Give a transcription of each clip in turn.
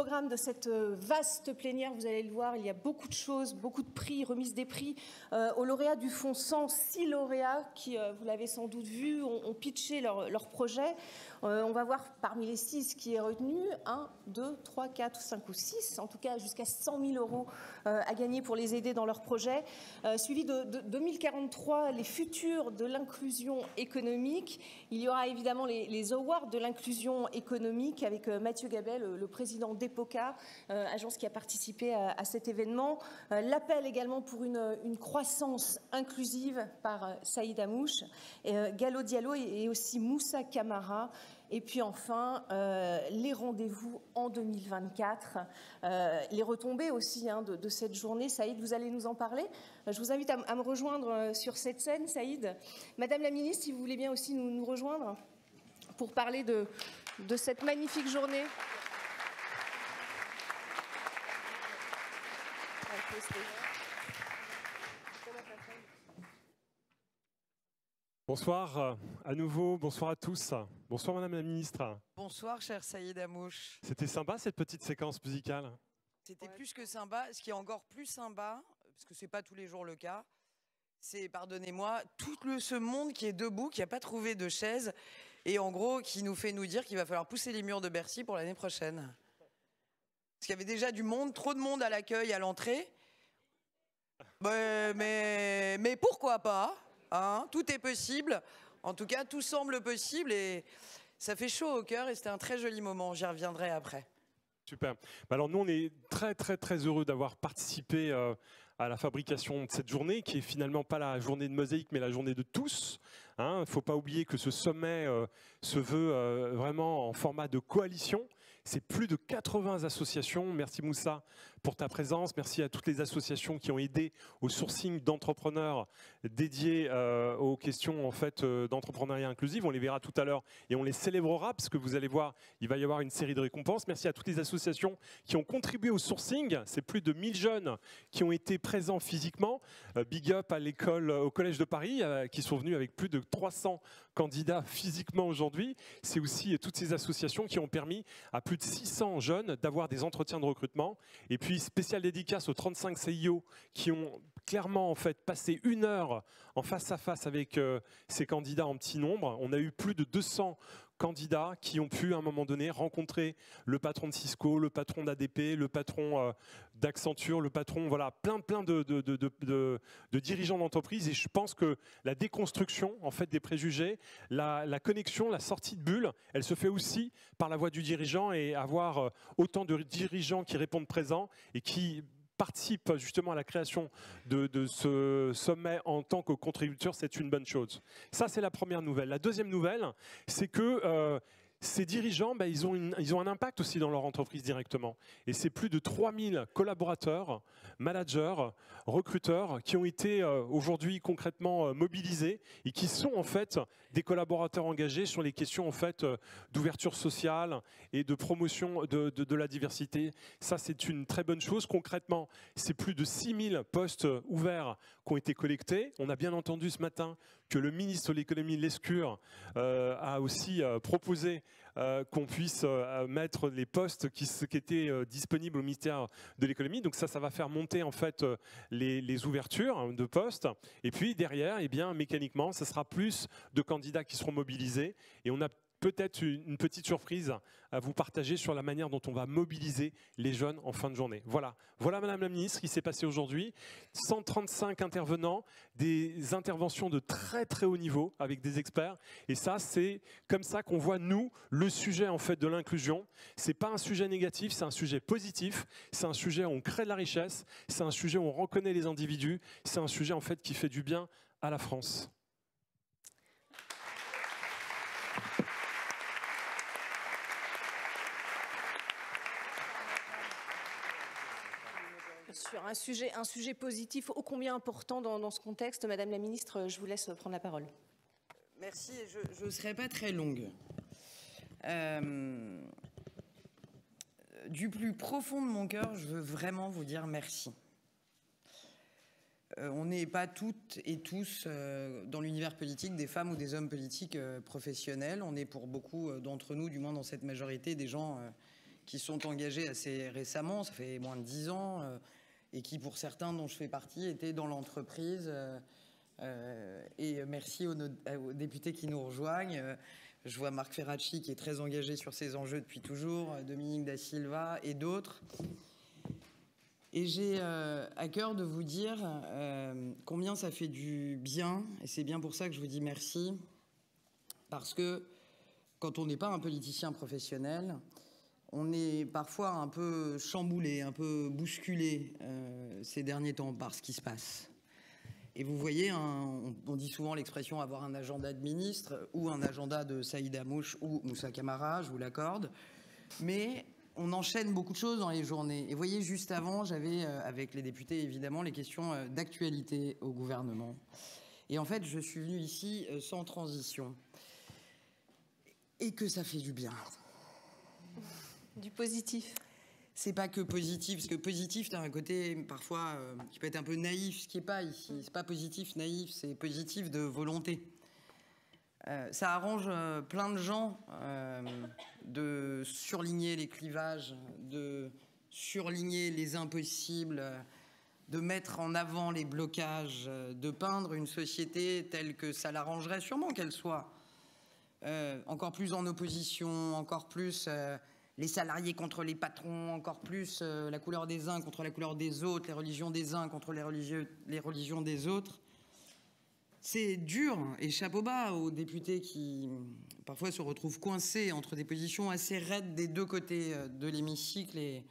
programme de cette vaste plénière, vous allez le voir, il y a beaucoup de choses, beaucoup de prix, remise des prix aux lauréats du Fonds 100, 6 lauréats qui, vous l'avez sans doute vu, ont pitché leur projet. On va voir parmi les 6 qui est retenu, 1, 2, 3, 4, 5 ou 6, en tout cas jusqu'à 100 000 € à gagner pour les aider dans leur projet. Suivi de 2043, les futurs de l'inclusion économique. Il y aura évidemment les awards de l'inclusion économique avec Mathieu Gabel, le président d'EPOCA, agence qui a participé à cet événement. L'appel également pour une croissance inclusive par Saïd Amouche, Gallo Diallo et aussi Moussa Camara. Et puis enfin, les rendez-vous en 2024, les retombées aussi de cette journée. Saïd, vous allez nous en parler. Je vous invite à me rejoindre sur cette scène, Saïd. Madame la ministre, si vous voulez bien aussi nous rejoindre pour parler de cette magnifique journée. Bonsoir à nouveau, bonsoir à tous. Bonsoir Madame la Ministre. Bonsoir cher Saïd Amouche. C'était sympa cette petite séquence musicale. C'était plus que sympa. Ce qui est encore plus sympa, parce que ce n'est pas tous les jours le cas, c'est, pardonnez-moi, tout ce monde qui est debout, qui n'a pas trouvé de chaise, et en gros qui nous fait nous dire qu'il va falloir pousser les murs de Bercy pour l'année prochaine. Parce qu'il y avait déjà du monde, trop de monde à l'accueil, à l'entrée. Mais pourquoi pas, hein, tout est possible. En tout cas, tout semble possible et ça fait chaud au cœur et c'était un très joli moment. J'y reviendrai après. Super. Alors nous, on est très heureux d'avoir participé à la fabrication de cette journée, qui est finalement pas la journée de Mosaïque, mais la journée de tous. Il ne faut pas oublier que ce sommet se veut vraiment en format de coalition. C'est plus de 80 associations. Merci Moussa pour ta présence. Merci à toutes les associations qui ont aidé au sourcing d'entrepreneurs dédiés aux questions en fait, d'entrepreneuriat inclusif. On les verra tout à l'heure et on les célébrera parce que vous allez voir, il va y avoir une série de récompenses. Merci à toutes les associations qui ont contribué au sourcing. C'est plus de 1000 jeunes qui ont été présents physiquement. Big up à l'école, au Collège de Paris, qui sont venus avec plus de 300 candidats physiquement aujourd'hui. C'est aussi toutes ces associations qui ont permis à plus de 600 jeunes d'avoir des entretiens de recrutement. Et puis, spéciale dédicace aux 35 CIO qui ont clairement en fait, passé 1 heure en face à face avec ces candidats en petit nombre. On a eu plus de 200 candidats qui ont pu à un moment donné rencontrer le patron de Cisco, le patron d'ADP, le patron d'Accenture, le patron, voilà, plein de dirigeants d'entreprise. Et je pense que la déconstruction en fait, des préjugés, la connexion, la sortie de bulle, elle se fait aussi par la voix du dirigeant et avoir autant de dirigeants qui répondent présents et qui participe justement à la création de ce sommet en tant que contributeur, c'est une bonne chose. Ça, c'est la première nouvelle. La deuxième nouvelle, c'est que ces dirigeants, ils ont un impact aussi dans leur entreprise directement. Et c'est plus de 3000 collaborateurs, managers, recruteurs qui ont été aujourd'hui concrètement mobilisés et qui sont en fait des collaborateurs engagés sur les questions en fait d'ouverture sociale et de promotion de la diversité. Ça, c'est une très bonne chose. Concrètement, c'est plus de 6000 postes ouverts qui ont été collectés. On a bien entendu ce matin que le ministre de l'économie, Lescure, a aussi proposé qu'on puisse mettre les postes qui étaient disponibles au ministère de l'économie. Donc ça va faire monter en fait les ouvertures de postes. Et puis derrière, eh bien, mécaniquement, ça sera plus de candidats qui seront mobilisés. Et on a peut-être une petite surprise à vous partager sur la manière dont on va mobiliser les jeunes en fin de journée. Voilà Madame la Ministre, ce qui s'est passé aujourd'hui. 135 intervenants, des interventions de très haut niveau avec des experts. Et ça, c'est comme ça qu'on voit, nous, le sujet en fait de l'inclusion. Ce n'est pas un sujet négatif, c'est un sujet positif. C'est un sujet où on crée de la richesse. C'est un sujet où on reconnaît les individus. C'est un sujet en fait qui fait du bien à la France. Sur un sujet positif ô combien important dans ce contexte, Madame la Ministre, je vous laisse prendre la parole. Merci, je ne serai pas très longue. Du plus profond de mon cœur, je veux vraiment vous dire merci. On n'est pas toutes et tous dans l'univers politique des femmes ou des hommes politiques professionnels. On est pour beaucoup d'entre nous, du moins dans cette majorité, des gens qui sont engagés assez récemment, ça fait moins de 10 ans, et qui, pour certains dont je fais partie, étaient dans l'entreprise. Et merci aux députés qui nous rejoignent. Je vois Marc Ferracci qui est très engagé sur ces enjeux depuis toujours, Dominique Da Silva et d'autres. Et j'ai à cœur de vous dire combien ça fait du bien, et c'est bien pour ça que je vous dis merci, parce que quand on n'est pas un politicien professionnel, on est parfois un peu chamboulé, un peu bousculé ces derniers temps par ce qui se passe. Et vous voyez, on dit souvent l'expression avoir un agenda de ministre ou un agenda de Saïd Hamouche ou Moussa Camara, je vous l'accorde. Mais on enchaîne beaucoup de choses dans les journées. Et vous voyez, juste avant, j'avais, avec les députés, évidemment, les questions d'actualité au gouvernement. Et en fait, je suis venu ici sans transition. Et que ça fait du bien. Du positif. C'est pas que positif, parce que positif, t'as un côté parfois qui peut être un peu naïf, ce qui n'est pas ici. C'est pas positif, naïf, c'est positif de volonté. Ça arrange plein de gens de surligner les clivages, de surligner les impossibles, de mettre en avant les blocages, de peindre une société telle que ça l'arrangerait sûrement qu'elle soit. Encore plus en opposition, encore plus les salariés contre les patrons, encore plus la couleur des uns contre la couleur des autres, les religions des uns contre les religions des autres. C'est dur, et chapeau bas aux députés qui parfois se retrouvent coincés entre des positions assez raides des deux côtés de l'hémicycle. Et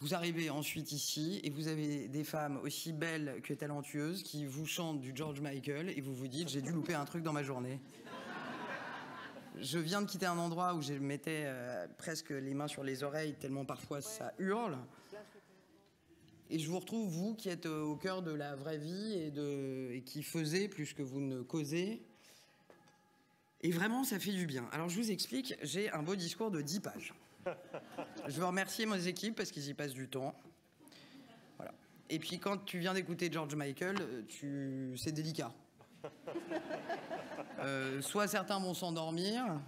vous arrivez ensuite ici et vous avez des femmes aussi belles que talentueuses qui vous chantent du George Michael et vous vous dites « j'ai dû louper un truc dans ma journée ». Je viens de quitter un endroit où je mettais presque les mains sur les oreilles tellement parfois ça hurle. Et je vous retrouve, vous, qui êtes au cœur de la vraie vie et qui faisez plus que vous ne causez. Et vraiment, ça fait du bien. Alors, je vous explique, j'ai un beau discours de 10 pages. Je veux remercier mes équipes parce qu'ils y passent du temps. Voilà. Et puis, quand tu viens d'écouter George Michael, c'est délicat. Soit certains vont s'endormir,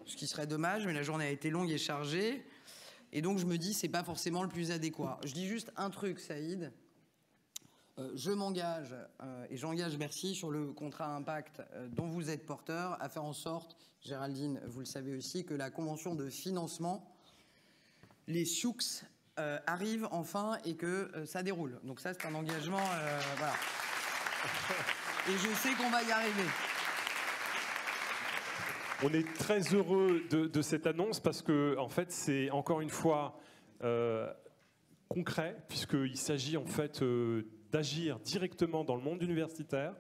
ce qui serait dommage, mais la journée a été longue et chargée. Et donc, je me dis, c'est pas forcément le plus adéquat. Je dis juste un truc, Saïd. Je m'engage, et j'engage Bercy sur le contrat impact dont vous êtes porteur, à faire en sorte, Géraldine, vous le savez aussi, que la convention de financement, les SIOUX, arrive enfin et que ça déroule. Donc ça, c'est un engagement, voilà. Et je sais qu'on va y arriver. On est très heureux de cette annonce parce que, en fait, c'est encore une fois concret, puisqu'il s'agit en fait d'agir directement dans le monde universitaire.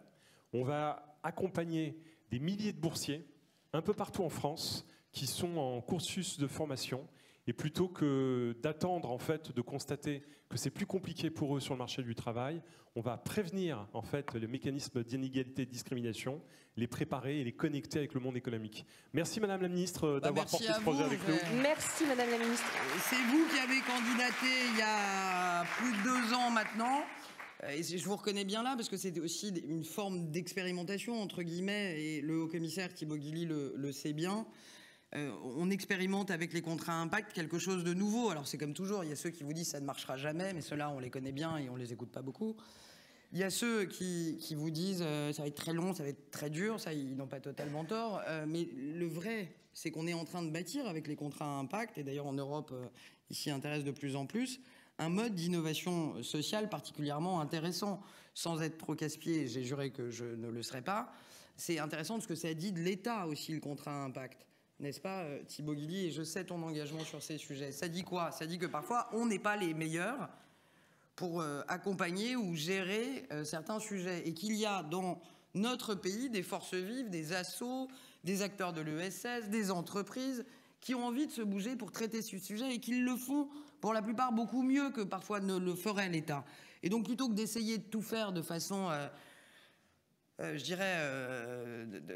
On va accompagner des milliers de boursiers un peu partout en France qui sont en cursus de formation. Et plutôt que d'attendre, en fait, de constater que c'est plus compliqué pour eux sur le marché du travail, on va prévenir, en fait, les mécanismes d'inégalité et de discrimination, les préparer et les connecter avec le monde économique. Merci, Madame la Ministre, d'avoir porté ce projet avec nous. Merci, Madame la Ministre. C'est vous qui avez candidaté il y a plus de 2 ans maintenant. Et je vous reconnais bien là, parce que c'était aussi une forme d'expérimentation, entre guillemets, et le haut-commissaire Thibaut Guilly le sait bien. On expérimente avec les contrats impact quelque chose de nouveau. Alors c'est comme toujours, il y a ceux qui vous disent ça ne marchera jamais, mais ceux-là on les connaît bien et on les écoute pas beaucoup. Il y a ceux qui vous disent ça va être très long, ça va être très dur, ça ils n'ont pas totalement tort. Mais le vrai, c'est qu'on est en train de bâtir avec les contrats impact, et d'ailleurs en Europe, ils s'y intéressent de plus en plus, un mode d'innovation sociale particulièrement intéressant, sans être trop casse-pied, j'ai juré que je ne le serais pas. C'est intéressant parce que ça dit de l'État aussi, le contrat impact. N'est-ce pas, Thibaut Guilly? Et je sais ton engagement sur ces sujets. Ça dit quoi? Ça dit que parfois, on n'est pas les meilleurs pour accompagner ou gérer certains sujets. Et qu'il y a dans notre pays des forces vives, des assos, des acteurs de l'ESS, des entreprises qui ont envie de se bouger pour traiter ce sujet et qui le font, pour la plupart, beaucoup mieux que parfois ne le ferait l'État. Et donc, plutôt que d'essayer de tout faire de façon... je dirais,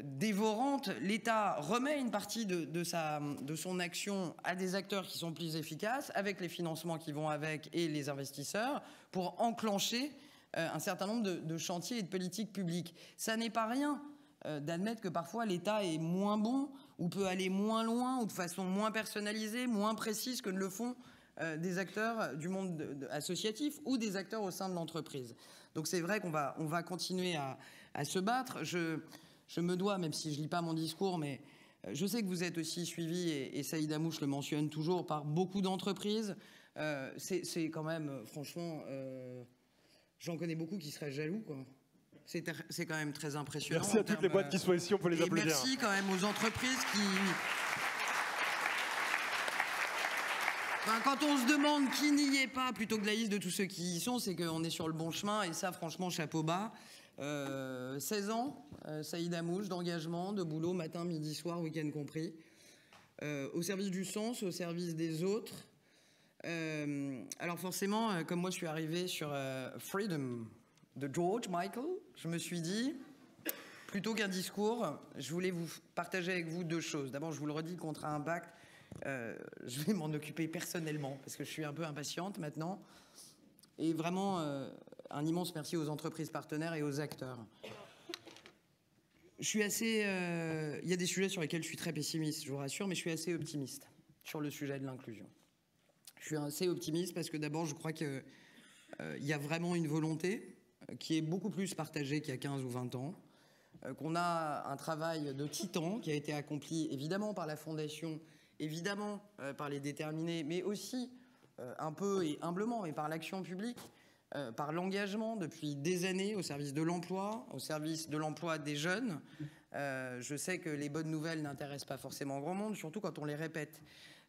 dévorante, l'État remet une partie de son action à des acteurs qui sont plus efficaces, avec les financements qui vont avec et les investisseurs, pour enclencher un certain nombre de chantiers et de politiques publiques. Ça n'est pas rien d'admettre que parfois l'État est moins bon ou peut aller moins loin, ou de façon moins personnalisée, moins précise que ne le font des acteurs du monde associatif ou des acteurs au sein de l'entreprise. Donc c'est vrai qu'on va continuer à se battre. Je me dois, même si je ne lis pas mon discours, mais je sais que vous êtes aussi suivi, et Saïd Amouche le mentionne toujours, par beaucoup d'entreprises. C'est quand même, franchement, j'en connais beaucoup qui seraient jaloux, quoi. C'est quand même très impressionnant. Merci à toutes les boîtes qui sont ici, on peut les applaudir. Merci quand même aux entreprises qui... Enfin, quand on se demande qui n'y est pas plutôt que la liste de tous ceux qui y sont, c'est qu'on est sur le bon chemin, et ça, franchement, chapeau bas. 16 ans, Saïd Amouche, d'engagement, de boulot, matin, midi, soir, week-end compris, au service du sens, au service des autres. Alors forcément, comme moi je suis arrivé sur Freedom de George Michael, je me suis dit, plutôt qu'un discours, je voulais vous partager avec vous deux choses. D'abord, je vous le redis, le contrat impact, je vais m'en occuper personnellement, parce que je suis un peu impatiente maintenant. Et vraiment, un immense merci aux entreprises partenaires et aux acteurs. Je suis assez... il y a des sujets sur lesquels je suis très pessimiste, je vous rassure, mais je suis assez optimiste sur le sujet de l'inclusion. Je suis assez optimiste parce que d'abord, je crois qu'il y a vraiment une volonté qui est beaucoup plus partagée qu'il y a 15 ou 20 ans, qu'on a un travail de titan qui a été accompli évidemment par la Fondation, évidemment par les déterminés, mais aussi un peu et humblement, mais par l'action publique, par l'engagement depuis des années au service de l'emploi, au service de l'emploi des jeunes. Je sais que les bonnes nouvelles n'intéressent pas forcément grand monde, surtout quand on les répète.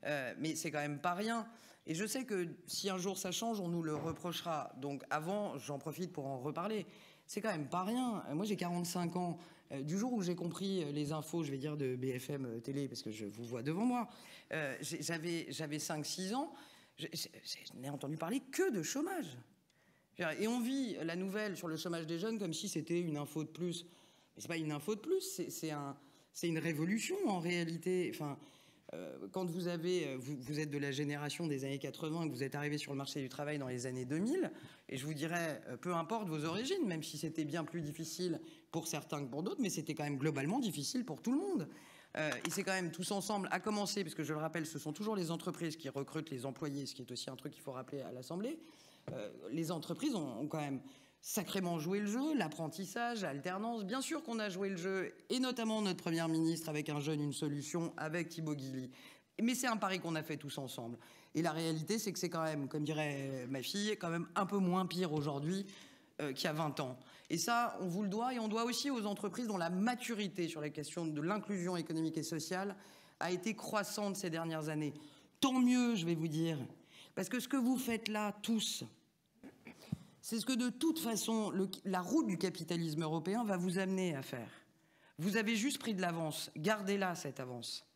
Mais c'est quand même pas rien. Et je sais que si un jour ça change, on nous le reprochera. Donc avant, j'en profite pour en reparler. C'est quand même pas rien. Moi, j'ai 45 ans. Du jour où j'ai compris les infos, je vais dire de BFM Télé, parce que je vous vois devant moi, j'avais 5-6 ans, je n'ai entendu parler que de chômage. Et on vit la nouvelle sur le chômage des jeunes comme si c'était une info de plus. Mais c'est pas une info de plus, c'est une révolution en réalité. Enfin, quand vous êtes de la génération des années 80 et que vous êtes arrivé sur le marché du travail dans les années 2000, et je vous dirais, peu importe vos origines, même si c'était bien plus difficile pour certains que pour d'autres, mais c'était quand même globalement difficile pour tout le monde. Et c'est quand même tous ensemble, à commencer, parce que je le rappelle, ce sont toujours les entreprises qui recrutent les employés, ce qui est aussi un truc qu'il faut rappeler à l'Assemblée. Les entreprises ont quand même sacrément joué le jeu, l'apprentissage, l'alternance. Bien sûr qu'on a joué le jeu, et notamment notre Première ministre avec Un jeune, une solution, avec Thibaut Guilly. Mais c'est un pari qu'on a fait tous ensemble. Et la réalité, c'est que c'est quand même, comme dirait ma fille, quand même un peu moins pire aujourd'hui qu'il y a 20 ans. Et ça, on vous le doit, et on doit aussi aux entreprises dont la maturité sur la question de l'inclusion économique et sociale a été croissante ces dernières années. Tant mieux, je vais vous dire. Parce que ce que vous faites là, tous, c'est ce que de toute façon, la route du capitalisme européen va vous amener à faire. Vous avez juste pris de l'avance. Gardez-la, cette avance.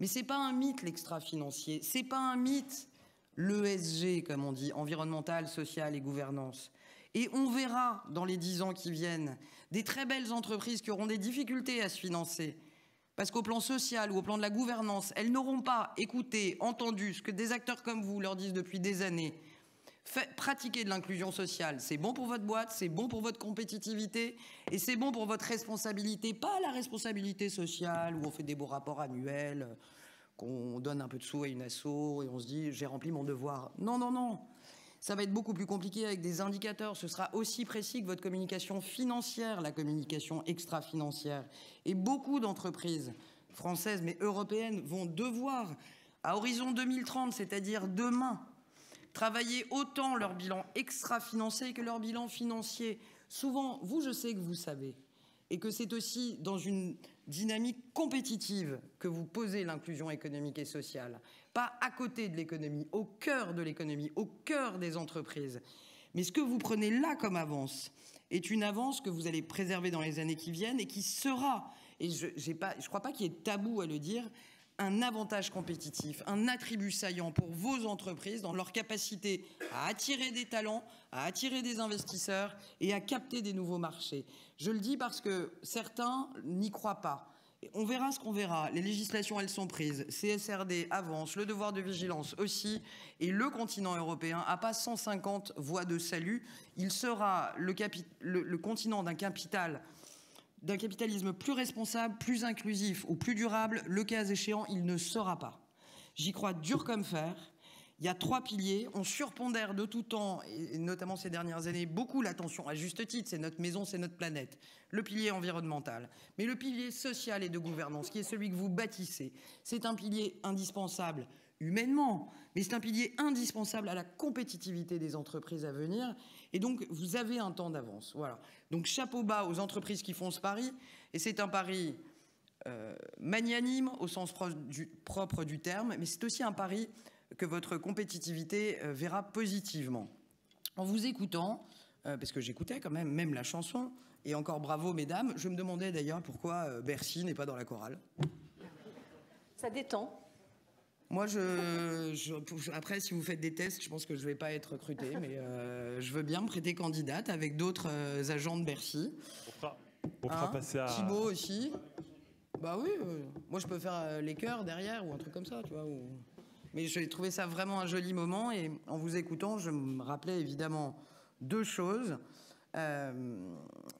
Mais ce n'est pas un mythe, l'extra-financier. Ce n'est pas un mythe, l'ESG, comme on dit, environnemental, social et gouvernance. Et on verra, dans les 10 ans qui viennent, des très belles entreprises qui auront des difficultés à se financer. Parce qu'au plan social ou au plan de la gouvernance, elles n'auront pas écouté, entendu ce que des acteurs comme vous leur disent depuis des années. Pratiquer de l'inclusion sociale, c'est bon pour votre boîte, c'est bon pour votre compétitivité et c'est bon pour votre responsabilité. Pas la responsabilité sociale où on fait des beaux rapports annuels, qu'on donne un peu de sous à une asso et on se dit j'ai rempli mon devoir. Non, non, non. Ça va être beaucoup plus compliqué avec des indicateurs. Ce sera aussi précis que votre communication financière, la communication extra-financière. Et beaucoup d'entreprises françaises, mais européennes, vont devoir, à horizon 2030, c'est-à-dire demain, travailler autant leur bilan extra-financier que leur bilan financier. Souvent, vous, je sais que vous savez, et que c'est aussi dans une dynamique compétitive que vous posez l'inclusion économique et sociale. Pas à côté de l'économie, au cœur de l'économie, au cœur des entreprises. Mais ce que vous prenez là comme avance est une avance que vous allez préserver dans les années qui viennent et qui sera, et je ne crois pas qu'il y ait tabou à le dire, un avantage compétitif, un attribut saillant pour vos entreprises dans leur capacité à attirer des talents, à attirer des investisseurs et à capter des nouveaux marchés. Je le dis parce que certains n'y croient pas. On verra ce qu'on verra. Les législations, elles sont prises. CSRD avance, le devoir de vigilance aussi. Et le continent européen n'a pas 150 voies de salut. Il sera le continent d'un capital d'un capitalisme plus responsable, plus inclusif ou plus durable, le cas échéant, il ne sera pas. J'y crois dur comme fer. Il y a 3 piliers. On surpondère de tout temps, et notamment ces dernières années, beaucoup l'attention, à juste titre, c'est notre maison, c'est notre planète. Le pilier environnemental. Mais le pilier social et de gouvernance, qui est celui que vous bâtissez, c'est un pilier indispensable humainement, mais c'est un pilier indispensable à la compétitivité des entreprises à venir. Et donc, vous avez un temps d'avance. Voilà. Donc, chapeau bas aux entreprises qui font ce pari. Et c'est un pari magnanime au sens propre du terme, mais c'est aussi un pari que votre compétitivité verra positivement. En vous écoutant, parce que j'écoutais quand même la chanson, et encore bravo mesdames, je me demandais d'ailleurs pourquoi Bercy n'est pas dans la chorale. Ça détend. Moi, après, si vous faites des tests, je pense que je ne vais pas être recrutée, mais je veux bien me prêter candidate avec d'autres agents de Bercy. On fera passer à... Thibaut aussi. Bah oui, moi je peux faire les chœurs derrière ou un truc comme ça, tu vois. Mais j'ai trouvé ça vraiment un joli moment et en vous écoutant, je me rappelais évidemment 2 choses.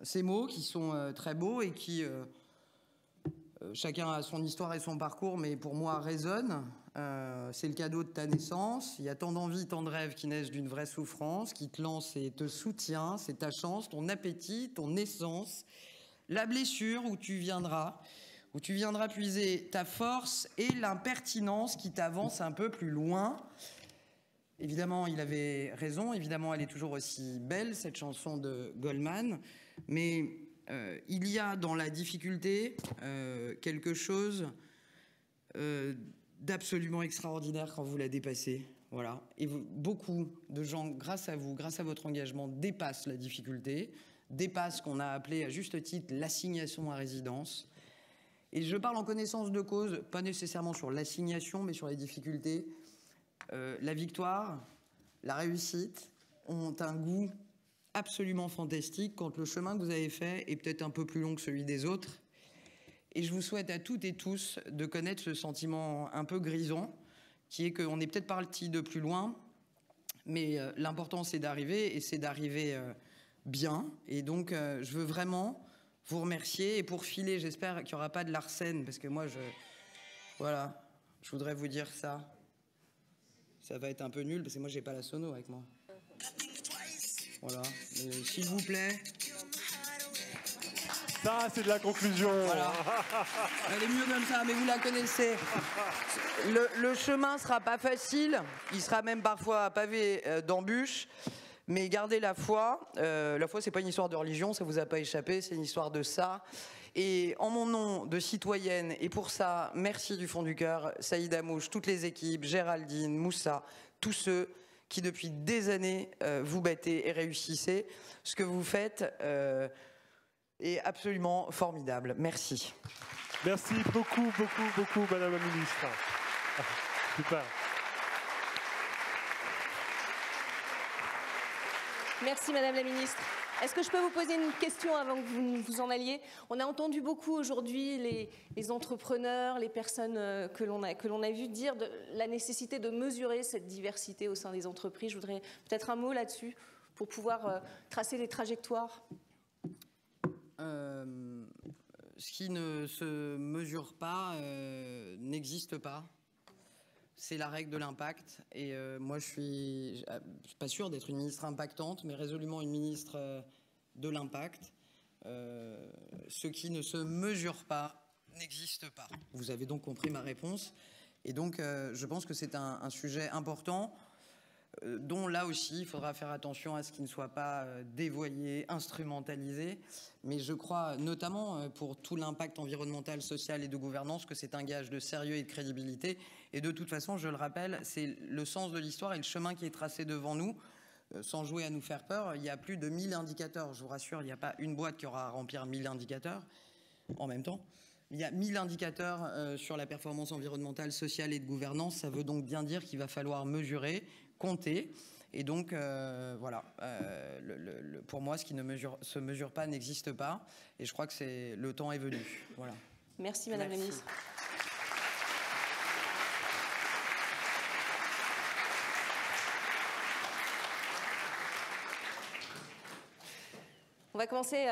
Ces mots qui sont très beaux et qui, chacun a son histoire et son parcours, mais pour moi résonnent. C'est le cadeau de ta naissance. Il y a tant d'envies, tant de rêves qui naissent d'une vraie souffrance, qui te lance et te soutient. C'est ta chance, ton appétit, ton essence. La blessure où tu viendras puiser ta force et l'impertinence qui t'avance un peu plus loin. Évidemment, il avait raison. Évidemment, elle est toujours aussi belle, cette chanson de Goldman. Mais il y a dans la difficulté quelque chose d'absolument extraordinaire quand vous la dépassez. Voilà. Et beaucoup de gens, grâce à vous, grâce à votre engagement, dépassent la difficulté, dépassent ce qu'on a appelé à juste titre l'assignation à résidence. Et je parle en connaissance de cause, pas nécessairement sur l'assignation, mais sur les difficultés. La victoire, la réussite ont un goût absolument fantastique quand le chemin que vous avez fait est peut-être un peu plus long que celui des autres. Et je vous souhaite à toutes et tous de connaître ce sentiment un peu grisant, qui est qu'on est peut-être parti de plus loin, mais l'important c'est d'arriver, et c'est d'arriver bien. Et donc je veux vraiment vous remercier. Et pour filer, j'espère qu'il n'y aura pas de Larsen, parce que moi, voilà, je voudrais vous dire ça. Ça va être un peu nul, parce que moi, j'ai pas la sono avec moi. Voilà, s'il vous plaît. Ça, c'est de la conclusion. Voilà. Elle est mieux comme ça, mais vous la connaissez. Le chemin sera pas facile. Il sera même parfois pavé d'embûches. Mais gardez la foi. La foi, c'est pas une histoire de religion, ça vous a pas échappé, c'est une histoire de ça. Et en mon nom de citoyenne, et pour ça, merci du fond du cœur, Saïd Amouche, toutes les équipes, Géraldine, Moussa, tous ceux qui depuis des années vous battez et réussissez. Ce que vous faites est absolument formidable. Merci. Merci beaucoup, beaucoup, beaucoup, Madame la Ministre. Super. Merci Madame la Ministre. Est-ce que je peux vous poser une question avant que vous vous en alliez? On a entendu beaucoup aujourd'hui les entrepreneurs, les personnes que l'on a vu dire de la nécessité de mesurer cette diversité au sein des entreprises. Je voudrais peut-être un mot là-dessus pour pouvoir tracer des trajectoires. Ce qui ne se mesure pas n'existe pas. C'est la règle de l'impact. Et moi, je suis pas sûre d'être une ministre impactante, mais résolument une ministre de l'impact. Ce qui ne se mesure pas n'existe pas. Vous avez donc compris ma réponse. Et donc, je pense que c'est un sujet important dont là aussi, il faudra faire attention à ce qu'il ne soit pas dévoyé, instrumentalisé. Mais je crois notamment pour tout l'impact environnemental, social et de gouvernance que c'est un gage de sérieux et de crédibilité. Et de toute façon, je le rappelle, c'est le sens de l'histoire et le chemin qui est tracé devant nous. Sans jouer à nous faire peur, il y a plus de 1000 indicateurs. Je vous rassure, il n'y a pas une boîte qui aura à remplir 1000 indicateurs en même temps. Il y a 1000 indicateurs sur la performance environnementale, sociale et de gouvernance. Ça veut donc bien dire qu'il va falloir mesurer, compter. Et donc, voilà, pour moi, ce qui ne se mesure pas n'existe pas. Et je crois que le temps est venu. Voilà. Merci, Madame la Ministre. On va commencer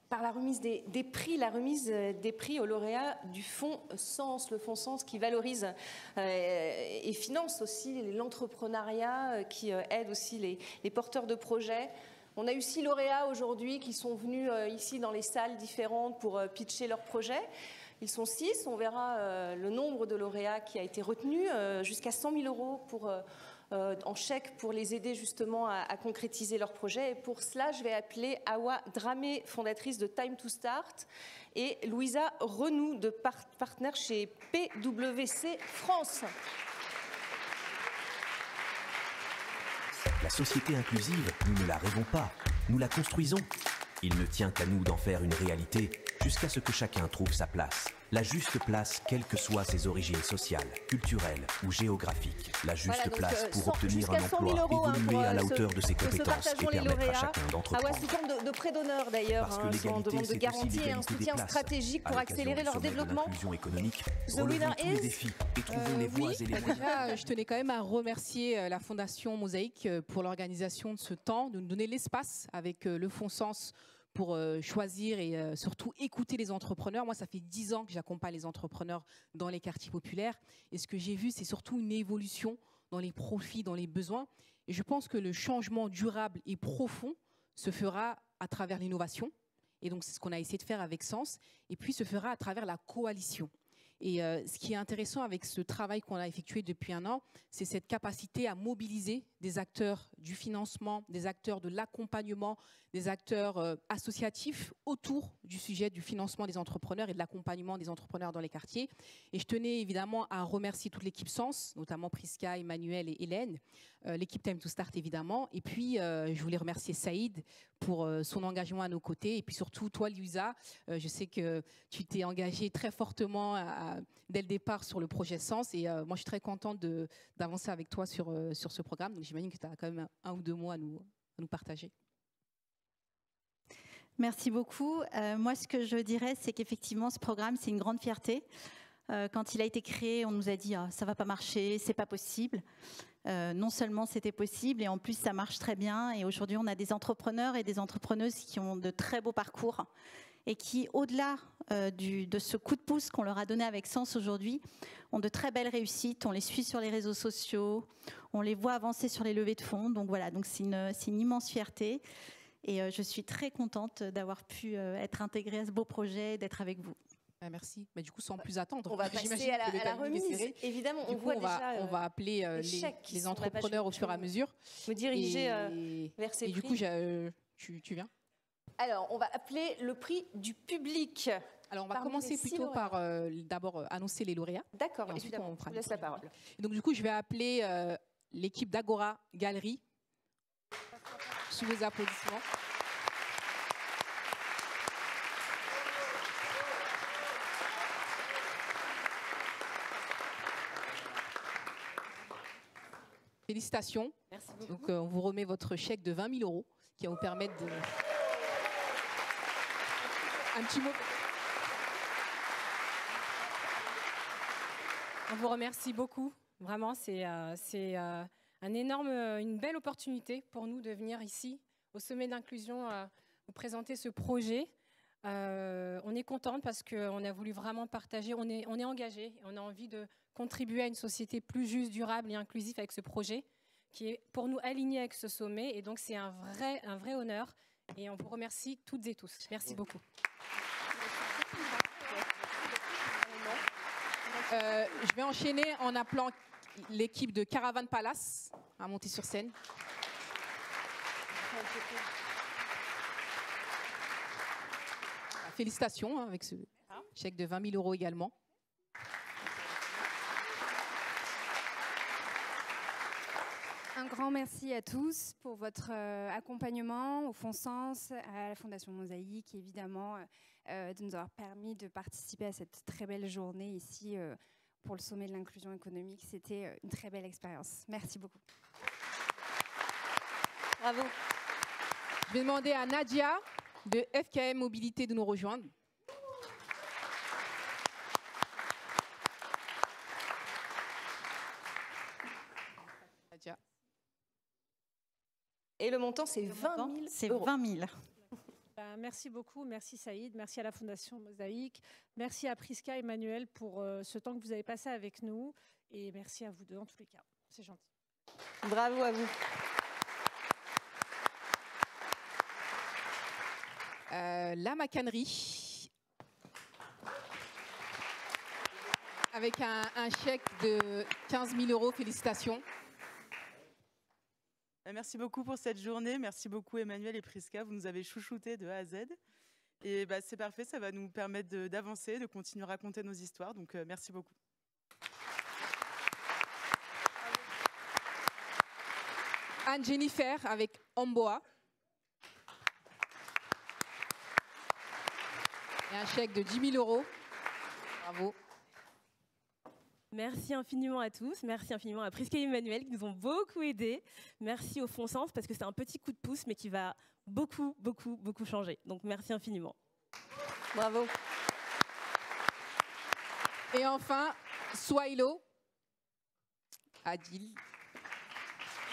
par la remise des prix aux lauréats du fonds Sens, le fonds Sens qui valorise et finance aussi l'entrepreneuriat, qui aide aussi les porteurs de projets. On a eu 6 lauréats aujourd'hui qui sont venus ici dans les salles différentes pour pitcher leurs projets. Ils sont 6, on verra le nombre de lauréats qui a été retenu, jusqu'à 100 000 € en chèque pour les aider justement à concrétiser leur projet. Et pour cela, je vais appeler Awa Dramé, fondatrice de Time to Start, et Louisa Renou, de partenaire chez PwC France. La société inclusive, nous ne la rêvons pas, nous la construisons. Il ne tient qu'à nous d'en faire une réalité jusqu'à ce que chacun trouve sa place. La juste place, quelles que soient ses origines sociales, culturelles ou géographiques. La juste place pour obtenir un emploi, évoluer à la hauteur de ses compétences et permettre à chacun d'entreprendre. Sous forme de prêt d'honneur d'ailleurs, en demande de garantie et un soutien stratégique pour accélérer leur développement. The winner is... Déjà, je tenais quand même à remercier la Fondation Mosaïque pour l'organisation de ce temps, de nous donner l'espace avec le Fonds Sens pour choisir et surtout écouter les entrepreneurs. Moi, ça fait 10 ans que j'accompagne les entrepreneurs dans les quartiers populaires. Et ce que j'ai vu, c'est surtout une évolution dans les profits, dans les besoins. Et je pense que le changement durable et profond se fera à travers l'innovation. Et donc, c'est ce qu'on a essayé de faire avec Sens. Et puis, se fera à travers la coalition. Et ce qui est intéressant avec ce travail qu'on a effectué depuis 1 an, c'est cette capacité à mobiliser des acteurs du financement, des acteurs de l'accompagnement, des acteurs associatifs autour du sujet du financement des entrepreneurs et de l'accompagnement des entrepreneurs dans les quartiers. Et je tenais évidemment à remercier toute l'équipe Sens, notamment Prisca, Emmanuel et Hélène, l'équipe Time to Start évidemment. Et puis, je voulais remercier Saïd pour son engagement à nos côtés. Et puis surtout, toi, Louisa, je sais que tu t'es engagée très fortement dès le départ sur le projet Sens. Et moi, je suis très contente d'avancer avec toi sur ce programme. Donc, j'imagine que tu as quand même 1 ou 2 mots à nous partager. Merci beaucoup. Moi, ce que je dirais, c'est qu'effectivement, ce programme, c'est une grande fierté. Quand il a été créé, on nous a dit ça va pas marcher, c'est pas possible. Non seulement c'était possible, et en plus ça marche très bien. Et aujourd'hui, on a des entrepreneurs et des entrepreneuses qui ont de très beaux parcours et qui, au-delà de ce coup de pouce qu'on leur a donné avec Sens aujourd'hui, ont de très belles réussites. On les suit sur les réseaux sociaux, on les voit avancer sur les levées de fonds. Donc voilà, donc c'est une immense fierté. Et je suis très contente d'avoir pu être intégrée à ce beau projet, d'être avec vous. Merci. Mais du coup, sans plus attendre, on va passer à la remise. Évidemment, on voit déjà. On va appeler les entrepreneurs au fur et à mesure. Me diriger vers ces prix. Et du coup, tu viens. Alors, on va appeler le prix du public. Alors, on va commencer plutôt par d'abord annoncer les lauréats. D'accord, évidemment. Je vous laisse la parole. Et donc, du coup, je vais appeler l'équipe d'Agora Galerie. Sous vos applaudissements. Félicitations. Merci beaucoup. Donc, on vous remet votre chèque de 20 000 € qui va vous permettre de... Un petit mot. On vous remercie beaucoup. Vraiment, c'est une belle opportunité pour nous de venir ici, au sommet d'inclusion, vous présenter ce projet. On est contente parce qu'on a voulu vraiment partager, on est engagé, on a envie de contribuer à une société plus juste, durable et inclusive avec ce projet qui est pour nous aligné avec ce sommet. Et donc c'est un vrai honneur et on vous remercie toutes et tous. Merci beaucoup. Je vais enchaîner en appelant l'équipe de Caravane Palace à monter sur scène. Félicitations avec ce chèque de 20 000 € également. Un grand merci à tous pour votre accompagnement au Fonds Sens, à la Fondation Mosaïque, évidemment, de nous avoir permis de participer à cette très belle journée ici pour le sommet de l'inclusion économique. C'était une très belle expérience. Merci beaucoup. Bravo. Je vais demander à Nadia de FKM Mobilité de nous rejoindre. Nadia. Et le montant, c'est 20 000 €. C'est 20 000. Merci beaucoup, merci Saïd, merci à la Fondation Mosaïque, merci à Prisca et Emmanuel pour ce temps que vous avez passé avec nous et merci à vous deux en tous les cas, c'est gentil. Bravo à vous. La macanerie, avec un chèque de 15 000 €, félicitations. Merci beaucoup pour cette journée. Merci beaucoup Emmanuel et Prisca. Vous nous avez chouchoutés de A à Z. Et c'est parfait, ça va nous permettre d'avancer, de continuer à raconter nos histoires. Donc merci beaucoup. Anne-Jennifer avec Amboa. Et un chèque de 10 000 €. Bravo. Merci infiniment à tous, merci infiniment à Prisca et Emmanuel qui nous ont beaucoup aidés. Merci au Fonds Sens parce que c'est un petit coup de pouce mais qui va beaucoup changer. Donc merci infiniment. Bravo. Et enfin, Swahilo. Adil.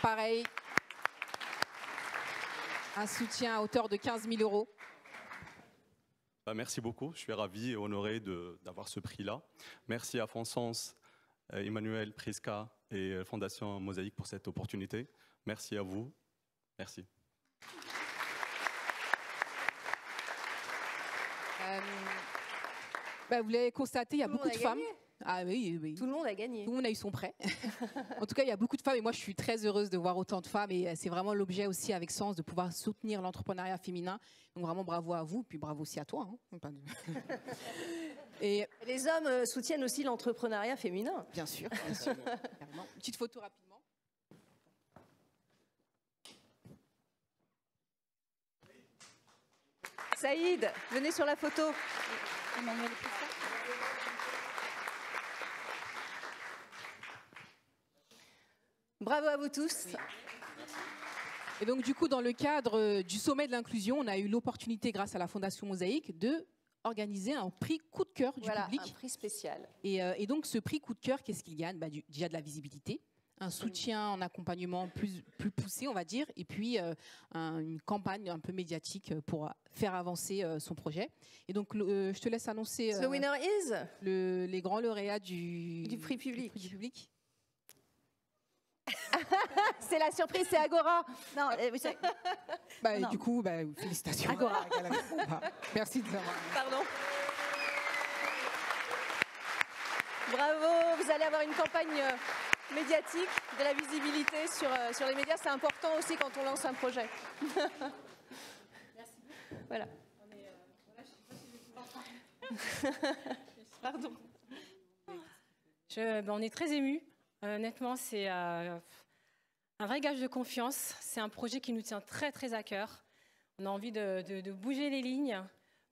Pareil. Un soutien à hauteur de 15 000 €. Merci beaucoup, je suis ravi et honoré d'avoir ce prix-là. Merci à Fonds Sens, Emmanuel, Prisca et Fondation Mosaïque pour cette opportunité. Merci à vous. Merci. Vous l'avez constaté, il y a beaucoup de femmes. Ah oui, oui. Tout le monde a gagné. Tout le monde a eu son prêt. En tout cas, il y a beaucoup de femmes et moi, je suis très heureuse de voir autant de femmes et c'est vraiment l'objet aussi avec Sens de pouvoir soutenir l'entrepreneuriat féminin. Donc vraiment bravo à vous, puis bravo aussi à toi. Hein. Et les hommes soutiennent aussi l'entrepreneuriat féminin. Bien sûr, bien sûr. Une petite photo rapidement. Saïd, venez sur la photo. Emmanuel. Bravo à vous tous. Oui. Et donc du coup, dans le cadre du sommet de l'inclusion, on a eu l'opportunité, grâce à la Fondation Mosaïque, de organiser un prix coup de cœur du public. Un prix spécial. Et donc ce prix coup de cœur, qu'est-ce qu'il gagne? Déjà de la visibilité, un soutien en accompagnement plus poussé, on va dire, et puis une campagne un peu médiatique pour faire avancer son projet. Et donc je te laisse annoncer The winner is les grands lauréats du prix public. Du public. C'est la surprise, c'est Agora. Non, non. Du coup, félicitations. Agora. Merci de l'avoir. Pardon. Bravo, vous allez avoir une campagne médiatique, de la visibilité sur les médias. C'est important aussi quand on lance un projet. Merci. Voilà. Pardon. On est très émus. Honnêtement, c'est un vrai gage de confiance. C'est un projet qui nous tient très, très à cœur. On a envie de bouger les lignes,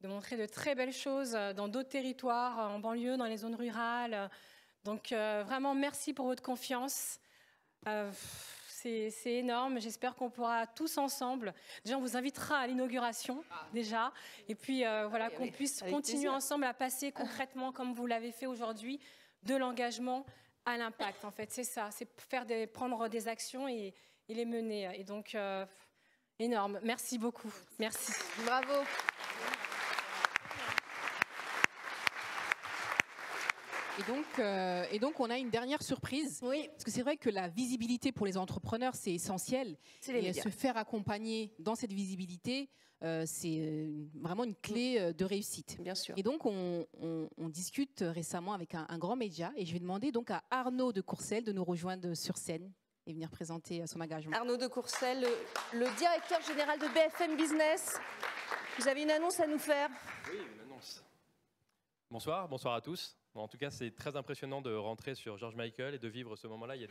de montrer de très belles choses dans d'autres territoires, en banlieue, dans les zones rurales. Donc, vraiment, merci pour votre confiance. C'est énorme. J'espère qu'on pourra tous ensemble. Déjà, on vous invitera à l'inauguration, déjà. Et puis, voilà, qu'on puisse continuer ensemble à passer concrètement, comme vous l'avez fait aujourd'hui, de l'engagement à l'impact, en fait, c'est ça, c'est prendre des actions et les mener. Et donc, énorme. Merci beaucoup. Merci. Bravo. Et donc, on a une dernière surprise. Oui. Parce que c'est vrai que la visibilité pour les entrepreneurs, c'est essentiel. Et se faire accompagner dans cette visibilité, c'est vraiment une clé de réussite. Bien sûr. Et donc, on discute récemment avec un grand média. Et je vais demander donc à Arnaud de Courcelles de nous rejoindre sur scène et venir présenter son engagement. Arnaud de Courcelles, le directeur général de BFM Business. Vous avez une annonce à nous faire? Oui, une annonce. Bonsoir, bonsoir à tous. Bon, en tout cas, c'est très impressionnant de rentrer sur George Michael et de vivre ce moment-là. Il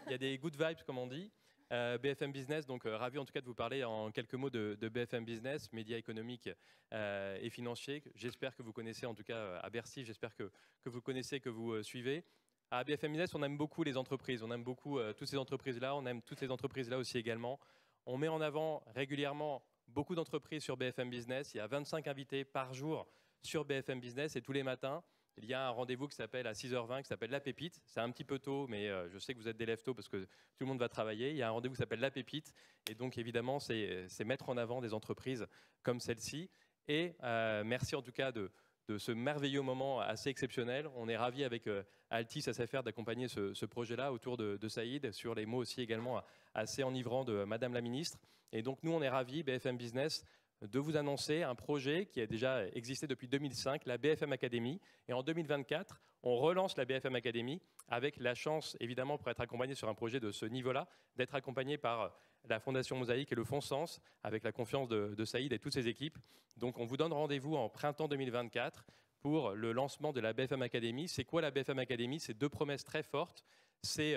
y a des good vibes, comme on dit. BFM Business, donc ravi en tout cas de vous parler en quelques mots de BFM Business, média économique et financier. J'espère que vous connaissez, en tout cas à Bercy, j'espère que vous connaissez, que vous suivez. À BFM Business, on aime beaucoup les entreprises, on aime beaucoup toutes ces entreprises-là, on aime toutes ces entreprises-là aussi également. On met en avant régulièrement beaucoup d'entreprises sur BFM Business. Il y a 25 invités par jour sur BFM Business et tous les matins, il y a un rendez-vous qui s'appelle à 6h20, qui s'appelle La Pépite. C'est un petit peu tôt, mais je sais que vous êtes des lève-tôt parce que tout le monde va travailler. Il y a un rendez-vous qui s'appelle La Pépite. Et donc, évidemment, c'est mettre en avant des entreprises comme celle-ci. Et merci en tout cas de ce merveilleux moment assez exceptionnel. On est ravis avec Altis SFR d'accompagner ce projet-là autour de Saïd, sur les mots aussi également assez enivrants de Madame la Ministre. Et donc, nous, on est ravis, BFM Business, de vous annoncer un projet qui a déjà existé depuis 2005, la BFM Academy. Et en 2024, on relance la BFM Academy avec la chance, évidemment, pour être accompagné sur un projet de ce niveau-là, d'être accompagné par la Fondation Mosaïque et le Fonds Sens, avec la confiance de Saïd et toutes ses équipes. Donc, on vous donne rendez-vous en printemps 2024 pour le lancement de la BFM Academy. C'est quoi la BFM Academy? C'est 2 promesses très fortes. C'est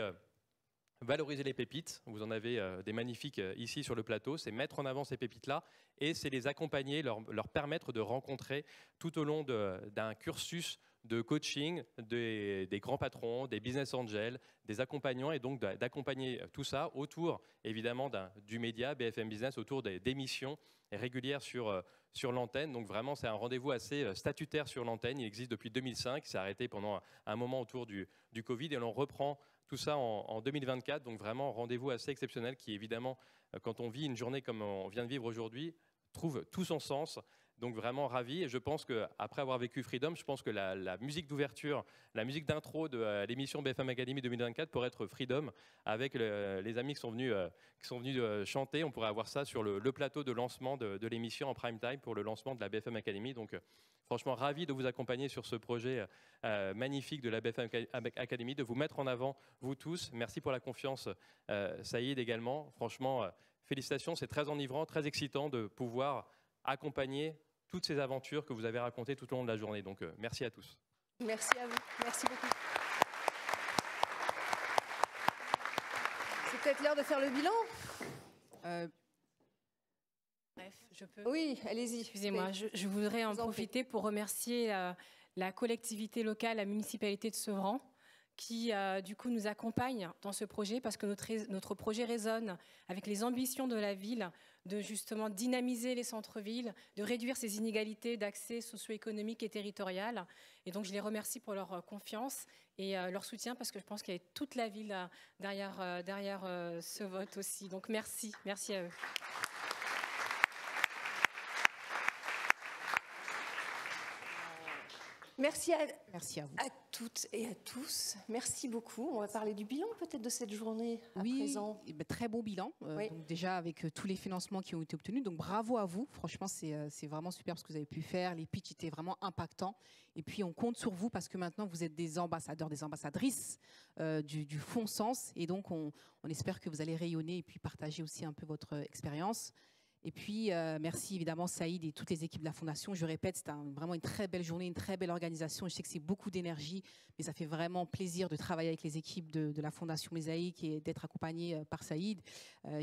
valoriser les pépites, vous en avez des magnifiques ici sur le plateau, c'est mettre en avant ces pépites-là et c'est les accompagner, leur permettre de rencontrer tout au long d'un cursus de coaching des grands patrons, des business angels, des accompagnants et donc d'accompagner tout ça autour évidemment du média BFM Business, autour d'émissions régulières sur l'antenne. Donc vraiment c'est un rendez-vous assez statutaire sur l'antenne, il existe depuis 2005, il s'est arrêté pendant un moment autour du Covid et l'on reprend tout ça en 2024, donc vraiment rendez-vous assez exceptionnel qui évidemment, quand on vit une journée comme on vient de vivre aujourd'hui, trouve tout son sens. Donc vraiment ravi et je pense qu'après avoir vécu Freedom, je pense que la musique d'ouverture, la musique d'intro de l'émission BFM Academy 2024 pourrait être Freedom avec les amis qui sont venus chanter. On pourrait avoir ça sur le plateau de lancement de l'émission en prime time pour le lancement de la BFM Academy. Donc franchement ravi de vous accompagner sur ce projet magnifique de la BFM Academy, de vous mettre en avant vous tous. Merci pour la confiance Saïd également. Franchement félicitations, c'est très enivrant, très excitant de pouvoir accompagner toutes ces aventures que vous avez racontées tout au long de la journée. Donc, merci à tous. Merci à vous. Merci beaucoup. C'est peut-être l'heure de faire le bilan. Bref, je peux. Oui, allez-y. Excusez-moi, je voudrais en profiter pour remercier la collectivité locale, la municipalité de Sevran, qui du coup nous accompagne dans ce projet parce que notre projet résonne avec les ambitions de la ville de justement dynamiser les centres-villes, de réduire ces inégalités d'accès socio-économique et territorial. Et donc je les remercie pour leur confiance et leur soutien parce que je pense qu'il y a toute la ville derrière ce vote aussi. Donc merci à eux. Merci à vous. À toutes et à tous. Merci beaucoup. On va parler du bilan peut-être de cette journée à présent. Oui, très bon bilan. Donc déjà avec tous les financements qui ont été obtenus. Donc bravo à vous. Franchement, c'est vraiment super ce que vous avez pu faire. Les pitchs étaient vraiment impactants. Et puis on compte sur vous parce que maintenant vous êtes des ambassadeurs, des ambassadrices du Fonds Sens. Et donc on espère que vous allez rayonner et puis partager aussi un peu votre expérience. Et puis, merci évidemment Saïd et toutes les équipes de la Fondation. Je répète, c'était vraiment une très belle journée, une très belle organisation. Je sais que c'est beaucoup d'énergie, mais ça fait vraiment plaisir de travailler avec les équipes de la Fondation Mosaïque et d'être accompagné par Saïd,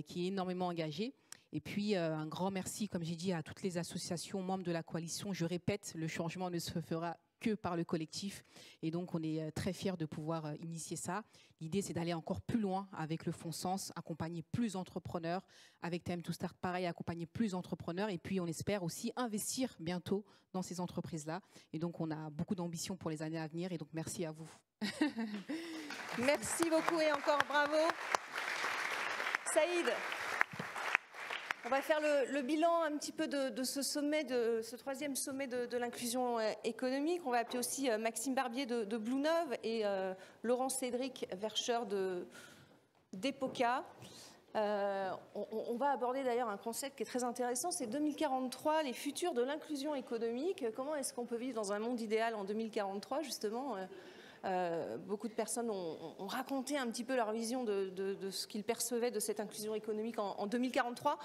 qui est énormément engagé. Et puis, un grand merci, comme j'ai dit, à toutes les associations membres de la coalition. Je répète, le changement ne se fera que par le collectif. Et donc, on est très fiers de pouvoir initier ça. L'idée, c'est d'aller encore plus loin avec le Fonds Sens, accompagner plus d'entrepreneurs. Avec Time to Start, pareil, accompagner plus d'entrepreneurs. Et puis, on espère aussi investir bientôt dans ces entreprises-là. Et donc, on a beaucoup d'ambition pour les années à venir. Et donc, merci à vous. Merci beaucoup et encore bravo. Saïd, on va faire le bilan un petit peu de ce sommet, de ce 3e sommet de l'inclusion économique. On va appeler aussi Maxime Barbier de Bloueneuve et Laurent Cédric Verscher d'EPOCA. On va aborder d'ailleurs un concept qui est très intéressant, c'est 2043, les futurs de l'inclusion économique. Comment est-ce qu'on peut vivre dans un monde idéal en 2043, justement? Beaucoup de personnes ont raconté un petit peu leur vision de ce qu'ils percevaient de cette inclusion économique en 2043.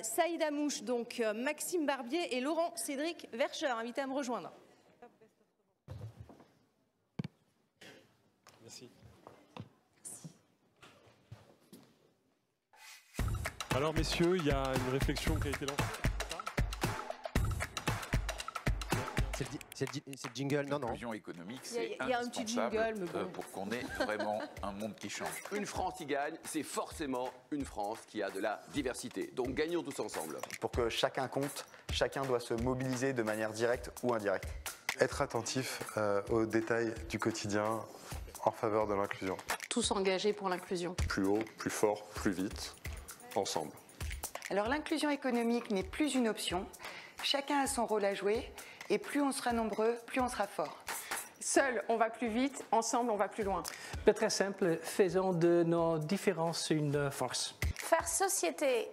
Saïd Amouche, donc Maxime Barbier et Laurent Cédric Verscher, invités à me rejoindre. Merci. Alors messieurs, il y a une réflexion qui a été lancée. C'est le jingle, non. L'inclusion économique, c'est il y a un petit jingle, mais bon. pour qu'on ait vraiment un monde qui change. Une France qui gagne, c'est forcément une France qui a de la diversité. Donc gagnons tous ensemble. Pour que chacun compte, chacun doit se mobiliser de manière directe ou indirecte. Être attentif aux détails du quotidien en faveur de l'inclusion. Tous engagés pour l'inclusion. Plus haut, plus fort, plus vite, ensemble. Alors l'inclusion économique n'est plus une option. Chacun a son rôle à jouer et plus on sera nombreux, plus on sera fort. Seul, on va plus vite, ensemble, on va plus loin. C'est très simple, faisons de nos différences une force. Faire société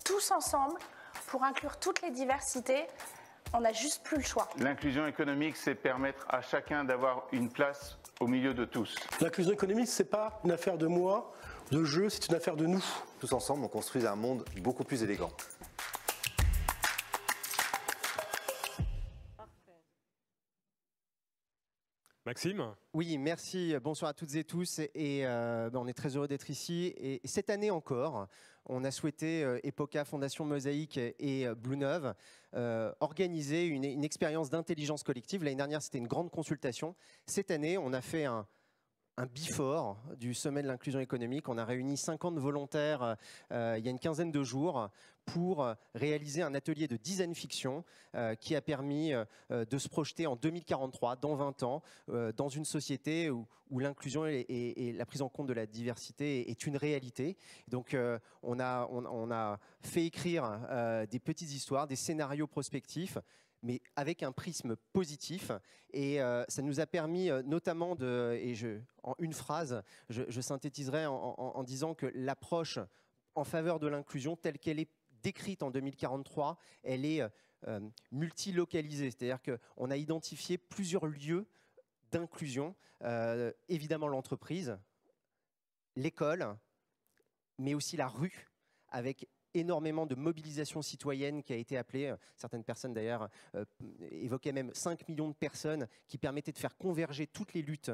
tous ensemble pour inclure toutes les diversités, on n'a juste plus le choix. L'inclusion économique, c'est permettre à chacun d'avoir une place au milieu de tous. L'inclusion économique, c'est pas une affaire de moi, de jeu, c'est une affaire de nous. Tous ensemble, on construit un monde beaucoup plus élégant. Maxime ? Oui, merci. Bonsoir à toutes et tous. Et on est très heureux d'être ici. Et cette année encore, on a souhaité, EPOCA, Fondation Mosaïque et Blue Neuve, organiser une expérience d'intelligence collective. L'année dernière, c'était une grande consultation. Cette année, on a fait un before du sommet de l'inclusion économique. On a réuni 50 volontaires il y a une quinzaine de jours pour réaliser un atelier de design fiction qui a permis de se projeter en 2043, dans 20 ans, dans une société où l'inclusion et la prise en compte de la diversité est une réalité. Donc on a fait écrire des petites histoires, des scénarios prospectifs, mais avec un prisme positif. Et ça nous a permis notamment en une phrase, je synthétiserai en disant que l'approche en faveur de l'inclusion telle qu'elle est décrite en 2043, elle est multilocalisée. C'est-à-dire qu'on a identifié plusieurs lieux d'inclusion, évidemment l'entreprise, l'école, mais aussi la rue, avec énormément de mobilisation citoyenne qui a été appelée. Certaines personnes d'ailleurs évoquaient même 5 millions de personnes qui permettaient de faire converger toutes les luttes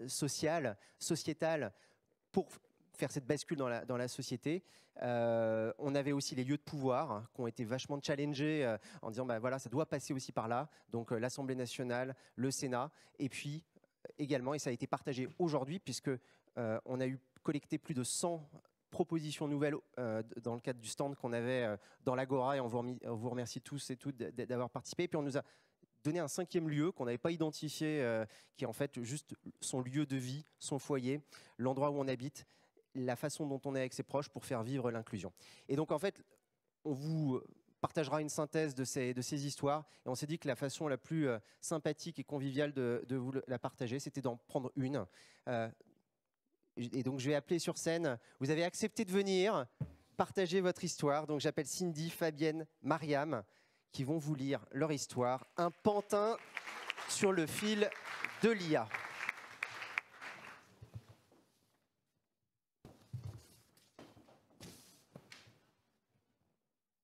sociales, sociétales pour faire cette bascule dans la société. On avait aussi les lieux de pouvoir qui ont été vachement challengés en disant bah, voilà, ça doit passer aussi par là. Donc l'Assemblée nationale, le Sénat, et puis également, et ça a été partagé aujourd'hui puisque on a eu collecté plus de 100 propositions nouvelles dans le cadre du stand qu'on avait dans l'Agora, et on vous remercie tous et toutes d'avoir participé. Et puis on nous a donné un 5e lieu qu'on n'avait pas identifié, qui est en fait juste son lieu de vie, son foyer, l'endroit où on habite, la façon dont on est avec ses proches pour faire vivre l'inclusion. Et donc en fait, on vous partagera une synthèse de ces histoires, et on s'est dit que la façon la plus sympathique et conviviale de vous la partager, c'était d'en prendre une. Et donc, je vais appeler sur scène. Vous avez accepté de venir partager votre histoire. Donc, j'appelle Cindy, Fabienne, Mariam, qui vont vous lire leur histoire. Un pantin sur le fil de l'IA.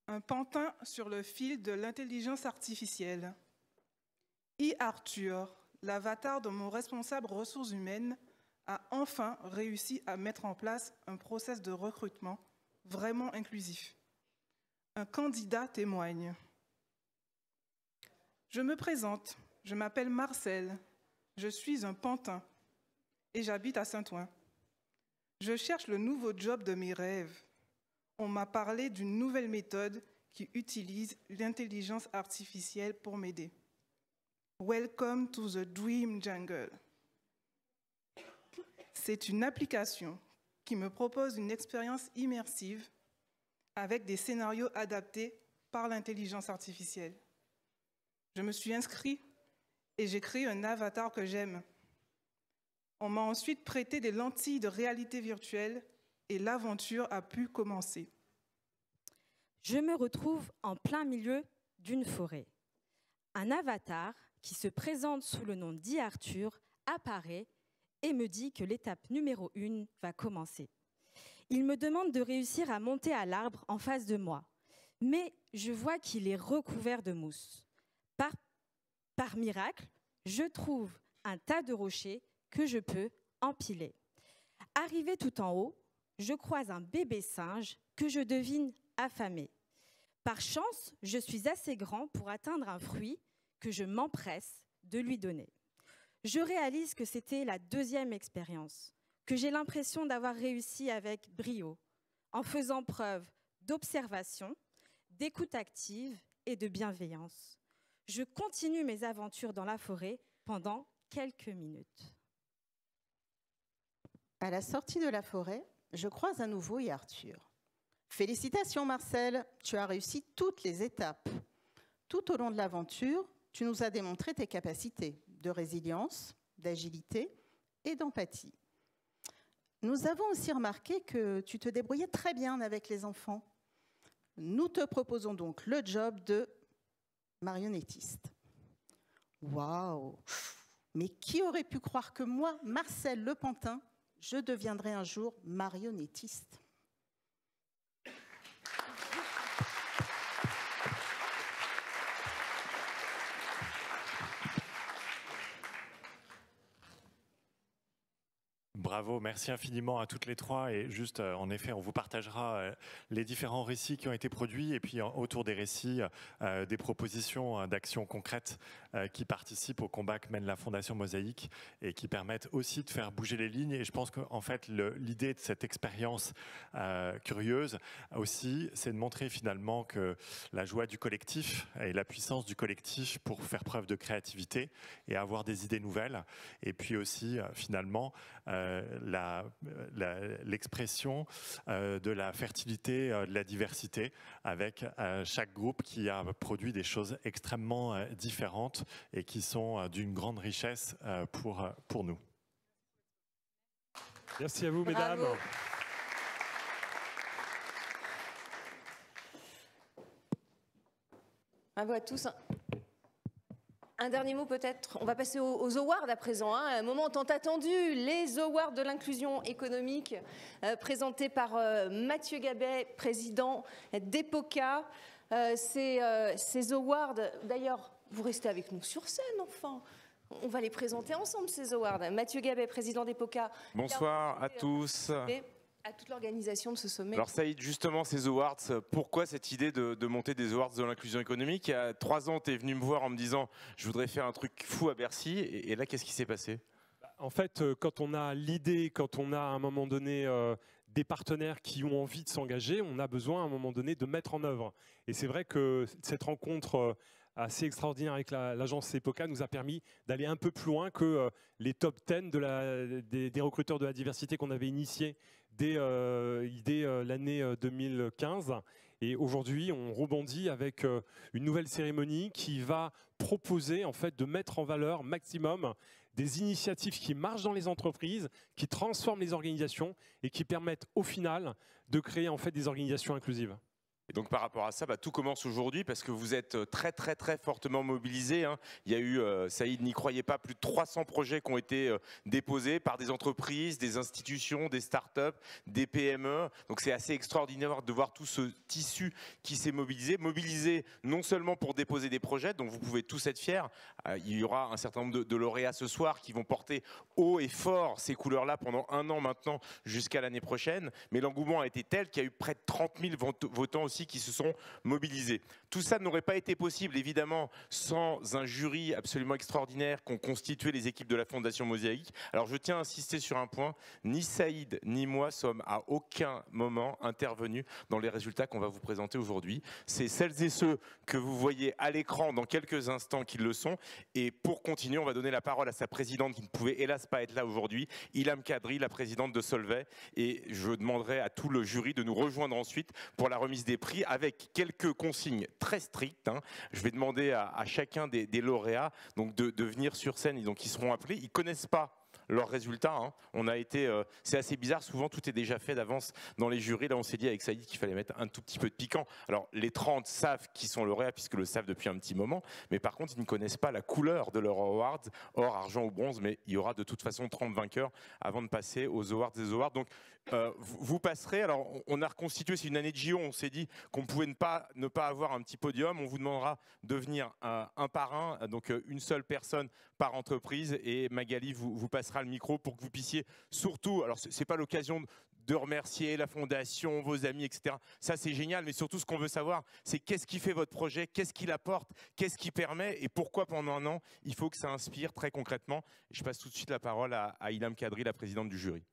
Un pantin sur le fil de l'intelligence artificielle. Arthur, l'avatar de mon responsable ressources humaines, a enfin réussi à mettre en place un process de recrutement vraiment inclusif. Un candidat témoigne. Je me présente, je m'appelle Marcel, je suis un pantin et j'habite à Saint-Ouen. Je cherche le nouveau job de mes rêves. On m'a parlé d'une nouvelle méthode qui utilise l'intelligence artificielle pour m'aider. Welcome to the Dream Jungle. C'est une application qui me propose une expérience immersive avec des scénarios adaptés par l'intelligence artificielle. Je me suis inscrit et j'ai créé un avatar que j'aime. On m'a ensuite prêté des lentilles de réalité virtuelle et l'aventure a pu commencer. Je me retrouve en plein milieu d'une forêt. Un avatar qui se présente sous le nom d'Arthur apparaît et me dit que l'étape numéro 1 va commencer. Il me demande de réussir à monter à l'arbre en face de moi, mais je vois qu'il est recouvert de mousse. Par miracle, je trouve un tas de rochers que je peux empiler. Arrivé tout en haut, je croise un bébé singe que je devine affamé. Par chance, je suis assez grand pour atteindre un fruit que je m'empresse de lui donner. Je réalise que c'était la 2e expérience, que j'ai l'impression d'avoir réussi avec brio, en faisant preuve d'observation, d'écoute active et de bienveillance. Je continue mes aventures dans la forêt pendant quelques minutes. À la sortie de la forêt, je croise à nouveau Arthur. Félicitations Marcel, tu as réussi toutes les étapes. Tout au long de l'aventure, tu nous as démontré tes capacités de résilience, d'agilité et d'empathie. Nous avons aussi remarqué que tu te débrouillais très bien avec les enfants. Nous te proposons donc le job de marionnettiste. Waouh! Mais qui aurait pu croire que moi, Marcel Lepantin, je deviendrais un jour marionnettiste? Bravo, merci infiniment à toutes les trois. Et juste, en effet, on vous partagera les différents récits qui ont été produits et puis autour des récits, des propositions d'actions concrètes qui participent au combat que mène la Fondation Mosaïque et qui permettent aussi de faire bouger les lignes. Et je pense qu'en fait, l'idée de cette expérience curieuse aussi, c'est de montrer finalement que la joie du collectif et la puissance du collectif pour faire preuve de créativité et avoir des idées nouvelles. Et puis aussi, finalement, l'expression de la fertilité, de la diversité, avec chaque groupe qui a produit des choses extrêmement différentes et qui sont d'une grande richesse pour nous. Merci à vous, mesdames. Bravo. Bravo à tous. Un dernier mot peut-être, on va passer aux awards à présent, hein. Un moment tant attendu, les awards de l'inclusion économique présentés par Mathieu Gabet, président d'EPOCA. Ces awards, d'ailleurs, vous restez avec nous sur scène enfin. On va les présenter ensemble ces awards. Mathieu Gabet, président d'EPOCA. Bonsoir à tous. À toute l'organisation de ce sommet. Alors Saïd, justement, ces awards, pourquoi cette idée de monter des awards de l'inclusion économique? Il y a 3 ans, tu es venu me voir en me disant « je voudrais faire un truc fou à Bercy ». Et là, qu'est-ce qui s'est passé? En fait, quand on a l'idée, quand on a à un moment donné des partenaires qui ont envie de s'engager, on a besoin à un moment donné de mettre en œuvre. Et c'est vrai que cette rencontre assez extraordinaire avec l'agence EPOCA nous a permis d'aller un peu plus loin que les top 10 des recruteurs de la diversité qu'on avait initiés dès l'année 2015. Et aujourd'hui, on rebondit avec une nouvelle cérémonie qui va proposer en fait de mettre en valeur maximum des initiatives qui marchent dans les entreprises, qui transforment les organisations et qui permettent au final de créer en fait des organisations inclusives. Et donc par rapport à ça, tout commence aujourd'hui parce que vous êtes très très très fortement mobilisés, hein. Il y a eu, Saïd n'y croyait pas, plus de 300 projets qui ont été déposés par des entreprises, des institutions, des startups, des PME. Donc c'est assez extraordinaire de voir tout ce tissu qui s'est mobilisé non seulement pour déposer des projets, dont vous pouvez tous être fiers. Il y aura un certain nombre de lauréats ce soir qui vont porter haut et fort ces couleurs-là pendant 1 an maintenant jusqu'à l'année prochaine. Mais l'engouement a été tel qu'il y a eu près de 30 000 votants aussi qui se sont mobilisés. Tout ça n'aurait pas été possible, évidemment, sans un jury absolument extraordinaire qu'ont constitué les équipes de la Fondation Mosaïque. Alors, je tiens à insister sur un point. Ni Saïd, ni moi sommes à aucun moment intervenus dans les résultats qu'on va vous présenter aujourd'hui. C'est celles et ceux que vous voyez à l'écran dans quelques instants qui le sont. Et pour continuer, on va donner la parole à sa présidente qui ne pouvait hélas pas être là aujourd'hui, Ilham Kadri, la présidente de Solvay. Et je demanderai à tout le jury de nous rejoindre ensuite pour la remise des prix avec quelques consignes très strictes, hein. Je vais demander à chacun des lauréats donc de venir sur scène. Donc ils seront appelés. Ils ne connaissent pas leurs résultats, hein. C'est assez bizarre, souvent tout est déjà fait d'avance dans les jurys. Là on s'est dit avec Saïd qu'il fallait mettre un tout petit peu de piquant. Alors les 30 savent qui sont lauréats puisque le savent depuis un petit moment, mais par contre ils ne connaissent pas la couleur de leur awards, or, argent ou bronze, mais il y aura de toute façon 30 vainqueurs avant de passer aux awards des awards. Donc vous passerez, alors on a reconstitué, c'est une année de JO, on s'est dit qu'on pouvait ne pas avoir un petit podium, on vous demandera de venir un par un, donc une seule personne par entreprise, et Magali vous passera le micro pour que vous puissiez surtout, alors c'est pas l'occasion de remercier la fondation, vos amis, etc. Ça c'est génial, mais surtout ce qu'on veut savoir, c'est qu'est-ce qui fait votre projet, qu'est-ce qu'il apporte, qu'est-ce qui permet et pourquoi pendant 1 an, il faut que ça inspire très concrètement. Je passe tout de suite la parole à Ilham Kadri, la présidente du jury.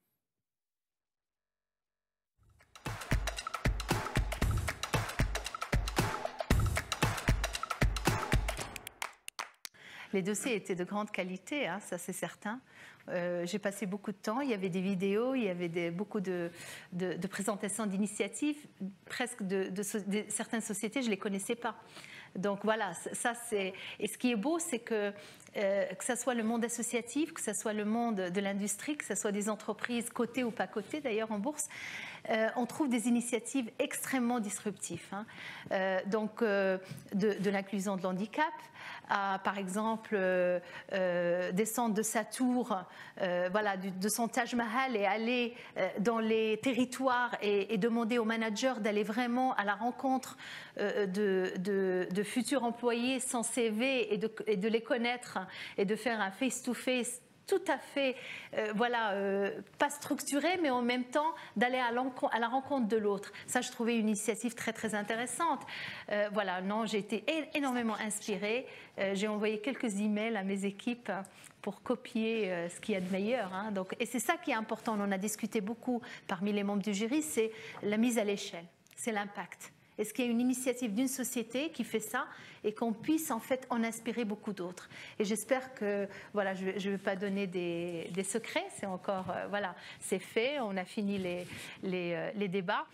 Les dossiers étaient de grande qualité, hein, ça c'est certain. J'ai passé beaucoup de temps, il y avait des vidéos, il y avait beaucoup de présentations d'initiatives, presque de certaines sociétés, je ne les connaissais pas. Donc voilà, ça c'est... Et ce qui est beau, c'est que ce soit le monde associatif, que ce soit le monde de l'industrie, que ce soit des entreprises cotées ou pas cotées d'ailleurs en bourse, on trouve des initiatives extrêmement disruptives. Hein. Donc de l'inclusion de l'handicap, à par exemple descendre de sa tour, voilà, de son Taj Mahal et aller dans les territoires et demander aux managers d'aller vraiment à la rencontre de futurs employés sans CV et de les connaître et de faire un face-to-face tout à fait, pas structuré, mais en même temps d'aller à la rencontre de l'autre. Ça, je trouvais une initiative très, très intéressante. Voilà, non, j'ai été énormément inspirée. J'ai envoyé quelques emails à mes équipes pour copier ce qu'il y a de meilleur. Hein. Donc, et c'est ça qui est important, on en a discuté beaucoup parmi les membres du jury, c'est la mise à l'échelle, c'est l'impact. Est-ce qu'il y a une initiative d'une société qui fait ça et qu'on puisse en fait en inspirer beaucoup d'autres? Et j'espère que, voilà, je ne vais pas donner des secrets, c'est encore, voilà, c'est fait, on a fini les débats,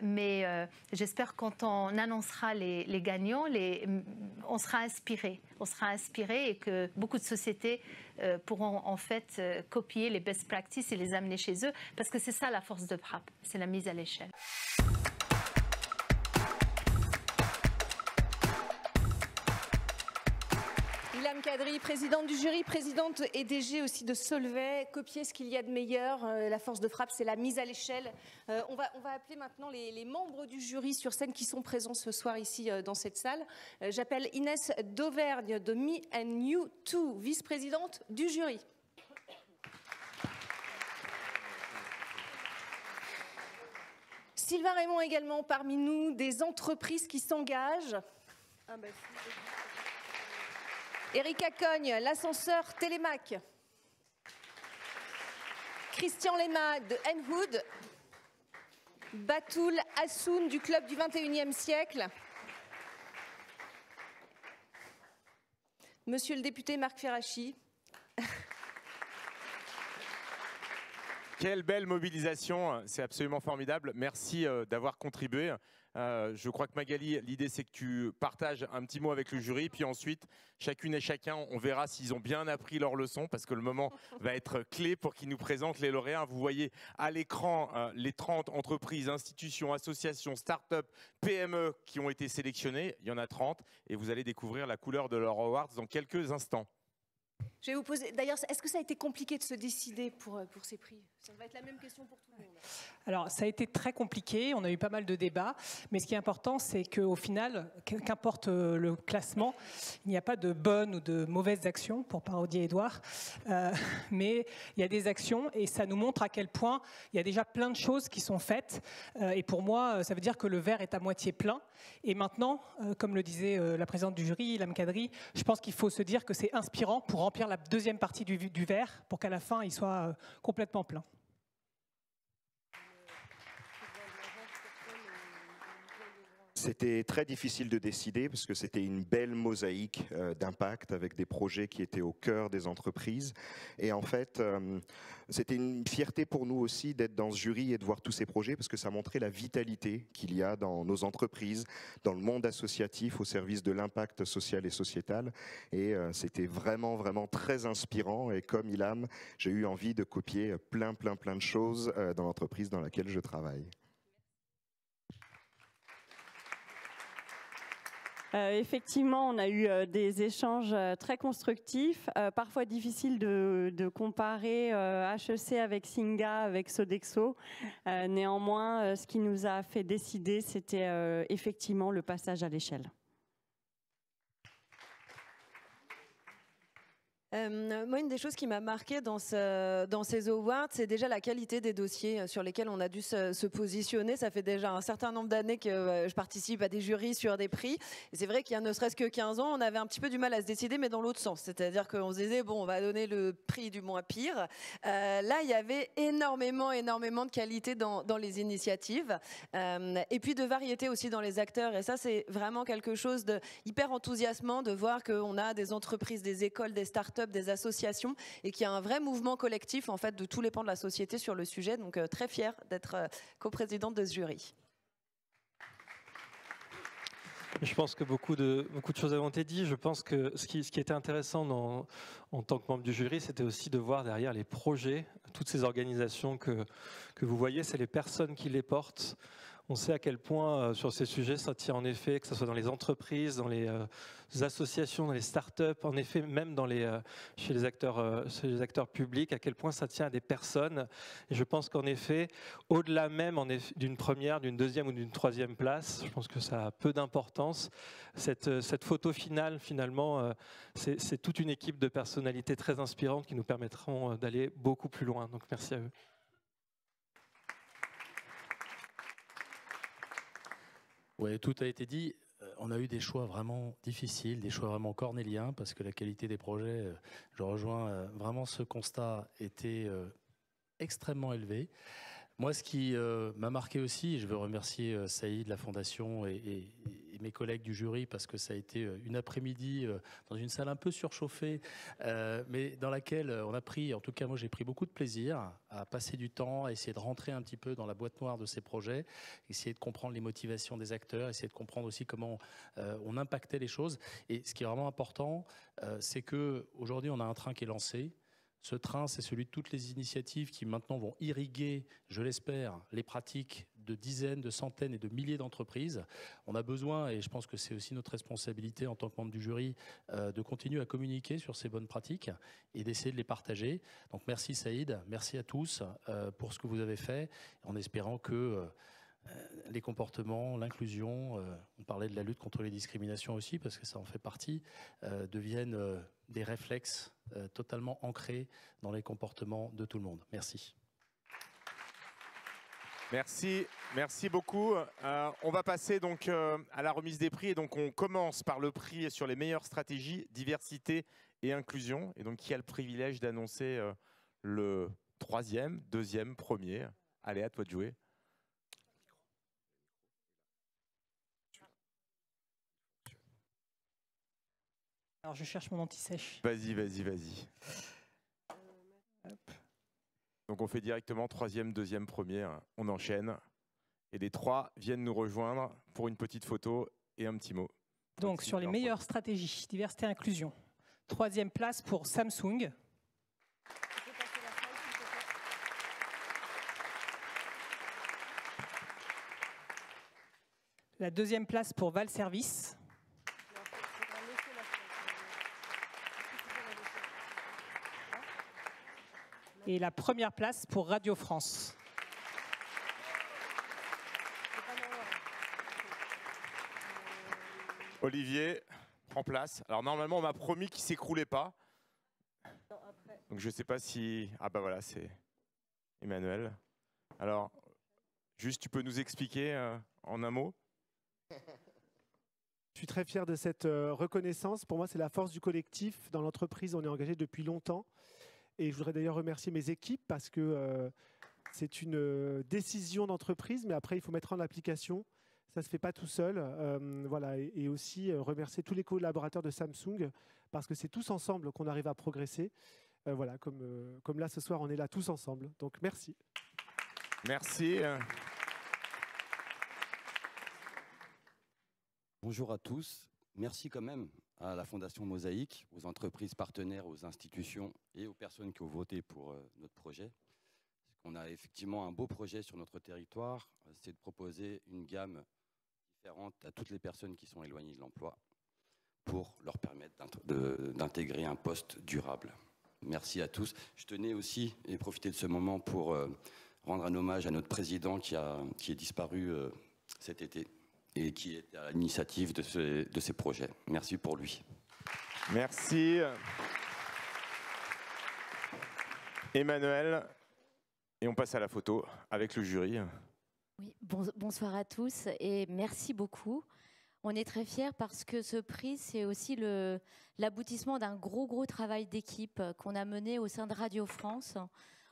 mais j'espère quand on annoncera les gagnants, on sera inspiré et que beaucoup de sociétés pourront en fait copier les best practices et les amener chez eux, parce que c'est ça la force de BRAP, c'est la mise à l'échelle. Ilham Kadri, présidente du jury, présidente et DG aussi de Solvay, copier ce qu'il y a de meilleur. La force de frappe, c'est la mise à l'échelle. On va appeler maintenant les membres du jury sur scène qui sont présents ce soir ici dans cette salle. J'appelle Inès Dauvergne de Me and You Too, vice-présidente du jury. Sylvain Raymond également parmi nous, des entreprises qui s'engagent. Erika Cogne, l'ascenseur Télémac. Christian Lema de Enhood. Batoul Hassoun du Club du 21e siècle. Monsieur le député Marc Ferracchi. Quelle belle mobilisation, c'est absolument formidable. Merci d'avoir contribué. Je crois que Magali, l'idée c'est que tu partages un petit mot avec le jury, puis ensuite, chacune et chacun, on verra s'ils ont bien appris leur leçon, parce que le moment va être clé pour qu'ils nous présentent les lauréats. Vous voyez à l'écran les 30 entreprises, institutions, associations, start-up, PME qui ont été sélectionnées. Il y en a 30, et vous allez découvrir la couleur de leurs awards dans quelques instants. Je vais vous poser, d'ailleurs, est-ce que ça a été compliqué de se décider pour ces prix? Ça va être la même question pour tout le monde. Alors, ça a été très compliqué, on a eu pas mal de débats, mais ce qui est important, c'est qu'au final, qu'importe le classement, il n'y a pas de bonnes ou de mauvaises actions, pour parodier Édouard, mais il y a des actions et ça nous montre à quel point il y a déjà plein de choses qui sont faites. Et pour moi, ça veut dire que le verre est à moitié plein. Et maintenant, comme le disait la présidente du jury, Ilham Kadri, je pense qu'il faut se dire que c'est inspirant pour remplir la deuxième partie du verre, pour qu'à la fin, il soit complètement plein. C'était très difficile de décider parce que c'était une belle mosaïque d'impact avec des projets qui étaient au cœur des entreprises. Et en fait, c'était une fierté pour nous aussi d'être dans ce jury et de voir tous ces projets parce que ça montrait la vitalité qu'il y a dans nos entreprises, dans le monde associatif au service de l'impact social et sociétal. Et c'était vraiment, vraiment très inspirant. Et comme Ilham, j'ai eu envie de copier plein de choses dans l'entreprise dans laquelle je travaille. Effectivement, on a eu des échanges très constructifs, parfois difficiles de comparer HEC avec Singa, avec Sodexo. Néanmoins, ce qui nous a fait décider, c'était effectivement le passage à l'échelle. Moi, une des choses qui m'a marqué dans ces awards, c'est déjà la qualité des dossiers sur lesquels on a dû se positionner. Ça fait déjà un certain nombre d'années que je participe à des jurys sur des prix. Et c'est vrai qu'il y a ne serait-ce que 15 ans, on avait un petit peu du mal à se décider, mais dans l'autre sens. C'est-à-dire qu'on se disait, bon, on va donner le prix du moins pire. Là, il y avait énormément de qualité dans les initiatives. Et puis de variété aussi dans les acteurs. Et ça, c'est vraiment quelque chose de hyper enthousiasmant de voir qu'on a des entreprises, des écoles, des startups, des associations, et qu'il y a un vrai mouvement collectif en fait de tous les pans de la société sur le sujet. Donc très fière d'être coprésidente de ce jury. Je pense que beaucoup de choses ont été dites. Je pense que ce qui était intéressant en tant que membre du jury, c'était aussi de voir derrière les projets, toutes ces organisations que vous voyez, c'est les personnes qui les portent. On sait à quel point sur ces sujets, ça tient en effet, que ce soit dans les entreprises, dans les associations, dans les startups, en effet même chez les acteurs publics, à quel point ça tient à des personnes. Et je pense qu'en effet, au-delà même d'une première, d'une deuxième ou d'une troisième place, je pense que ça a peu d'importance. Cette photo finale, finalement, c'est toute une équipe de personnalités très inspirantes qui nous permettront d'aller beaucoup plus loin. Donc merci à eux. Oui, tout a été dit. On a eu des choix vraiment difficiles, des choix vraiment cornéliens, parce que la qualité des projets, je rejoins vraiment ce constat, était extrêmement élevée. Moi, ce qui m'a marqué aussi, et je veux remercier Saïd, la Fondation et mes collègues du jury, parce que ça a été une après-midi dans une salle un peu surchauffée, mais dans laquelle on a pris, en tout cas moi j'ai pris beaucoup de plaisir à passer du temps, à essayer de rentrer un petit peu dans la boîte noire de ces projets, essayer de comprendre les motivations des acteurs, essayer de comprendre aussi comment on impactait les choses. Et ce qui est vraiment important, c'est qu'aujourd'hui on a un train qui est lancé. Ce train, c'est celui de toutes les initiatives qui maintenant vont irriguer, je l'espère, les pratiques de dizaines, de centaines et de milliers d'entreprises. On a besoin, et je pense que c'est aussi notre responsabilité en tant que membre du jury, de continuer à communiquer sur ces bonnes pratiques et d'essayer de les partager. Donc merci Saïd, merci à tous pour ce que vous avez fait, en espérant que les comportements, l'inclusion, on parlait de la lutte contre les discriminations aussi, parce que ça en fait partie, deviennent des réflexes totalement ancrés dans les comportements de tout le monde. Merci. Merci beaucoup. On va passer donc à la remise des prix. Et donc on commence par le prix sur les meilleures stratégies, diversité et inclusion. Et donc qui a le privilège d'annoncer le troisième, deuxième, premier? Allez, à toi de jouer. Alors je cherche mon anti-sèche. Vas-y. Donc on fait directement troisième, deuxième, premier. On enchaîne. Et les trois viennent nous rejoindre pour une petite photo et un petit mot. Donc sur les meilleures stratégies, diversité et inclusion. Troisième place pour Samsung. La deuxième place pour Val Service. Et la première place pour Radio France. Olivier, prends place. Alors normalement, on m'a promis qu'il ne s'écroulait pas. Donc je ne sais pas si... Ah bah voilà, c'est Emmanuel. Alors, juste, tu peux nous expliquer en un mot? Je suis très fier de cette reconnaissance. Pour moi, c'est la force du collectif. Dans l'entreprise, on est engagé depuis longtemps. Et je voudrais d'ailleurs remercier mes équipes parce que c'est une décision d'entreprise, mais après, il faut mettre en application. Ça ne se fait pas tout seul. Voilà. Et aussi remercier tous les collaborateurs de Samsung parce que c'est tous ensemble qu'on arrive à progresser. Voilà, comme là, ce soir, on est là tous ensemble. Donc, merci. Merci. Bonjour à tous. Merci quand même à la Fondation Mosaïque, aux entreprises partenaires, aux institutions et aux personnes qui ont voté pour notre projet. On a effectivement un beau projet sur notre territoire, c'est de proposer une gamme différente à toutes les personnes qui sont éloignées de l'emploi pour leur permettre d'intégrer un poste durable. Merci à tous. Je tenais aussi et profiter de ce moment pour rendre un hommage à notre président qui est disparu cet été et qui est à l'initiative de ces projets. Merci pour lui. Merci. Emmanuel, et on passe à la photo avec le jury. Oui, bonsoir à tous et merci beaucoup. On est très fiers parce que ce prix, c'est aussi l'aboutissement d'un gros travail d'équipe qu'on a mené au sein de Radio France,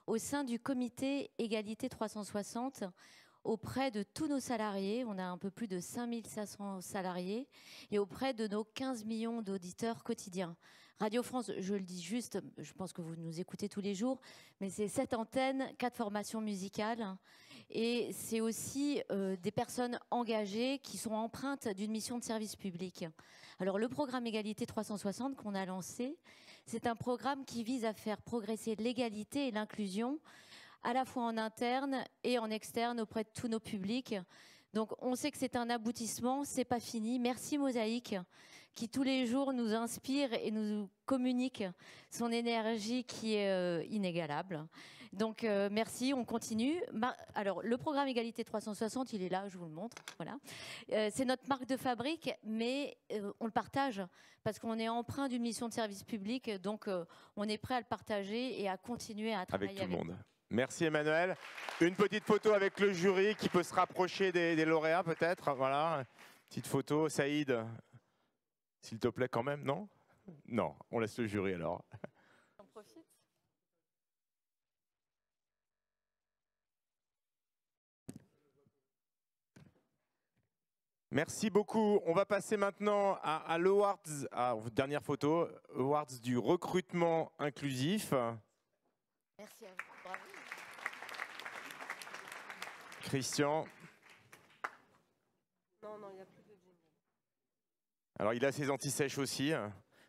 au sein du comité Égalité 360, auprès de tous nos salariés. On a un peu plus de 5500 salariés et auprès de nos 15 millions d'auditeurs quotidiens. Radio France, je le dis juste, je pense que vous nous écoutez tous les jours, mais c'est 7 antennes, 4 formations musicales. Et c'est aussi des personnes engagées qui sont empreintes d'une mission de service public. Alors le programme Égalité 360 qu'on a lancé, c'est un programme qui vise à faire progresser l'égalité et l'inclusion, à la fois en interne et en externe auprès de tous nos publics. Donc on sait que c'est un aboutissement, c'est pas fini. Merci Mosaïque, qui tous les jours nous inspire et nous communique son énergie qui est inégalable. Donc merci, on continue. Alors le programme Égalité 360, il est là, je vous le montre. Voilà. C'est notre marque de fabrique, mais on le partage parce qu'on est empreint d'une mission de service public, donc on est prêt à le partager et à continuer à travailler avec tout le monde. Merci Emmanuel. Une petite photo avec le jury qui peut se rapprocher des lauréats peut-être. Voilà, petite photo. Saïd, s'il te plaît quand même, non? Non, on laisse le jury alors. J'en profite. Merci beaucoup. On va passer maintenant à l'Awards, dernière photo, Awards du recrutement inclusif. Merci à vous. Bravo. Christian. Non, il n'y a plus de jingle. Alors, il a ses anti-sèches aussi.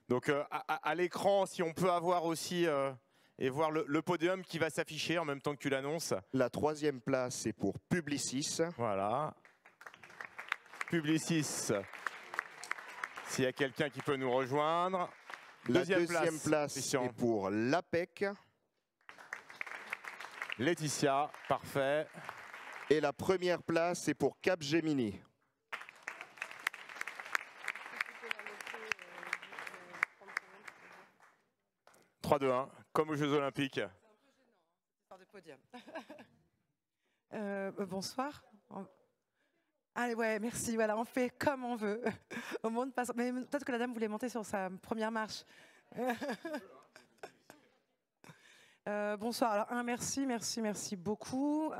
Donc, à l'écran, si on peut avoir aussi et voir le podium qui va s'afficher en même temps que tu l'annonces. La 3e place, c'est pour Publicis. Voilà. Publicis. S'il y a quelqu'un qui peut nous rejoindre. La deuxième place, c'est pour l'APEC. Laetitia, parfait. Et la première place, c'est pour Capgemini. 3-2-1, comme aux Jeux Olympiques. C'est un peu gênant, de podium. Bonsoir. Allez, ouais, merci. Voilà, on fait comme on veut. Au monde passe. Mais peut-être que la dame voulait monter sur sa première marche. Bonsoir. Alors, merci beaucoup.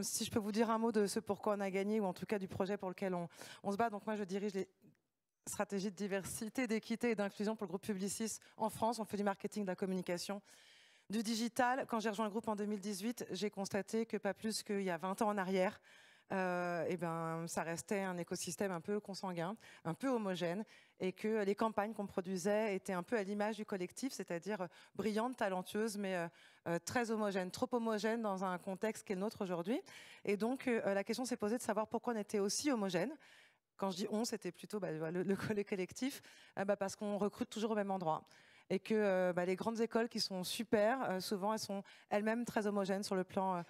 Si je peux vous dire un mot de ce pourquoi on a gagné, ou en tout cas du projet pour lequel on se bat. Donc moi, je dirige les stratégies de diversité, d'équité et d'inclusion pour le groupe Publicis en France. On fait du marketing, de la communication, du digital. Quand j'ai rejoint le groupe en 2018, j'ai constaté que pas plus qu'il y a 20 ans en arrière, ça restait un écosystème un peu consanguin, un peu homogène, et que les campagnes qu'on produisait étaient un peu à l'image du collectif, c'est-à-dire brillantes, talentueuses, mais très homogènes, trop homogènes dans un contexte qui est le nôtre aujourd'hui. Et donc, la question s'est posée de savoir pourquoi on était aussi homogène. Quand je dis on, c'était plutôt le collectif, parce qu'on recrute toujours au même endroit. Et que les grandes écoles qui sont super, souvent elles sont elles-mêmes très homogènes sur le plan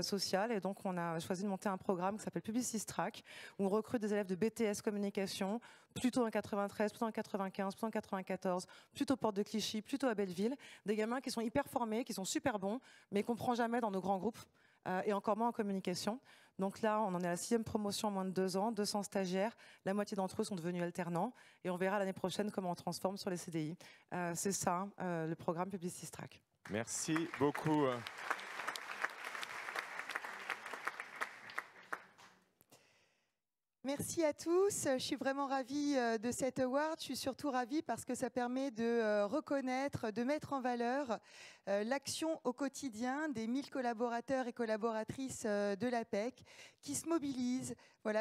social. Et donc on a choisi de monter un programme qui s'appelle Publicis Track, où on recrute des élèves de BTS communication, plutôt en 93, plutôt en 95, plutôt en 94, plutôt Porte de Clichy, plutôt à Belleville. Des gamins qui sont hyper formés, qui sont super bons, mais qu'on ne prend jamais dans nos grands groupes, et encore moins en communication. Donc là, on en est à la 6e promotion en moins de 2 ans, 200 stagiaires, la moitié d'entre eux sont devenus alternants, et on verra l'année prochaine comment on transforme sur les CDI. C'est ça, le programme Publicis Track. Merci beaucoup. Merci à tous. Je suis vraiment ravie de cet award. Je suis surtout ravie parce que ça permet de reconnaître, de mettre en valeur l'action au quotidien des 1000 collaborateurs et collaboratrices de l'APEC qui se mobilisent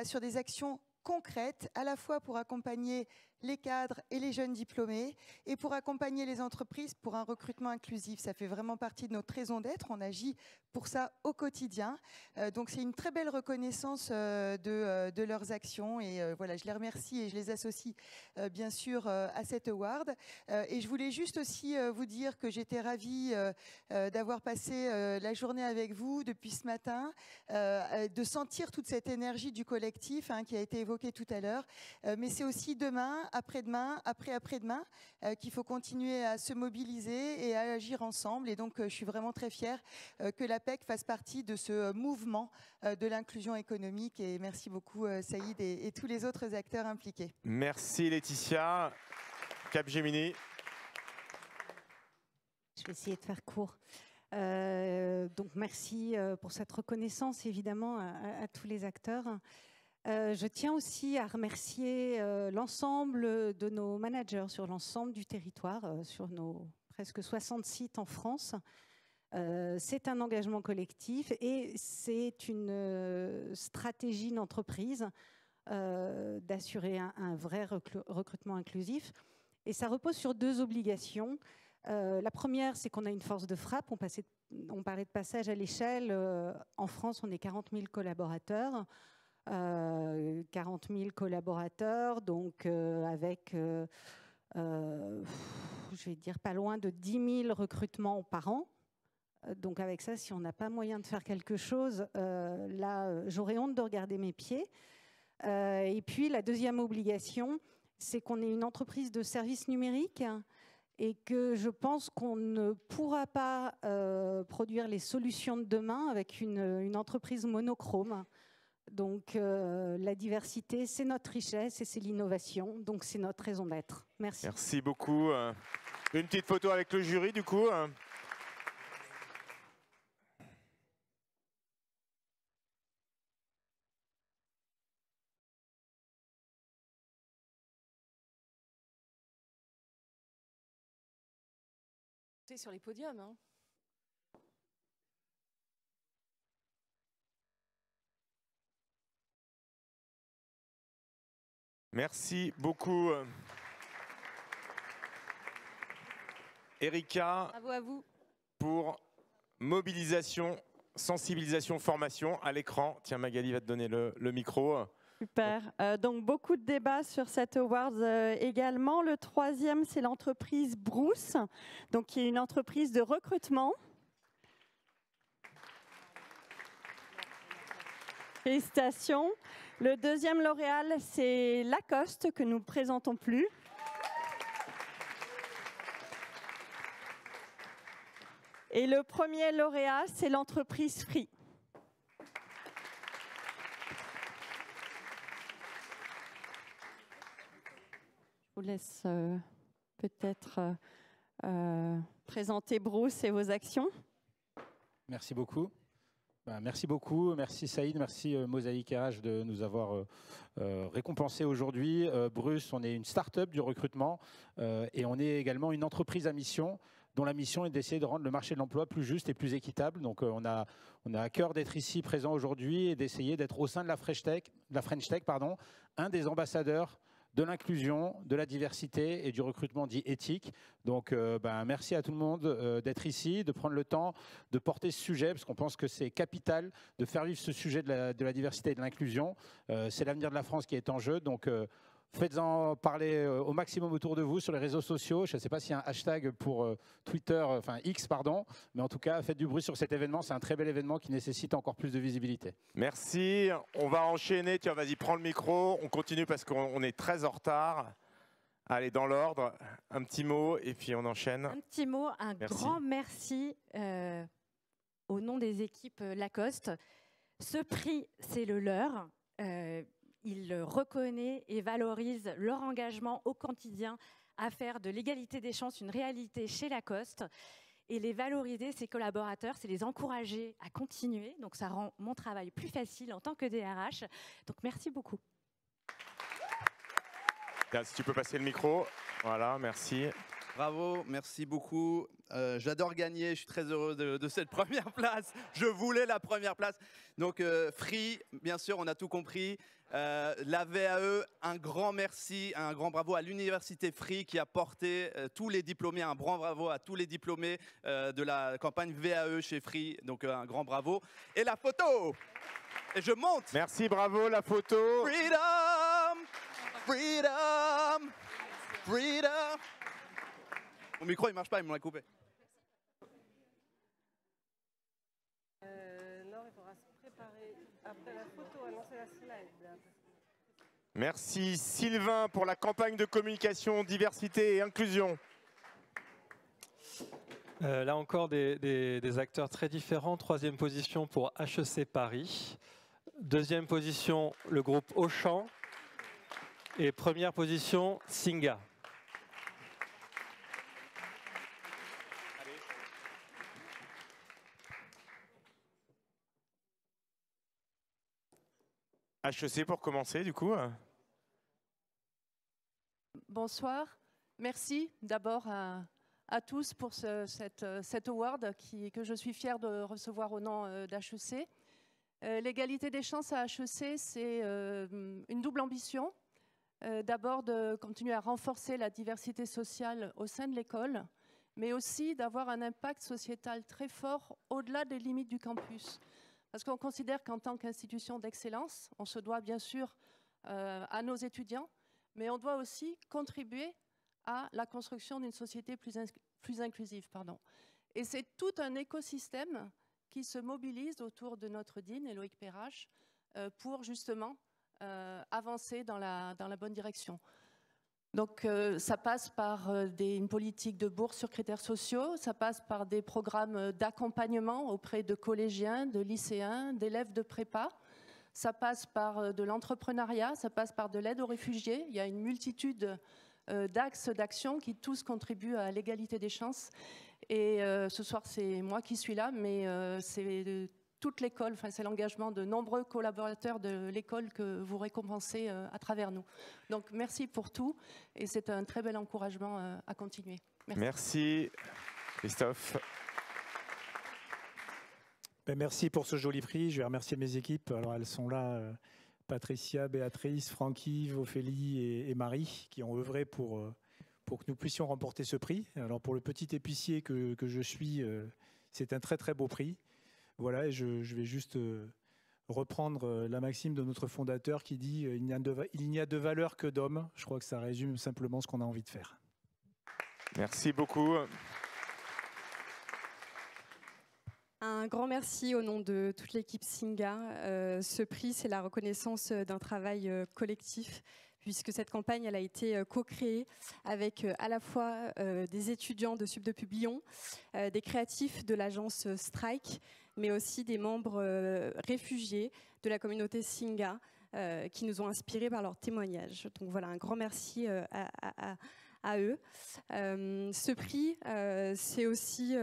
sur des actions concrètes, à la fois pour accompagner les cadres et les jeunes diplômés et pour accompagner les entreprises pour un recrutement inclusif. Ça fait vraiment partie de notre raison d'être. On agit pour ça au quotidien. Donc c'est une très belle reconnaissance de leurs actions et voilà, je les remercie et je les associe bien sûr à cet award. Et je voulais juste aussi vous dire que j'étais ravie d'avoir passé la journée avec vous depuis ce matin, de sentir toute cette énergie du collectif qui a été évoquée tout à l'heure. Mais c'est aussi demain après-demain, après-demain, qu'il faut continuer à se mobiliser et à agir ensemble. Et donc, je suis vraiment très fière que l'APEC fasse partie de ce mouvement de l'inclusion économique. Et merci beaucoup, Saïd, et tous les autres acteurs impliqués. Merci Laetitia. Capgemini. Je vais essayer de faire court. Donc merci pour cette reconnaissance, évidemment, à tous les acteurs. Je tiens aussi à remercier l'ensemble de nos managers sur l'ensemble du territoire, sur nos presque 60 sites en France. C'est un engagement collectif et c'est une stratégie d'entreprise d'assurer un vrai recrutement inclusif. Et ça repose sur 2 obligations. La première, c'est qu'on a une force de frappe. On parlait de passage à l'échelle. En France, on est 40 000 collaborateurs. 40 000 collaborateurs, donc avec, je vais dire, pas loin de 10 000 recrutements par an. Donc avec ça, si on n'a pas moyen de faire quelque chose, là, j'aurais honte de regarder mes pieds. Et puis, la deuxième obligation, c'est qu'on est une entreprise de services numériques et que je pense qu'on ne pourra pas produire les solutions de demain avec une entreprise monochrome. Donc la diversité, c'est notre richesse et c'est l'innovation, donc c'est notre raison d'être. Merci. Merci beaucoup. Une petite photo avec le jury du coup. Sur les podiums. Hein. Merci beaucoup. Erika. Bravo à vous. Pour mobilisation, sensibilisation, formation à l'écran. Tiens, Magali va te donner le micro. Super. Donc, beaucoup de débats sur cet award également. Le 3e, c'est l'entreprise Bruce, donc, qui est une entreprise de recrutement. Félicitations. Le 2e lauréat, c'est Lacoste, que nous ne présentons plus. Et le 1er lauréat, c'est l'entreprise Free. Je vous laisse peut-être présenter Bruce et vos actions. Merci beaucoup. Merci beaucoup. Merci Saïd, merci Mosaic RH de nous avoir récompensés aujourd'hui. Bruce, on est une start-up du recrutement et on est également une entreprise à mission dont la mission est d'essayer de rendre le marché de l'emploi plus juste et plus équitable. Donc on a à cœur d'être ici présent aujourd'hui et d'essayer d'être au sein de la French Tech, un des ambassadeurs de l'inclusion, de la diversité et du recrutement dit éthique. Donc merci à tout le monde d'être ici, de prendre le temps de porter ce sujet, parce qu'on pense que c'est capital de faire vivre ce sujet de la diversité et de l'inclusion. C'est l'avenir de la France qui est en jeu, donc faites-en parler au maximum autour de vous sur les réseaux sociaux. Je ne sais pas s'il y a un hashtag pour Twitter, enfin X, pardon, mais en tout cas, faites du bruit sur cet événement. C'est un très bel événement qui nécessite encore plus de visibilité. Merci. On va enchaîner. Tiens, vas-y, prends le micro. On continue parce qu'on est très en retard. Allez, dans l'ordre, un petit mot et puis on enchaîne. Un petit mot, grand merci au nom des équipes Lacoste. Ce prix, c'est le leur. Il reconnaît et valorise leur engagement au quotidien à faire de l'égalité des chances une réalité chez Lacoste. Et les valoriser, ces collaborateurs, c'est les encourager à continuer. Donc ça rend mon travail plus facile en tant que DRH. Donc merci beaucoup. Bien, si tu peux passer le micro. Voilà, merci. Bravo, merci beaucoup. J'adore gagner, je suis très heureux de cette première place. Je voulais la première place. Donc Free, bien sûr, on a tout compris. La VAE, un grand merci, un grand bravo à l'université Free qui a porté tous les diplômés, un grand bravo à tous les diplômés de la campagne VAE chez Free. Donc un grand bravo. Et la photo. Et je monte. Merci, bravo, la photo. Freedom, freedom, freedom. Mon micro, il marche pas, il m'en a coupé. Non, il faudra se préparer après la photo, annoncer la slide. Merci Sylvain pour la campagne de communication, diversité et inclusion. Là encore, des acteurs très différents. 3e position pour HEC Paris. 2e position, le groupe Auchan. Et 1re position, Singa. HEC pour commencer, du coup. Bonsoir. Merci d'abord à tous pour cet award que je suis fière de recevoir au nom d'HEC. L'égalité des chances à HEC, c'est une double ambition. D'abord de continuer à renforcer la diversité sociale au sein de l'école, mais aussi d'avoir un impact sociétal très fort au-delà des limites du campus. Parce qu'on considère qu'en tant qu'institution d'excellence, on se doit bien sûr à nos étudiants, mais on doit aussi contribuer à la construction d'une société plus inclusive. Et c'est tout un écosystème qui se mobilise autour de notre dean, Éloïc Perrache, pour justement avancer dans la bonne direction. Donc ça passe par une politique de bourse sur critères sociaux, ça passe par des programmes d'accompagnement auprès de collégiens, de lycéens, d'élèves de prépa, ça passe par de l'entrepreneuriat, ça passe par de l'aide aux réfugiés. Il y a une multitude d'axes d'action qui tous contribuent à l'égalité des chances. Et ce soir, c'est moi qui suis là, mais c'est toute l'école, c'est l'engagement de nombreux collaborateurs de l'école que vous récompensez à travers nous. Donc merci pour tout et c'est un très bel encouragement à continuer. Merci. Merci Christophe. Merci pour ce joli prix. Je vais remercier mes équipes. Alors elles sont là, Patricia, Béatrice, Francky, Ophélie et Marie, qui ont œuvré pour que nous puissions remporter ce prix. Alors pour le petit épicier que je suis, c'est un très très beau prix. Voilà, et je vais juste reprendre la maxime de notre fondateur qui dit « Il n'y a de valeur que d'hommes ». Je crois que ça résume simplement ce qu'on a envie de faire. Merci beaucoup. Un grand merci au nom de toute l'équipe Singa. Ce prix, c'est la reconnaissance d'un travail collectif, puisque cette campagne elle a été co-créée avec à la fois des étudiants de Sup de Lyon, des créatifs de l'agence Strike, mais aussi des membres réfugiés de la communauté Singa qui nous ont inspirés par leurs témoignages. Donc voilà, un grand merci à eux. Ce prix, c'est aussi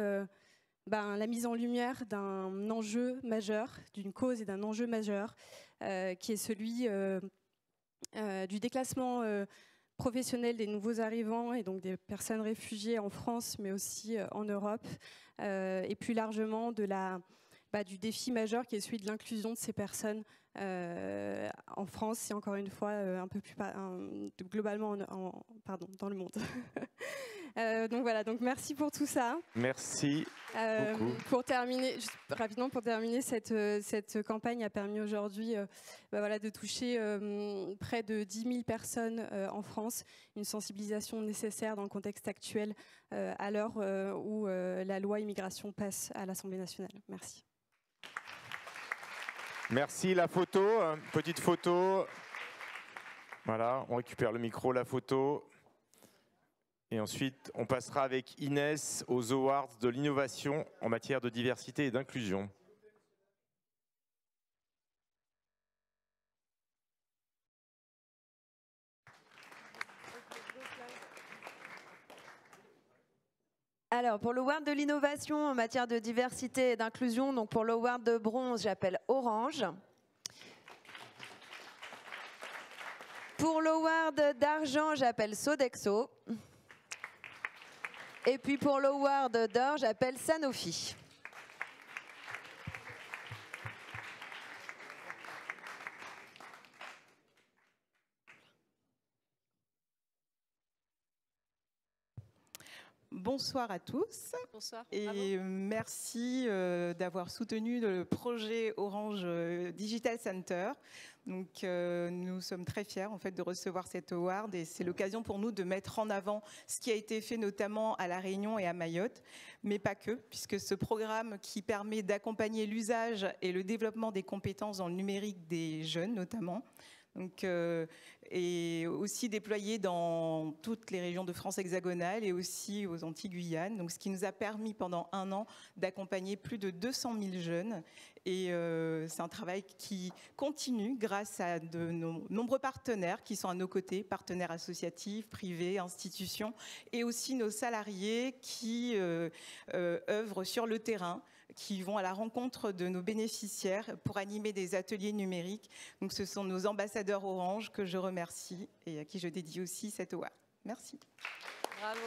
la mise en lumière d'un enjeu majeur, d'une cause et d'un enjeu majeur, qui est celui du déclassement professionnel des nouveaux arrivants et donc des personnes réfugiées en France, mais aussi en Europe, et plus largement du défi majeur qui est celui de l'inclusion de ces personnes en France et encore une fois un peu plus globalement dans le monde. Donc voilà, donc merci pour tout ça. Merci beaucoup. Pour terminer, juste rapidement, cette campagne a permis aujourd'hui de toucher près de 10 000 personnes en France, une sensibilisation nécessaire dans le contexte actuel à l'heure où la loi immigration passe à l'Assemblée nationale. Merci. Merci. La photo, petite photo. Voilà, on récupère le micro, la photo. Et ensuite, on passera avec Inès aux Awards de l'innovation en matière de diversité et d'inclusion. Alors, pour l'Award de l'innovation en matière de diversité et d'inclusion, donc pour l'Award de bronze, j'appelle Orange. Pour l'Award d'argent, j'appelle Sodexo. Et puis pour l'Award d'or, j'appelle Sanofi. Bonsoir à tous. Bonsoir. Et merci d'avoir soutenu le projet Orange Digital Center. Donc, nous sommes très fiers en fait de recevoir cet award et c'est l'occasion pour nous de mettre en avant ce qui a été fait notamment à La Réunion et à Mayotte, mais pas que, puisque ce programme qui permet d'accompagner l'usage et le développement des compétences dans le numérique des jeunes notamment. Donc, et aussi déployé dans toutes les régions de France hexagonale et aussi aux Antilles-Guyane. Donc, ce qui nous a permis pendant 1 an d'accompagner plus de 200 000 jeunes. Et c'est un travail qui continue grâce à de nombreux partenaires qui sont à nos côtés, partenaires associatifs, privés, institutions, et aussi nos salariés qui œuvrent sur le terrain, qui vont à la rencontre de nos bénéficiaires pour animer des ateliers numériques. Donc ce sont nos ambassadeurs Orange que je remercie et à qui je dédie aussi cette award. Merci. Bravo.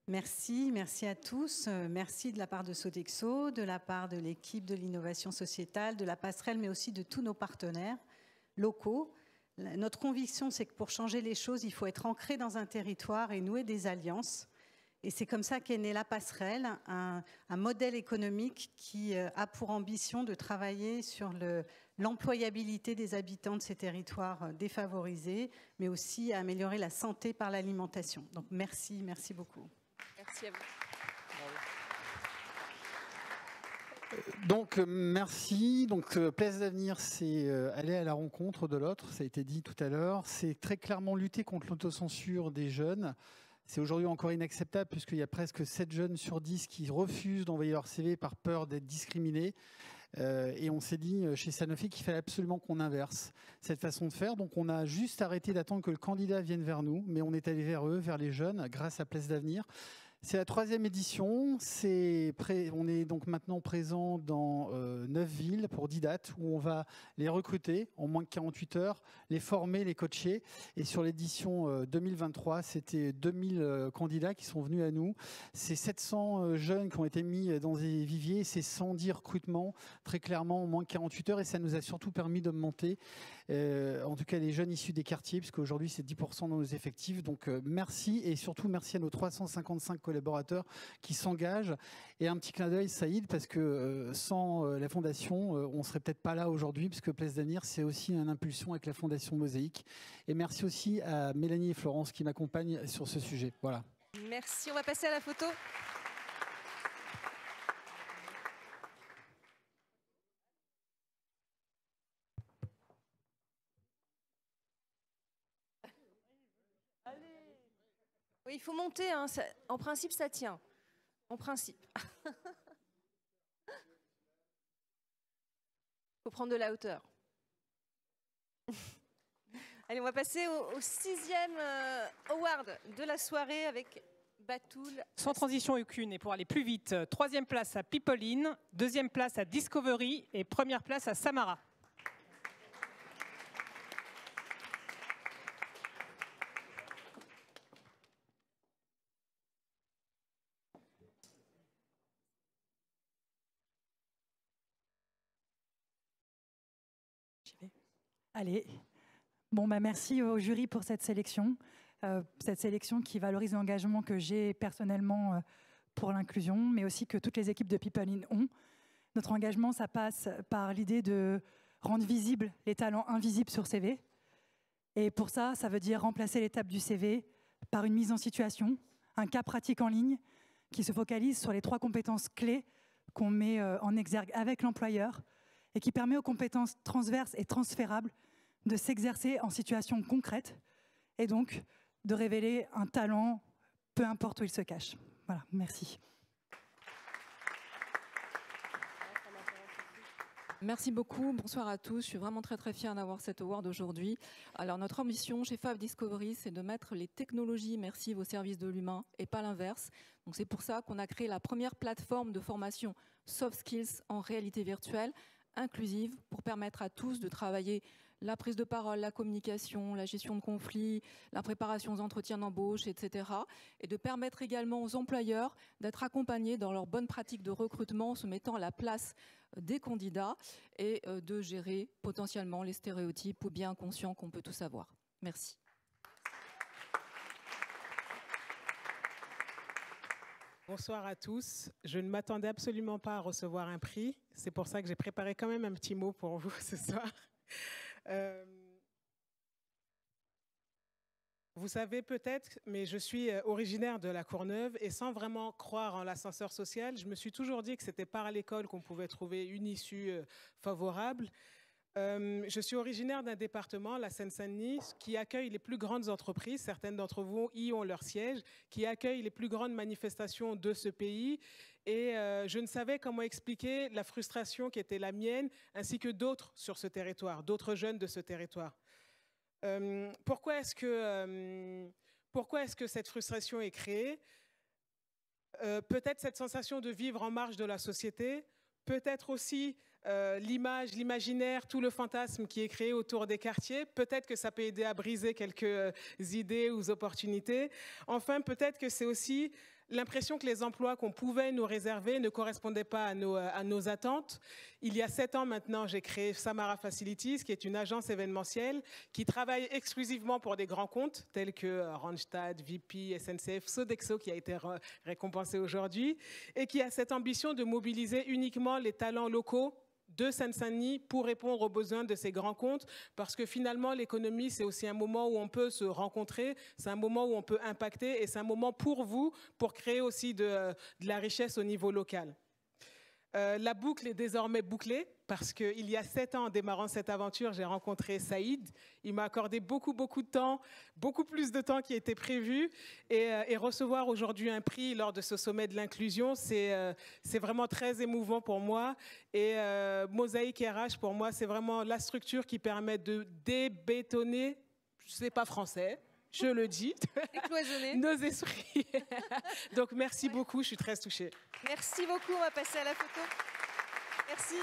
Merci, merci à tous. Merci de la part de Sodexo, de la part de l'équipe de l'innovation sociétale, de la passerelle, mais aussi de tous nos partenaires locaux. Notre conviction, c'est que pour changer les choses, il faut être ancré dans un territoire et nouer des alliances. Et c'est comme ça qu'est née la passerelle, un modèle économique qui a pour ambition de travailler sur l'employabilité des habitants de ces territoires défavorisés, mais aussi à améliorer la santé par l'alimentation. Donc merci, merci beaucoup. Merci à vous. Donc merci. Donc Place d'Avenir, c'est aller à la rencontre de l'autre, ça a été dit tout à l'heure. C'est très clairement lutter contre l'autocensure des jeunes. C'est aujourd'hui encore inacceptable puisqu'il y a presque 7 jeunes sur 10 qui refusent d'envoyer leur CV par peur d'être discriminés. Et on s'est dit chez Sanofi qu'il fallait absolument qu'on inverse cette façon de faire. Donc on a juste arrêté d'attendre que le candidat vienne vers nous, mais on est allé vers eux, vers les jeunes, grâce à Place d'Avenir. C'est la 3e édition. On est donc maintenant présent dans 9 villes pour 10 dates où on va les recruter en moins de 48 heures, les former, les coacher. Et sur l'édition 2023, c'était 2000 candidats qui sont venus à nous. C'est 700 jeunes qui ont été mis dans des viviers. C'est 110 recrutements très clairement en moins de 48 heures. Et ça nous a surtout permis d'augmenter, en tout cas les jeunes issus des quartiers, puisque aujourd'hui c'est 10% dans nos effectifs. Donc merci et surtout merci à nos 355 collaborateurs qui s'engagent. Et un petit clin d'œil, Saïd, parce que sans la Fondation, on ne serait peut-être pas là aujourd'hui, puisque Place d'Avenir, c'est aussi une impulsion avec la Fondation Mosaïque. Et merci aussi à Mélanie et Florence qui m'accompagnent sur ce sujet. Voilà. Merci, on va passer à la photo. Oui, il faut monter, hein. En principe, ça tient. En principe. Il faut prendre de la hauteur. Allez, on va passer au 6e award de la soirée avec Batoul. Sans transition aucune et pour aller plus vite, 3e place à Pipeline, 2e place à Discovery et 1re place à Samara. Allez, bon, merci au jury pour cette sélection qui valorise l'engagement que j'ai personnellement pour l'inclusion, mais aussi que toutes les équipes de People In ont. Notre engagement, ça passe par l'idée de rendre visibles les talents invisibles sur CV. Et pour ça, ça veut dire remplacer l'étape du CV par une mise en situation, un cas pratique en ligne qui se focalise sur les 3 compétences clés qu'on met en exergue avec l'employeur et qui permet aux compétences transverses et transférables de s'exercer en situation concrète et donc de révéler un talent, peu importe où il se cache. Voilà, merci. Merci beaucoup, bonsoir à tous. Je suis vraiment très fière d'avoir cet award aujourd'hui. Alors notre ambition chez Fab Discovery, c'est de mettre les technologies immersives au service de l'humain et pas l'inverse. Donc c'est pour ça qu'on a créé la première plateforme de formation soft skills en réalité virtuelle, inclusive, pour permettre à tous de travailler la prise de parole, la communication, la gestion de conflits, la préparation aux entretiens d'embauche, etc. Et de permettre également aux employeurs d'être accompagnés dans leurs bonnes pratiques de recrutement en se mettant à la place des candidats et de gérer potentiellement les stéréotypes ou bien inconscients qu'on peut tous avoir. Merci. Bonsoir à tous. Je ne m'attendais absolument pas à recevoir un prix. C'est pour ça que j'ai préparé quand même un petit mot pour vous ce soir. Vous savez peut-être, mais je suis originaire de la Courneuve et sans vraiment croire en l'ascenseur social, je me suis toujours dit que c'était par l'école qu'on pouvait trouver une issue favorable. Je suis originaire d'un département, la Seine-Saint-Denis, qui accueille les plus grandes entreprises, certaines d'entre vous y ont leur siège, qui accueille les plus grandes manifestations de ce pays. Et je ne savais comment expliquer la frustration qui était la mienne, ainsi que d'autres sur ce territoire, d'autres jeunes de ce territoire. Pourquoi est-ce que cette frustration est créée? Peut-être cette sensation de vivre en marge de la société, peut-être aussi l'image, l'imaginaire, tout le fantasme qui est créé autour des quartiers. Peut-être que ça peut aider à briser quelques idées ou opportunités. Enfin, peut-être que c'est aussi l'impression que les emplois qu'on pouvait nous réserver ne correspondaient pas à nos attentes. Il y a 7 ans maintenant, j'ai créé Samara Facilities, qui est une agence événementielle qui travaille exclusivement pour des grands comptes tels que Randstad, VP, SNCF, Sodexo, qui a été récompensé aujourd'hui, et qui a cette ambition de mobiliser uniquement les talents locaux de Seine-Saint-Denis pour répondre aux besoins de ces grands comptes, parce que finalement l'économie c'est aussi un moment où on peut se rencontrer, c'est un moment où on peut impacter et c'est un moment pour vous, pour créer aussi de la richesse au niveau local. La boucle est désormais bouclée parce qu'il y a 7 ans, en démarrant cette aventure, j'ai rencontré Saïd. Il m'a accordé beaucoup de temps, beaucoup plus de temps qui était prévu. Et recevoir aujourd'hui un prix lors de ce sommet de l'inclusion, c'est vraiment très émouvant pour moi. Et Mosaïque RH, pour moi, c'est vraiment la structure qui permet de débétonner, je ne sais pas français, je le dis, nos esprits. Donc merci beaucoup, je suis très touchée. Merci beaucoup, on va passer à la photo. Merci.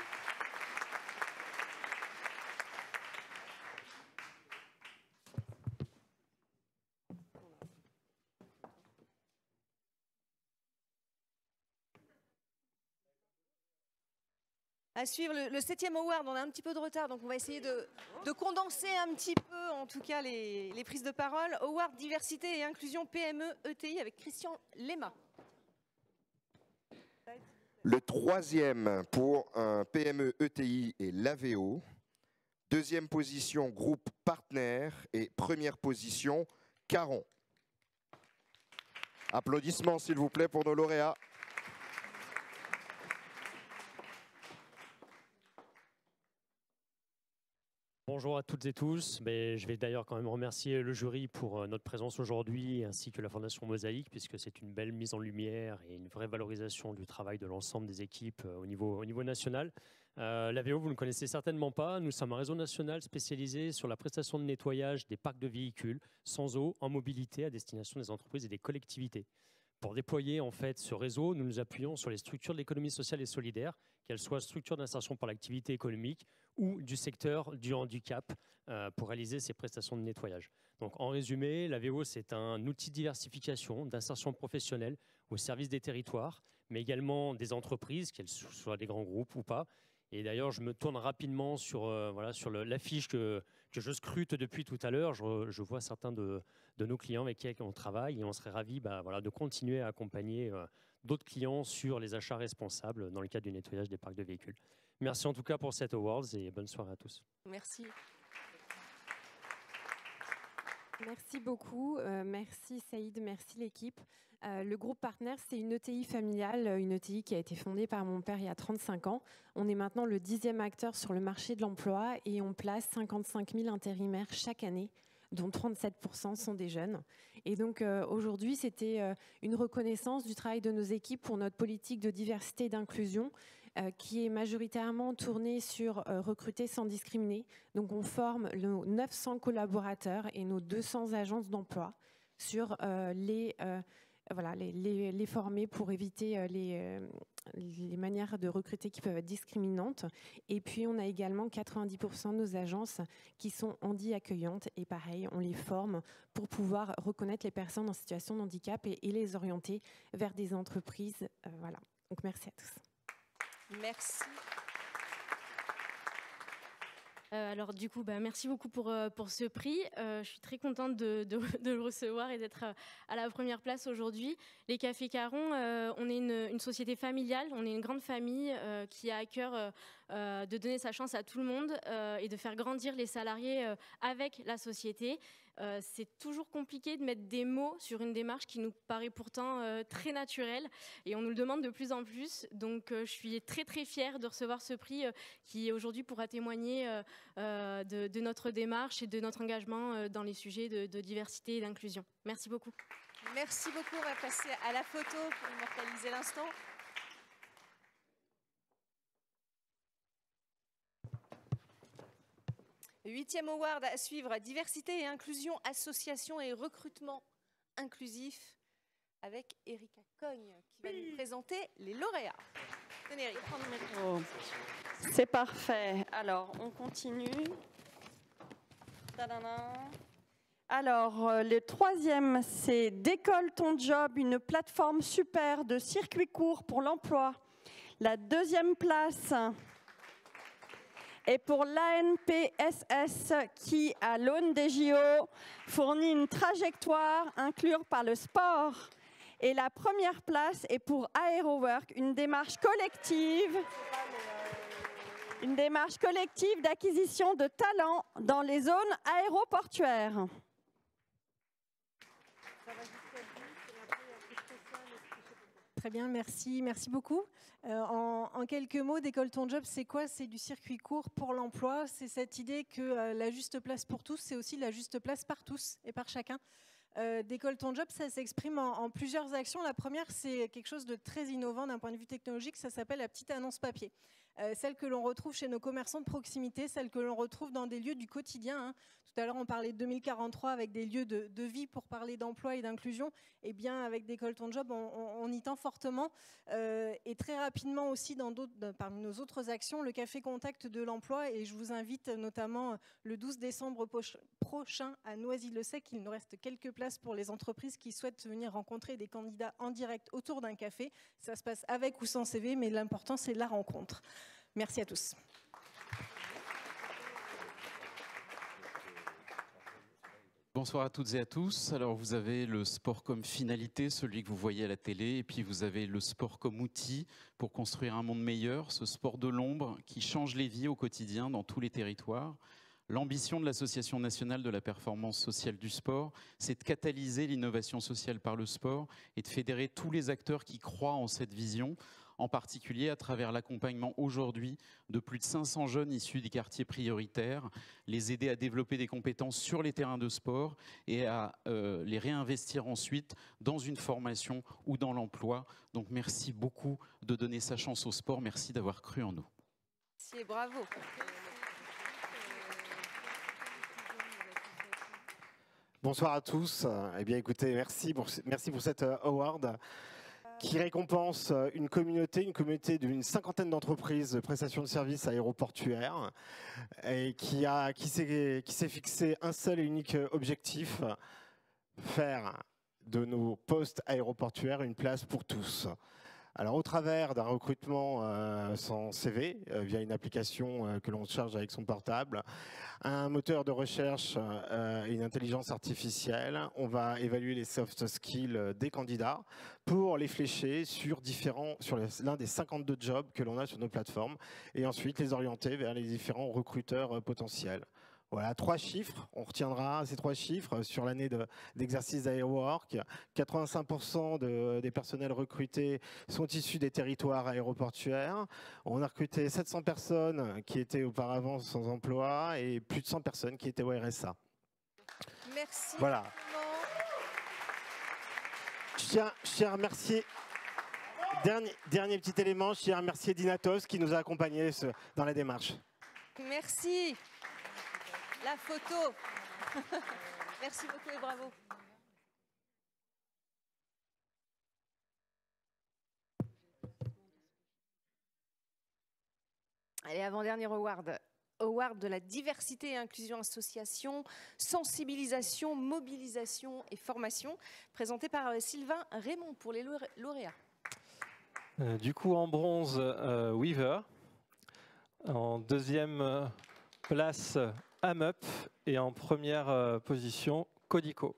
À suivre le 7e award, on a un petit peu de retard, donc on va essayer de condenser un petit peu, en tout cas, les prises de parole. Award Diversité et Inclusion PME ETI avec Christian Lema. Le 3e pour un PME ETI est l'AVO. 2e position, groupe partenaire. Et 1re position, Caron. Applaudissements, s'il vous plaît, pour nos lauréats. Bonjour à toutes et tous. Je vais d'ailleurs quand même remercier le jury pour notre présence aujourd'hui ainsi que la Fondation Mosaïque puisque c'est une belle mise en lumière et une vraie valorisation du travail de l'ensemble des équipes au niveau national. L'AVO, vous ne connaissez certainement pas. Nous sommes un réseau national spécialisé sur la prestation de nettoyage des parcs de véhicules sans eau en mobilité à destination des entreprises et des collectivités. Pour déployer en fait ce réseau, nous nous appuyons sur les structures de l'économie sociale et solidaire, qu'elles soient structures d'insertion par l'activité économique ou du secteur du handicap pour réaliser ces prestations de nettoyage. Donc en résumé, l'AVO c'est un outil de diversification, d'insertion professionnelle au service des territoires, mais également des entreprises, qu'elles soient des grands groupes ou pas. Et d'ailleurs, je me tourne rapidement sur l'affiche que je scrute depuis tout à l'heure. Je vois certains de nos clients avec qui on travaille et on serait ravis de continuer à accompagner d'autres clients sur les achats responsables dans le cadre du nettoyage des parcs de véhicules. Merci en tout cas pour cet awards et bonne soirée à tous. Merci. Merci beaucoup. Merci Saïd, merci l'équipe. Le groupe Partenaire, c'est une ETI familiale, une ETI qui a été fondée par mon père il y a 35 ans. On est maintenant le 10e acteur sur le marché de l'emploi et on place 55 000 intérimaires chaque année, dont 37% sont des jeunes. Et donc aujourd'hui, c'était une reconnaissance du travail de nos équipes pour notre politique de diversité et d'inclusion qui est majoritairement tournée sur recruter sans discriminer. Donc on forme nos 900 collaborateurs et nos 200 agences d'emploi sur les former pour éviter les manières de recruter qui peuvent être discriminantes. Et puis, on a également 90% de nos agences qui sont handi-accueillantes. Et pareil, on les forme pour pouvoir reconnaître les personnes en situation de handicap et les orienter vers des entreprises. Voilà. Donc, merci à tous. Merci. Alors du coup, merci beaucoup pour ce prix. Je suis très contente de le recevoir et d'être à la première place aujourd'hui. Les Cafés Caron, on est une société familiale, on est une grande famille qui a à cœur de donner sa chance à tout le monde et de faire grandir les salariés avec la société. C'est toujours compliqué de mettre des mots sur une démarche qui nous paraît pourtant très naturelle et on nous le demande de plus en plus. Donc je suis très très fière de recevoir ce prix qui aujourd'hui pourra témoigner de notre démarche et de notre engagement dans les sujets de diversité et d'inclusion. Merci beaucoup. Merci beaucoup. On va passer à la photo pour immortaliser l'instant. Le 8e award à suivre, diversité et inclusion, association et recrutement inclusif, avec Erika Cogne qui va nous présenter les lauréats. Tenez, Erika, prends le micro. C'est parfait. Alors, on continue. Tadana. Alors, le 3e, c'est Décolle ton job, une plateforme super de circuits courts pour l'emploi. La 2e place est pour l'ANPSS qui, à l'aune des JO, fournit une trajectoire inclure par le sport. Et la 1re place est pour AeroWork, une démarche collective d'acquisition de talents dans les zones aéroportuaires. Très bien, merci beaucoup. En quelques mots, Décolle ton job, c'est quoi? C'est du circuit court pour l'emploi. C'est cette idée que la juste place pour tous, c'est aussi la juste place par tous et par chacun. Décolle ton job, ça s'exprime en plusieurs actions. La première, c'est quelque chose de très innovant d'un point de vue technologique, ça s'appelle la petite annonce papier. Celle que l'on retrouve chez nos commerçants de proximité, celle que l'on retrouve dans des lieux du quotidien. Hein. Tout à l'heure, on parlait de 2043 avec des lieux de vie pour parler d'emploi et d'inclusion. Eh bien, avec Décolle ton job, on y tend fortement. Et très rapidement aussi, parmi nos autres actions, le café contact de l'emploi. Et je vous invite notamment le 12 décembre prochain à Noisy-le-Sec. Il nous reste quelques places pour les entreprises qui souhaitent venir rencontrer des candidats en direct autour d'un café. Ça se passe avec ou sans CV, mais l'important, c'est la rencontre. Merci à tous. Bonsoir à toutes et à tous. Alors vous avez le sport comme finalité, celui que vous voyez à la télé, et puis vous avez le sport comme outil pour construire un monde meilleur, ce sport de l'ombre qui change les vies au quotidien dans tous les territoires. L'ambition de l'Association nationale de la performance sociale du sport, c'est de catalyser l'innovation sociale par le sport et de fédérer tous les acteurs qui croient en cette vision, en particulier à travers l'accompagnement aujourd'hui de plus de 500 jeunes issus des quartiers prioritaires, les aider à développer des compétences sur les terrains de sport et à les réinvestir ensuite dans une formation ou dans l'emploi. Donc merci beaucoup de donner sa chance au sport, merci d'avoir cru en nous. Merci et bravo. Bonsoir à tous. Eh bien, écoutez, merci pour cet award qui récompense une communauté d'une 50aine d'entreprises de prestations de services aéroportuaires et qui s'est fixé un seul et unique objectif, faire de nos postes aéroportuaires une place pour tous. Alors, au travers d'un recrutement sans CV, via une application que l'on charge avec son portable, un moteur de recherche et une intelligence artificielle, on va évaluer les soft skills des candidats pour les flécher sur l'un des 52 jobs que l'on a sur nos plateformes et ensuite les orienter vers les différents recruteurs potentiels. Voilà, 3 chiffres, on retiendra ces 3 chiffres sur l'année d'exercice d'AeroWork. 85% des personnels recrutés sont issus des territoires aéroportuaires. On a recruté 700 personnes qui étaient auparavant sans emploi et plus de 100 personnes qui étaient au RSA. Merci. Voilà. Je tiens à remercier, dernier petit élément, je tiens à remercier Dinatos qui nous a accompagnés dans la démarche. Merci. La photo. Merci beaucoup et bravo. Allez, avant-dernier award. Award de la diversité et inclusion association, sensibilisation, mobilisation et formation, présenté par Sylvain Raymond pour les lauréats. Du coup, en bronze, Weaver. En deuxième place, AMUP. Et en première position, Codico.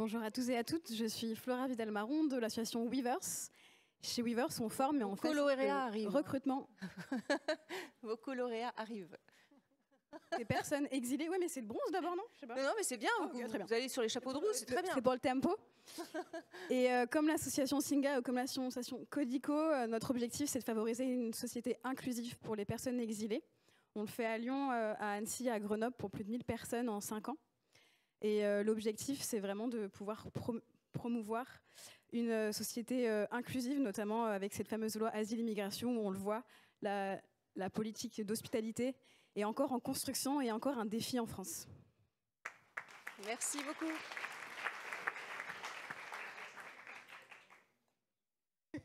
Bonjour à tous et à toutes, je suis Flora Vidal-Marron de l'association Weavers. Chez Weavers, on forme et on fait le recrutement. Vos lauréats arrivent. Des personnes exilées. Oui, mais c'est le bronze d'abord, non? Non, mais c'est bien, vous allez sur les chapeaux de roue, c'est très bien. C'est pour le tempo. Et comme l'association Singa ou comme l'association Codico, notre objectif, c'est de favoriser une société inclusive pour les personnes exilées. On le fait à Lyon, à Annecy, à Grenoble, pour plus de 1000 personnes en 5 ans. Et l'objectif, c'est vraiment de pouvoir promouvoir une société inclusive, notamment avec cette fameuse loi Asile-Immigration, où on le voit, la politique d'hospitalité est encore en construction et encore un défi en France. Merci beaucoup. Vous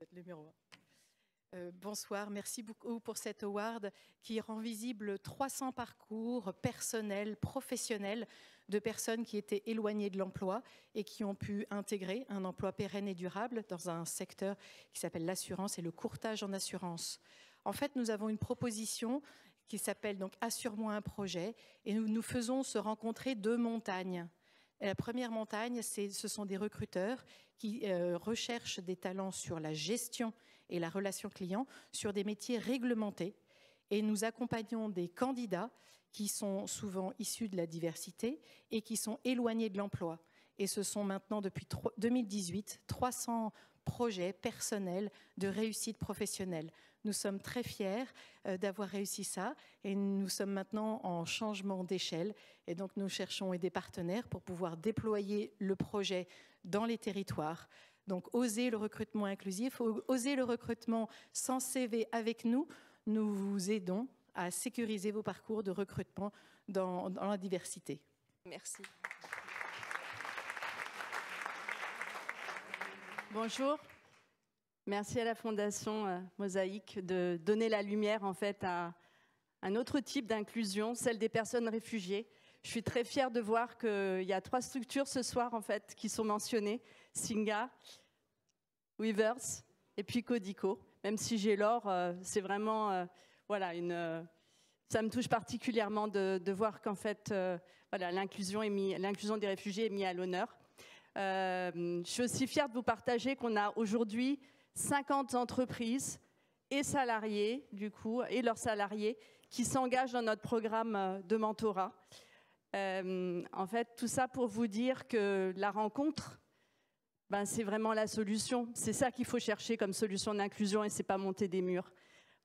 êtes numéro 1. Bonsoir, merci beaucoup pour cet award qui rend visible 300 parcours personnels, professionnels de personnes qui étaient éloignées de l'emploi et qui ont pu intégrer un emploi pérenne et durable dans un secteur qui s'appelle l'assurance et le courtage en assurance. En fait, nous avons une proposition qui s'appelle donc Assure-moi un projet et nous faisons se rencontrer 2 montagnes. Et la première montagne, ce sont des recruteurs qui recherchent des talents sur la gestion et la relation client sur des métiers réglementés. Et nous accompagnons des candidats qui sont souvent issus de la diversité et qui sont éloignés de l'emploi. Et ce sont maintenant, depuis 2018, 300 projets personnels de réussite professionnelle. Nous sommes très fiers d'avoir réussi ça et nous sommes maintenant en changement d'échelle. Et donc, nous cherchons des partenaires pour pouvoir déployer le projet dans les territoires. Donc, osez le recrutement inclusif, osez le recrutement sans CV avec nous. Nous vous aidons à sécuriser vos parcours de recrutement dans la diversité. Merci. Bonjour. Merci à la Fondation Mosaïque de donner la lumière en fait à un autre type d'inclusion, celle des personnes réfugiées. Je suis très fière de voir qu'il y a 3 structures ce soir en fait qui sont mentionnées, Singa, Weavers et puis Codico. Même si j'ai l'or, c'est vraiment voilà, ça me touche particulièrement de voir qu'en fait voilà, l'inclusion des réfugiés est mise à l'honneur. Je suis aussi fière de vous partager qu'on a aujourd'hui 50 entreprises et salariés, du coup, et leurs salariés qui s'engagent dans notre programme de mentorat. En fait, tout ça pour vous dire que la rencontre, ben, c'est vraiment la solution. C'est ça qu'il faut chercher comme solution d'inclusion et c'est pas monter des murs.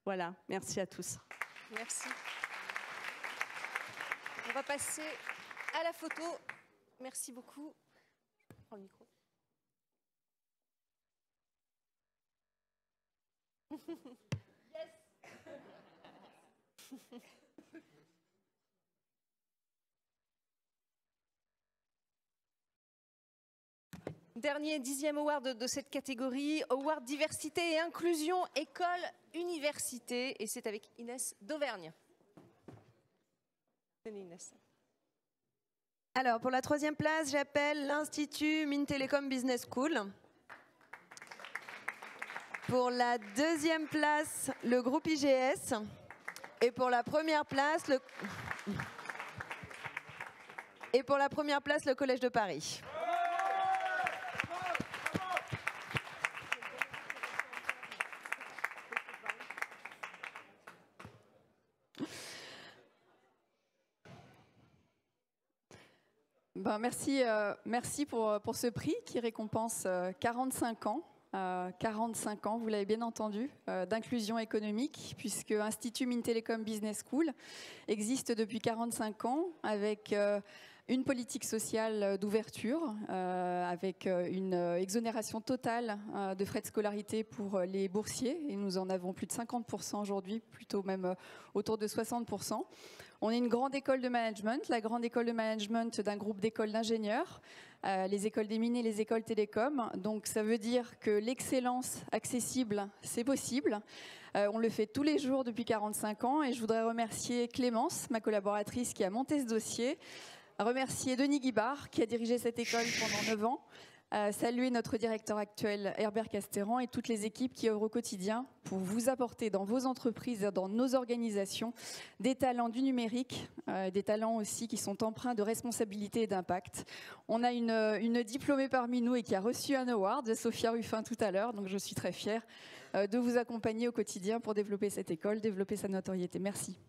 Voilà, merci à tous. Merci. On va passer à la photo. Merci beaucoup. Je prends le micro. Yes. Dernier 10e award de cette catégorie, Award Diversité et Inclusion, École, Université, et c'est avec Inès d'Auvergne. Inès. Alors, pour la 3e place, j'appelle l'Institut Mines Télécom Business School. Pour la 2e place, le groupe IGS. Et pour la première place, le Collège de Paris. Ben, merci pour ce prix qui récompense 45 ans. 45 ans, vous l'avez bien entendu, d'inclusion économique, puisque Institut Mines Télécom Business School existe depuis 45 ans avec une politique sociale d'ouverture, avec une exonération totale de frais de scolarité pour les boursiers, et nous en avons plus de 50% aujourd'hui, plutôt même autour de 60%. On est une grande école de management, la grande école de management d'un groupe d'écoles d'ingénieurs, les écoles des mines et les écoles télécom. Donc ça veut dire que l'excellence accessible, c'est possible. On le fait tous les jours depuis 45 ans et je voudrais remercier Clémence, ma collaboratrice qui a monté ce dossier, remercier Denis Guibard qui a dirigé cette école pendant 9 ans, saluer notre directeur actuel Herbert Casteran et toutes les équipes qui œuvrent au quotidien pour vous apporter dans vos entreprises et dans nos organisations des talents du numérique, des talents aussi qui sont empreints de responsabilité et d'impact. On a une diplômée parmi nous et qui a reçu un award, Sophia Ruffin tout à l'heure, donc je suis très fière de vous accompagner au quotidien pour développer cette école, développer sa notoriété. Merci.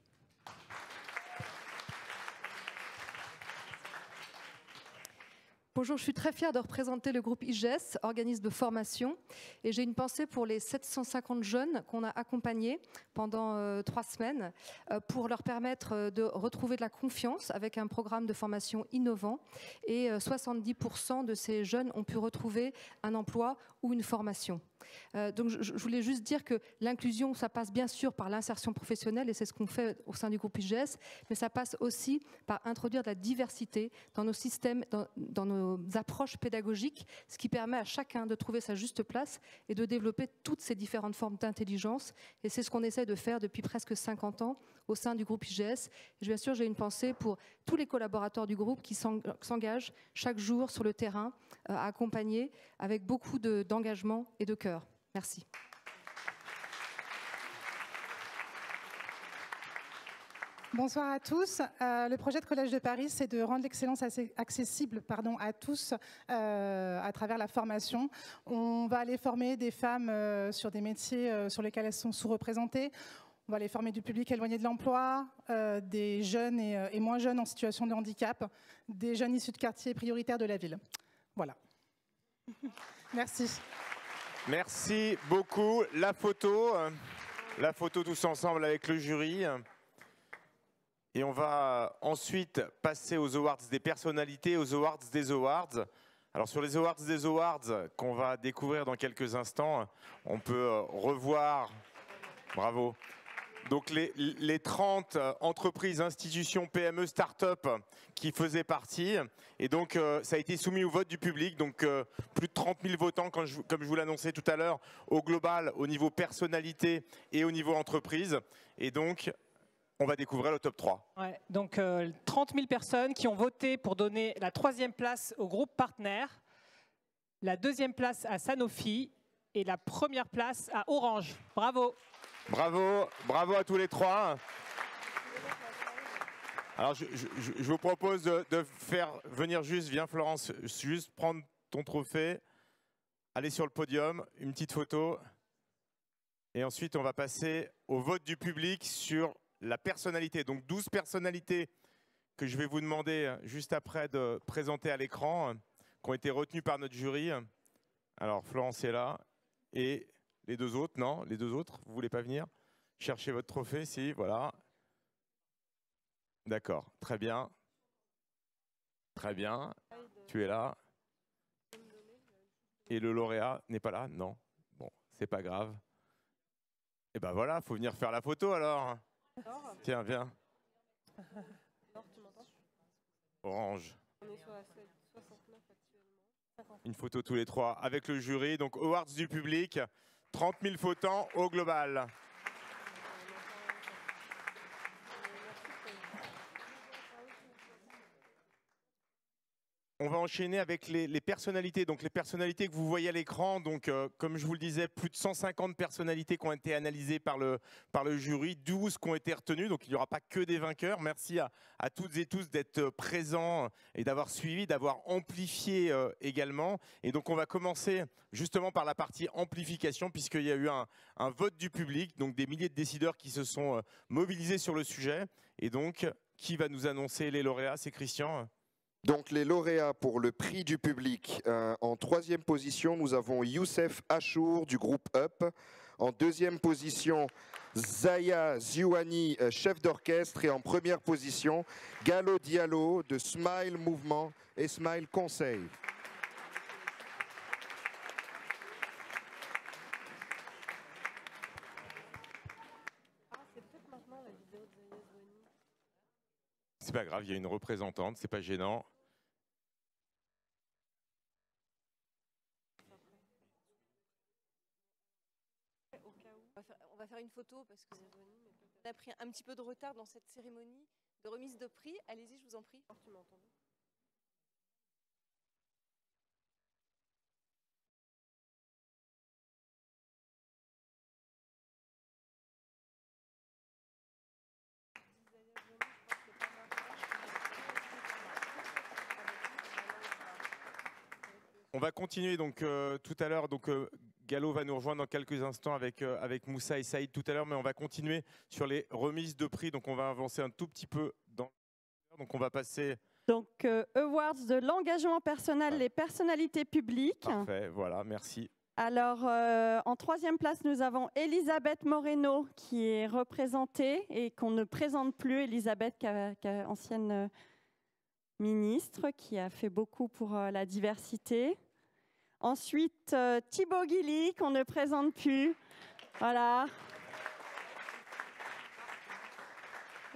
Bonjour, je suis très fière de représenter le groupe IGES, organisme de formation, et j'ai une pensée pour les 750 jeunes qu'on a accompagnés pendant 3 semaines pour leur permettre de retrouver de la confiance avec un programme de formation innovant, et 70% de ces jeunes ont pu retrouver un emploi ou une formation. Donc je voulais juste dire que l'inclusion, ça passe bien sûr par l'insertion professionnelle, et c'est ce qu'on fait au sein du groupe IGES, mais ça passe aussi par introduire de la diversité dans nos systèmes, dans nos approches pédagogiques, ce qui permet à chacun de trouver sa juste place et de développer toutes ces différentes formes d'intelligence. Et c'est ce qu'on essaie de faire depuis presque 50 ans au sein du groupe IGES. Et bien sûr, j'ai une pensée pour tous les collaborateurs du groupe qui s'engagent chaque jour sur le terrain à accompagner avec beaucoup d'engagement et de cœur. Merci. Bonsoir à tous. Le projet de Collège de Paris, c'est de rendre l'excellence accessible à tous à travers la formation. On va aller former des femmes sur des métiers sur lesquels elles sont sous-représentées. On va aller former du public éloigné de l'emploi, des jeunes et moins jeunes en situation de handicap, des jeunes issus de quartiers prioritaires de la ville. Voilà. Merci. Merci beaucoup. La photo tous ensemble avec le jury. Et on va ensuite passer aux awards des personnalités, aux awards des awards. Alors sur les awards des awards qu'on va découvrir dans quelques instants, on peut revoir, bravo, donc les 30 entreprises, institutions, PME, start-up qui faisaient partie. Et donc ça a été soumis au vote du public, donc plus de 30 000 votants, comme je vous l'annonçais tout à l'heure, au global, au niveau personnalité et au niveau entreprise. Et donc on va découvrir le top 3. Ouais, donc 30 000 personnes qui ont voté pour donner la 3e place au groupe partenaire, la 2e place à Sanofi et la 1re place à Orange. Bravo. Bravo, bravo à tous les 3. Alors je vous propose de faire venir viens Florence, juste prendre ton trophée, aller sur le podium, une petite photo. Et ensuite on va passer au vote du public sur la personnalité, donc 12 personnalités que je vais vous demander juste après de présenter à l'écran, qui ont été retenues par notre jury. Alors Florence est là, et les 2 autres, non, les 2 autres, vous voulez pas venir chercher votre trophée? Si, voilà. D'accord, très bien. Très bien, tu es là. Et le lauréat n'est pas là? Non. Bon, c'est pas grave. Et ben voilà, faut venir faire la photo alors. Tiens, viens. Orange. Une photo tous les 3 avec le jury. Donc, awards du public, 30 000 votants au global. On va enchaîner avec les personnalités. Donc les personnalités que vous voyez à l'écran, donc comme je vous le disais, plus de 150 personnalités qui ont été analysées par le jury, 12 qui ont été retenues. Donc il n'y aura pas que des vainqueurs. Merci à toutes et tous d'être présents et d'avoir suivi, d'avoir amplifié également. Et donc on va commencer justement par la partie amplification, puisqu'il y a eu un vote du public, donc des milliers de décideurs qui se sont mobilisés sur le sujet. Et donc, qui va nous annoncer les lauréats? C'est Christian. Donc les lauréats pour le prix du public, en 3e position, nous avons Youssef Achour du groupe Up. En 2e position, Zaya Ziouani, chef d'orchestre. Et en 1re position, Gallo Diallo de Smile Mouvement et Smile Conseil. C'est pas grave, il y a une représentante, c'est pas gênant. On va faire une photo parce qu'on a pris un petit peu de retard dans cette cérémonie de remise de prix. Allez-y, je vous en prie. Tu m'entends? On va continuer donc tout à l'heure. Donc Gallo va nous rejoindre dans quelques instants avec Moussa et Saïd tout à l'heure, mais on va continuer sur les remises de prix. Donc on va avancer un tout petit peu dans. Donc on va passer. Donc Awards de l'engagement personnel, les personnalités publiques. Parfait, voilà, merci. Alors, en troisième place, nous avons Elisabeth Moreno qui est représentée et qu'on ne présente plus. Elisabeth, ancienne ministre, qui a fait beaucoup pour la diversité. Ensuite, Thibaut Guilly, qu'on ne présente plus. Voilà.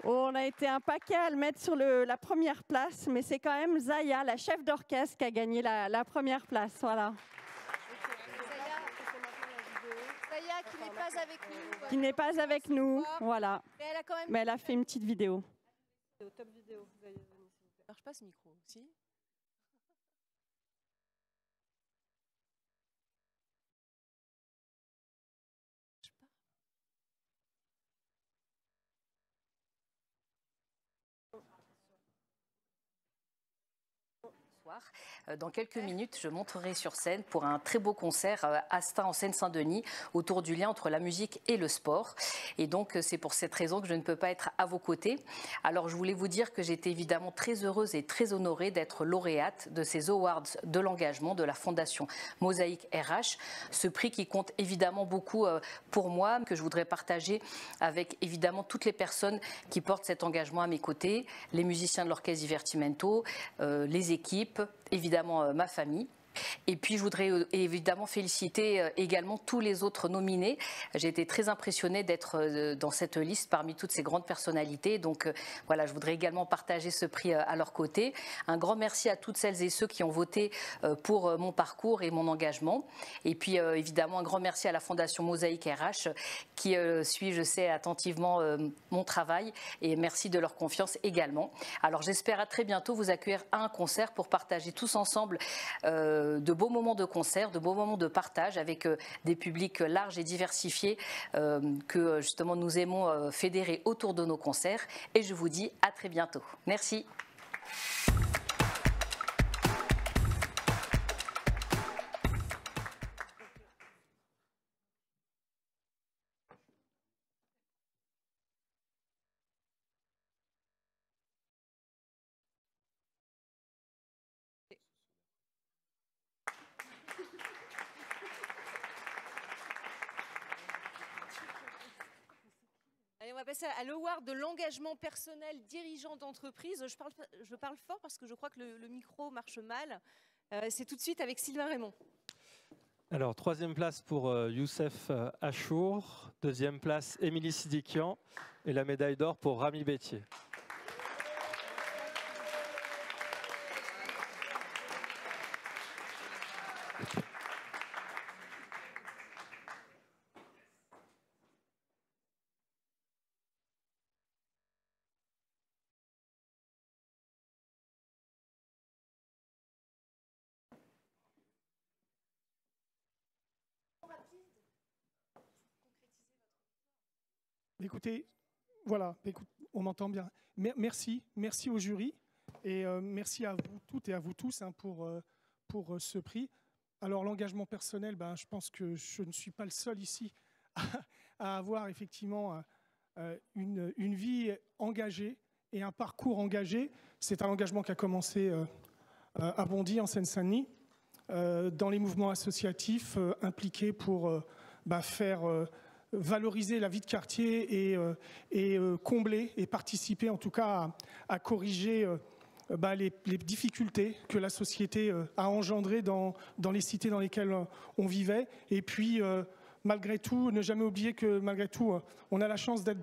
On a été un paquet à le mettre sur la première place, mais c'est quand même Zaya, la chef d'orchestre, qui a gagné la première place. Voilà. Zaya qui n'est pas avec nous. Qui n'est pas avec nous, voilà. Mais elle a fait une petite vidéo. Top vidéo. Ça marche pas ce micro, si? Dans quelques minutes, je monterai sur scène pour un très beau concert à Stains en Seine-Saint-Denis autour du lien entre la musique et le sport. Et donc, c'est pour cette raison que je ne peux pas être à vos côtés. Alors, je voulais vous dire que j'étais évidemment très heureuse et très honorée d'être lauréate de ces Awards de l'engagement de la Fondation Mosaïque RH. Ce prix qui compte évidemment beaucoup pour moi, que je voudrais partager avec évidemment toutes les personnes qui portent cet engagement à mes côtés, les musiciens de l'Orchestre Divertimento, les équipes, évidemment ma famille. Et puis, je voudrais évidemment féliciter également tous les autres nominés. J'ai été très impressionnée d'être dans cette liste parmi toutes ces grandes personnalités. Donc, voilà, je voudrais également partager ce prix à leur côté. Un grand merci à toutes celles et ceux qui ont voté pour mon parcours et mon engagement. Et puis, évidemment, un grand merci à la Fondation Mosaïque RH qui suit, je sais, attentivement mon travail. Et merci de leur confiance également. Alors, j'espère à très bientôt vous accueillir à un concert pour partager tous ensemble de beaux moments de concert, de beaux moments de partage avec des publics larges et diversifiés que justement nous aimons fédérer autour de nos concerts. Et je vous dis à très bientôt. Merci. Allez, on va passer à l'award de l'engagement personnel dirigeant d'entreprise. Je parle fort parce que je crois que le micro marche mal. C'est tout de suite avec Sylvain Raymond. Alors, troisième place pour Youssef Achour, deuxième place Émilie Sidikian et la médaille d'or pour Rami Bétier. Écoutez, voilà, on m'entend bien. Merci au jury et merci à vous toutes et à vous tous pour ce prix. Alors l'engagement personnel, je pense que je ne suis pas le seul ici à avoir effectivement une vie engagée et un parcours engagé. C'est un engagement qui a commencé à Bondy, en Seine-Saint-Denis, dans les mouvements associatifs impliqués pour faire valoriser la vie de quartier et combler et participer en tout cas à corriger les difficultés que la société a engendrées dans les cités dans lesquelles on vivait. Et puis, malgré tout, ne jamais oublier que malgré tout, on a la chance d'être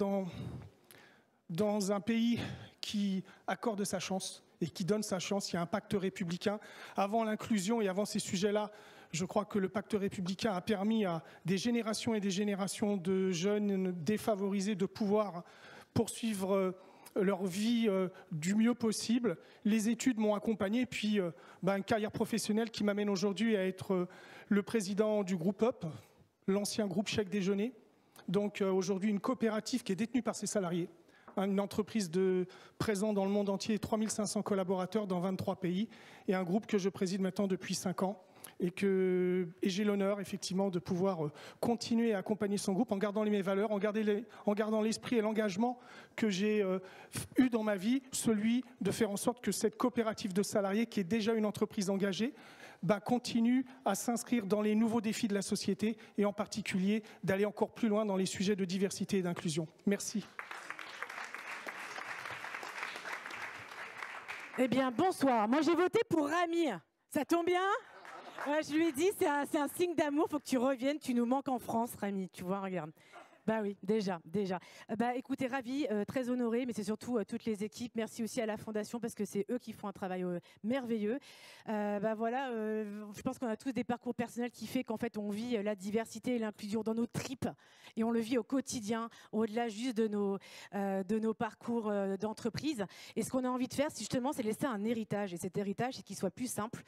dans un pays qui accorde sa chance et qui donne sa chance. Il y a un pacte républicain. Avant l'inclusion et avant ces sujets-là, je crois que le pacte républicain a permis à des générations et des générations de jeunes défavorisés de pouvoir poursuivre leur vie du mieux possible. Les études m'ont accompagné, puis une carrière professionnelle qui m'amène aujourd'hui à être le président du groupe UP, l'ancien groupe Chèque Déjeuner. Donc aujourd'hui une coopérative qui est détenue par ses salariés, une entreprise présente dans le monde entier, 3500 collaborateurs dans 23 pays, et un groupe que je préside maintenant depuis 5 ans. et j'ai l'honneur effectivement de pouvoir continuer à accompagner son groupe en gardant mes valeurs, en gardant l'esprit et l'engagement que j'ai eu dans ma vie, celui de faire en sorte que cette coopérative de salariés, qui est déjà une entreprise engagée, continue à s'inscrire dans les nouveaux défis de la société et en particulier d'aller encore plus loin dans les sujets de diversité et d'inclusion. Merci. Eh bien, bonsoir. Moi, j'ai voté pour Rami. Ça tombe bien? Ouais, je lui ai dit, c'est un signe d'amour, il faut que tu reviennes, tu nous manques en France, Rami, tu vois, regarde. Bah oui, déjà. Écoutez, ravi, très honoré, mais c'est surtout toutes les équipes. Merci aussi à la Fondation parce que c'est eux qui font un travail merveilleux. Je pense qu'on a tous des parcours personnels qui fait qu'en fait on vit la diversité et l'inclusion dans nos tripes et on le vit au quotidien, au-delà juste de nos parcours d'entreprise. Et ce qu'on a envie de faire, justement, c'est laisser un héritage. Et cet héritage, c'est qu'il soit plus simple,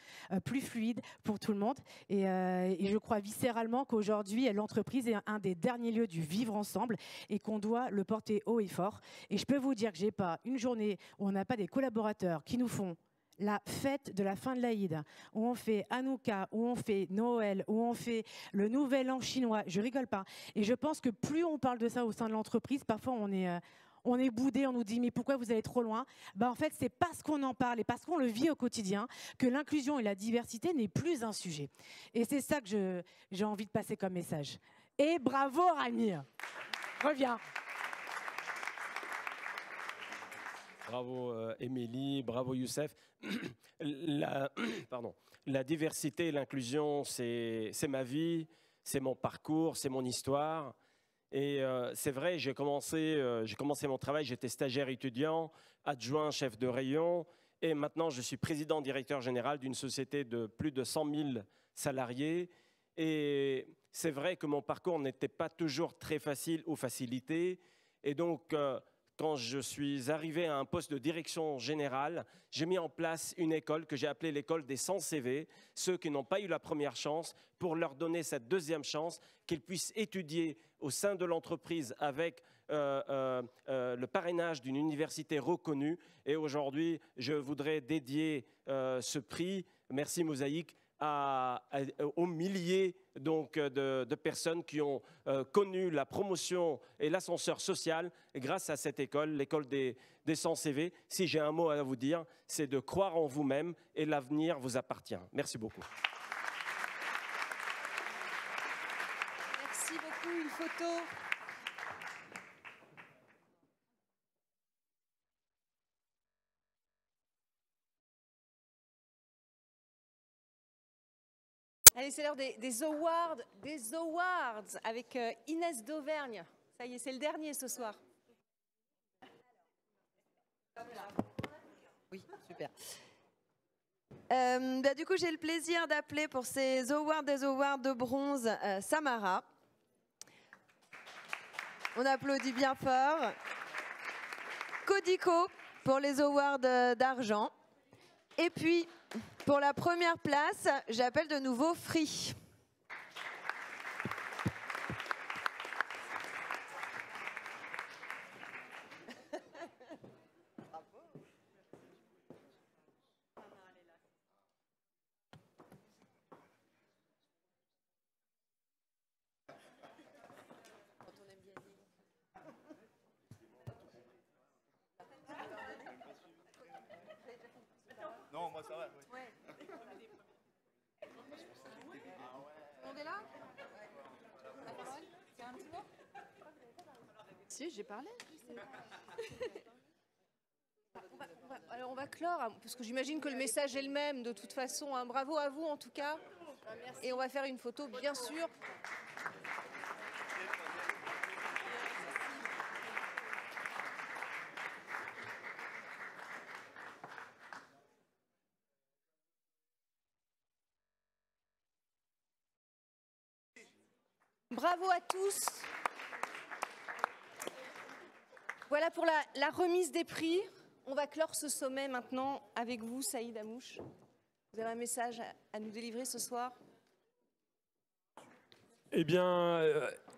plus fluide pour tout le monde. Et je crois viscéralement qu'aujourd'hui, l'entreprise est un des derniers lieux du vivre ensemble et qu'on doit le porter haut et fort. Et je peux vous dire que j'ai pas une journée où on n'a pas des collaborateurs qui nous font la fête de la fin de l'Aïd, où on fait Hanouka, où on fait Noël, où on fait le Nouvel An chinois. Je rigole pas. Et je pense que plus on parle de ça au sein de l'entreprise, parfois on est boudé, on nous dit mais pourquoi vous allez trop loin? En fait, c'est parce qu'on en parle et parce qu'on le vit au quotidien que l'inclusion et la diversité n'est plus un sujet. Et c'est ça que j'ai envie de passer comme message. Et bravo Rami. Reviens. Bravo Émilie, bravo Youssef. La diversité et l'inclusion, c'est ma vie, c'est mon parcours, c'est mon histoire. Et c'est vrai, j'ai commencé mon travail, j'étais stagiaire étudiant, adjoint chef de rayon, et maintenant je suis président directeur général d'une société de plus de 100 000 salariés. Et c'est vrai que mon parcours n'était pas toujours très facile ou facilité. Et donc, quand je suis arrivé à un poste de direction générale, j'ai mis en place une école que j'ai appelée l'école des 100 CV, ceux qui n'ont pas eu la première chance, pour leur donner cette deuxième chance, qu'ils puissent étudier au sein de l'entreprise avec le parrainage d'une université reconnue. Et aujourd'hui, je voudrais dédier ce prix, merci Mosaïque, aux milliers de personnes qui ont connu la promotion et l'ascenseur social grâce à cette école, l'école des 100 CV. Si j'ai un mot à vous dire, c'est de croire en vous-même et l'avenir vous appartient. Merci beaucoup. Merci beaucoup. Une photo. Allez, c'est l'heure des awards avec Inès d'Auvergne. Ça y est, c'est le dernier ce soir. Oui, super. Du coup, j'ai le plaisir d'appeler pour ces awards de bronze Samara. On applaudit bien fort. Codico pour les awards d'argent. Et puis, pour la première place, j'appelle de nouveau Free. Non, moi ça va. Oui. Ouais. On est là? La parole? C'est un petit mot? Si, j'ai parlé. Alors on va clore, parce que j'imagine que le message est le même de toute façon. Bravo à vous en tout cas. Et on va faire une photo, bien sûr. Bravo à tous. Voilà pour la remise des prix. On va clore ce sommet maintenant avec vous, Saïd Amouche. Vous avez un message à nous délivrer ce soir? Eh bien,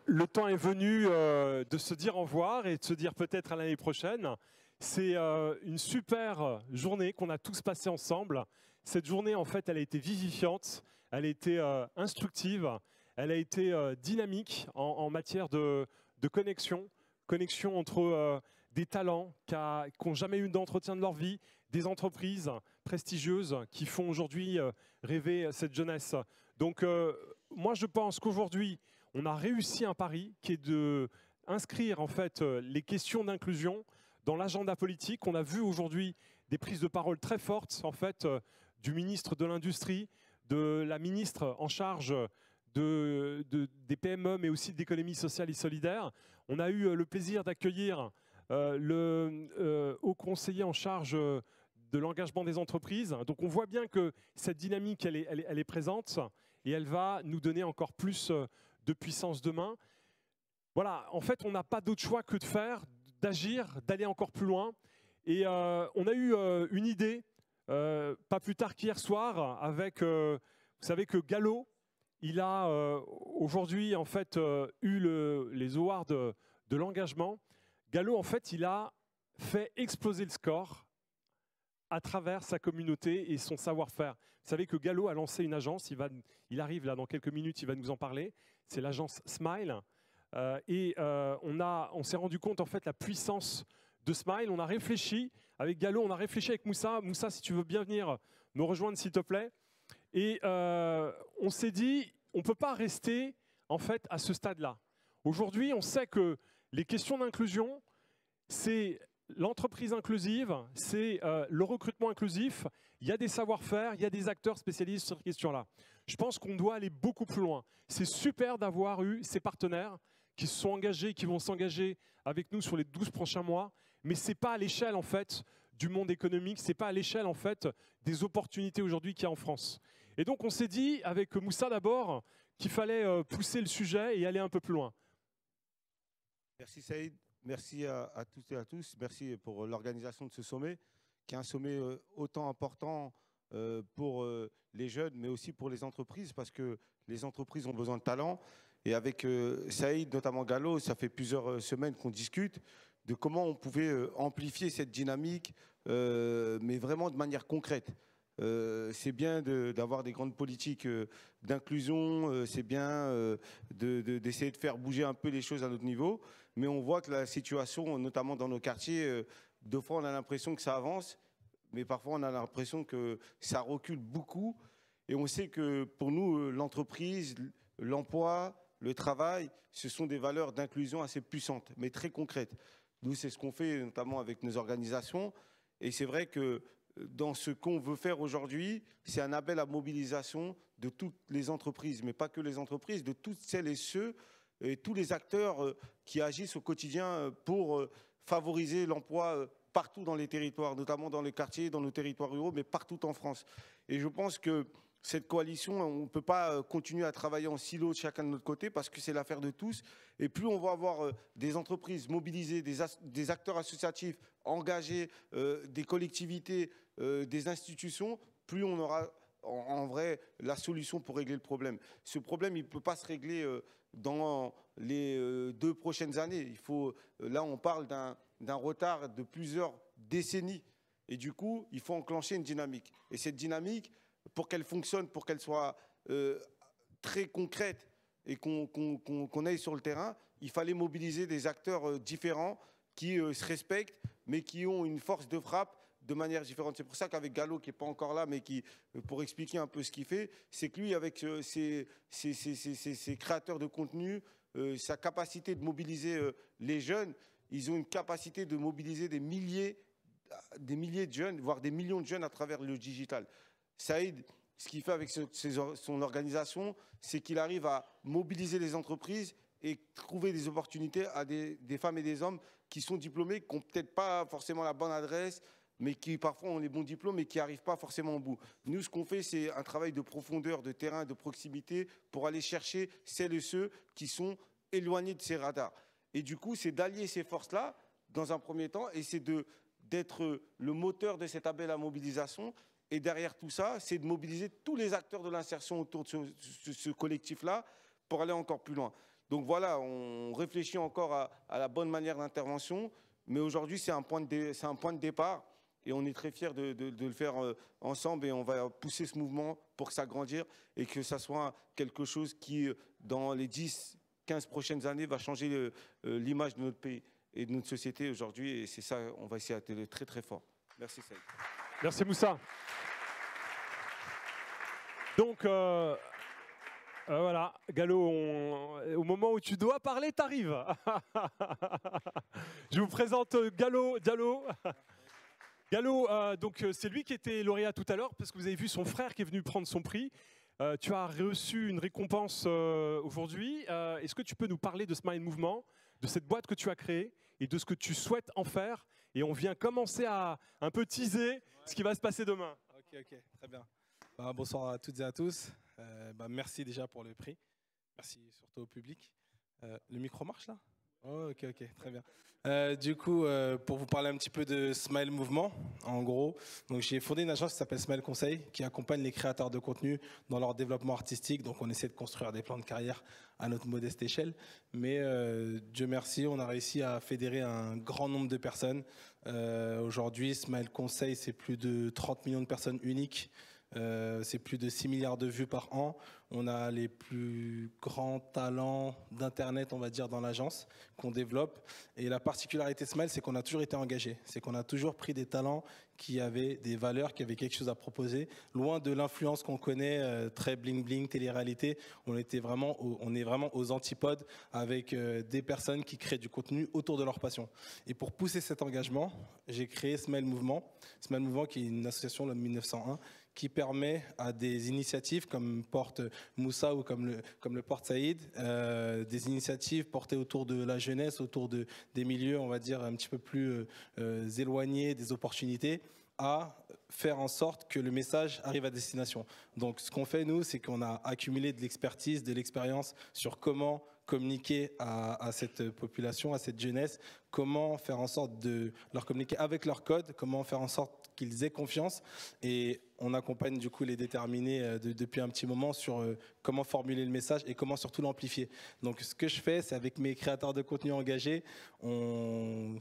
le temps est venu de se dire au revoir et de se dire peut-être à l'année prochaine. C'est une super journée qu'on a tous passée ensemble. Cette journée, en fait, elle a été vivifiante. elle a été instructive, elle a été dynamique en matière de connexion entre des talents qui n'ont jamais eu d'entretien de leur vie, des entreprises prestigieuses qui font aujourd'hui rêver cette jeunesse. Donc moi je pense qu'aujourd'hui on a réussi un pari qui est d'inscrire en fait les questions d'inclusion dans l'agenda politique. On a vu aujourd'hui des prises de parole très fortes en fait du ministre de l'Industrie, de la ministre en charge des PME, mais aussi de l'économie sociale et solidaire. On a eu le plaisir d'accueillir le haut conseiller en charge de l'engagement des entreprises. Donc on voit bien que cette dynamique, elle est présente et elle va nous donner encore plus de puissance demain. Voilà, en fait, on n'a pas d'autre choix que de faire, d'agir, d'aller encore plus loin. Et on a eu une idée, pas plus tard qu'hier soir, avec, vous savez que Gallo, il a aujourd'hui en fait eu les awards de l'engagement. Gallo, en fait, il a fait exploser le score à travers sa communauté et son savoir-faire. Vous savez que Gallo a lancé une agence, il arrive là dans quelques minutes, il va nous en parler, c'est l'agence Smile. On s'est rendu compte en fait la puissance de Smile. On a réfléchi avec Gallo, on a réfléchi avec Moussa. Moussa, si tu veux bien venir me rejoindre s'il te plaît. Et on s'est dit, on ne peut pas rester en fait à ce stade-là. Aujourd'hui, on sait que les questions d'inclusion, c'est l'entreprise inclusive, c'est le recrutement inclusif. Il y a des savoir-faire, il y a des acteurs spécialistes sur ces questions-là. Je pense qu'on doit aller beaucoup plus loin. C'est super d'avoir eu ces partenaires qui se sont engagés, qui vont s'engager avec nous sur les 12 prochains mois, mais ce n'est pas à l'échelle en fait du monde économique, ce n'est pas à l'échelle en fait des opportunités aujourd'hui qu'il y a en France. Et donc on s'est dit avec Moussa d'abord qu'il fallait pousser le sujet et aller un peu plus loin. Merci Saïd, merci à toutes et à tous, merci pour l'organisation de ce sommet, qui est un sommet autant important pour les jeunes, mais aussi pour les entreprises, parce que les entreprises ont besoin de talent. Et avec Saïd, notamment Gallo, ça fait plusieurs semaines qu'on discute de comment on pouvait amplifier cette dynamique, mais vraiment de manière concrète. C'est bien d'avoir des grandes politiques d'inclusion, c'est bien d'essayer de faire bouger un peu les choses à notre niveau, mais on voit que la situation, notamment dans nos quartiers, deux fois on a l'impression que ça avance, mais parfois on a l'impression que ça recule beaucoup. Et on sait que pour nous, l'entreprise, l'emploi, le travail, ce sont des valeurs d'inclusion assez puissantes, mais très concrètes. Nous, c'est ce qu'on fait notamment avec nos organisations. Et c'est vrai que dans ce qu'on veut faire aujourd'hui, c'est un appel à mobilisation de toutes les entreprises, mais pas que les entreprises, de toutes celles et ceux et tous les acteurs qui agissent au quotidien pour favoriser l'emploi partout dans les territoires, notamment dans les quartiers, dans nos territoires ruraux, mais partout en France. Et je pense que cette coalition, on ne peut pas continuer à travailler en silo chacun de notre côté parce que c'est l'affaire de tous. Et plus on va avoir des entreprises mobilisées, des acteurs associatifs engagés, des collectivités, des institutions, plus on aura en vrai la solution pour régler le problème. Ce problème, il ne peut pas se régler dans les 2 prochaines années. Là, on parle d'un retard de plusieurs décennies. Et du coup, il faut enclencher une dynamique. Et cette dynamique, pour qu'elle fonctionne, pour qu'elle soit très concrète et qu'on aille sur le terrain, il fallait mobiliser des acteurs différents qui se respectent, mais qui ont une force de frappe de manière différente. C'est pour ça qu'avec Gallo, qui n'est pas encore là, mais pour expliquer un peu ce qu'il fait, c'est que lui, avec ses créateurs de contenu, sa capacité de mobiliser les jeunes, ils ont une capacité de mobiliser des milliers de jeunes, voire des millions de jeunes à travers le digital. Saïd, ce qu'il fait avec son organisation, c'est qu'il arrive à mobiliser les entreprises et trouver des opportunités à des femmes et des hommes qui sont diplômés, qui n'ont peut-être pas forcément la bonne adresse, mais qui parfois ont les bons diplômes et qui n'arrivent pas forcément au bout. Nous, ce qu'on fait, c'est un travail de profondeur, de terrain, de proximité pour aller chercher celles et ceux qui sont éloignés de ces radars. Et du coup, c'est d'allier ces forces-là, dans un premier temps, et c'est d'être le moteur de cet appel à mobilisation. Et derrière tout ça, c'est de mobiliser tous les acteurs de l'insertion autour de ce collectif-là pour aller encore plus loin. Donc voilà, on réfléchit encore à la bonne manière d'intervention, mais aujourd'hui, c'est un point de départ. Et on est très fiers de le faire ensemble et on va pousser ce mouvement pour que ça grandisse et que ça soit quelque chose qui, dans les 10, 15 prochaines années, va changer l'image de notre pays et de notre société aujourd'hui. Et c'est ça, on va essayer d'être très très fort. Merci Saïd. Merci Moussa. Donc, voilà, Gallo, au moment où tu dois parler, t'arrives. Je vous présente Gallo Diallo. Gallo, donc c'est lui qui était lauréat tout à l'heure parce que vous avez vu son frère qui est venu prendre son prix. Tu as reçu une récompense aujourd'hui. Est-ce que tu peux nous parler de Smile Movement, de cette boîte que tu as créée et de ce que tu souhaites en faire? Et on vient commencer à un peu teaser ce qui va se passer demain. Ok, très bien. Bonsoir à toutes et à tous. Merci déjà pour le prix. Merci surtout au public. Le micro marche là? Oh, ok, très bien. Du coup, pour vous parler un petit peu de Smile Movement, en gros, donc j'ai fondé une agence qui s'appelle Smile Conseil, qui accompagne les créateurs de contenu dans leur développement artistique. Donc on essaie de construire des plans de carrière à notre modeste échelle. Mais Dieu merci, on a réussi à fédérer un grand nombre de personnes. Aujourd'hui, Smile Conseil, c'est plus de 30 millions de personnes uniques. C'est plus de 6 milliards de vues par an. On a les plus grands talents d'Internet, on va dire, dans l'agence qu'on développe. Et la particularité Smile, c'est qu'on a toujours été engagé. C'est qu'on a toujours pris des talents qui avaient des valeurs, qui avaient quelque chose à proposer. Loin de l'influence qu'on connaît, très bling-bling, télé-réalité, on est vraiment aux antipodes avec des personnes qui créent du contenu autour de leur passion. Et pour pousser cet engagement, j'ai créé Smile Movement. Smile Movement, qui est une association de 1901, qui permet à des initiatives comme porte Moussa ou comme le porte Saïd, des initiatives portées autour de la jeunesse, autour des milieux, on va dire, un petit peu plus éloignés des opportunités, à faire en sorte que le message arrive à destination. Donc ce qu'on fait, nous, c'est qu'on a accumulé de l'expertise, de l'expérience sur comment communiquer à cette population, à cette jeunesse, comment faire en sorte de leur communiquer avec leur code, comment faire en sorte qu'ils aient confiance. Et on accompagne du coup les déterminés depuis un petit moment sur comment formuler le message et comment surtout l'amplifier. Donc ce que je fais, c'est avec mes créateurs de contenu engagés, on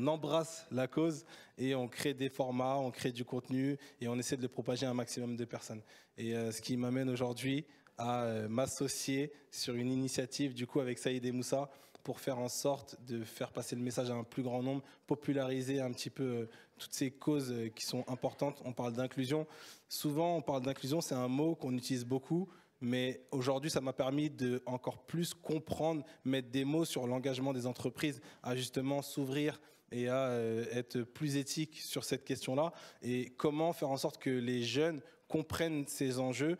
embrasse la cause et on crée des formats, on crée du contenu et on essaie de le propager à un maximum de personnes. Et ce qui m'amène aujourd'hui à m'associer sur une initiative du coup avec Saïd et Moussa pour faire en sorte de faire passer le message à un plus grand nombre, populariser un petit peu toutes ces causes qui sont importantes. On parle d'inclusion. Souvent, on parle d'inclusion, c'est un mot qu'on utilise beaucoup, mais aujourd'hui, ça m'a permis de encore plus comprendre, mettre des mots sur l'engagement des entreprises à justement s'ouvrir et à être plus éthique sur cette question-là et comment faire en sorte que les jeunes comprennent ces enjeux,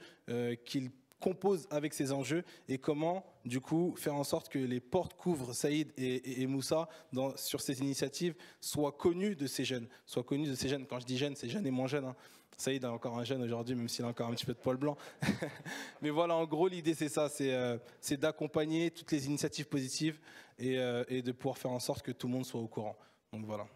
qu'ils composent avec ces enjeux et comment, du coup, faire en sorte que les portes couvrent Saïd et Moussa sur ces initiatives soient connues de ces jeunes. Quand je dis jeunes, c'est jeunes et moins jeunes. Hein. Saïd est encore un jeune aujourd'hui, même s'il a encore un petit peu de poil blanc. Mais voilà, en gros, l'idée, c'est ça, c'est d'accompagner toutes les initiatives positives et de pouvoir faire en sorte que tout le monde soit au courant. Donc voilà.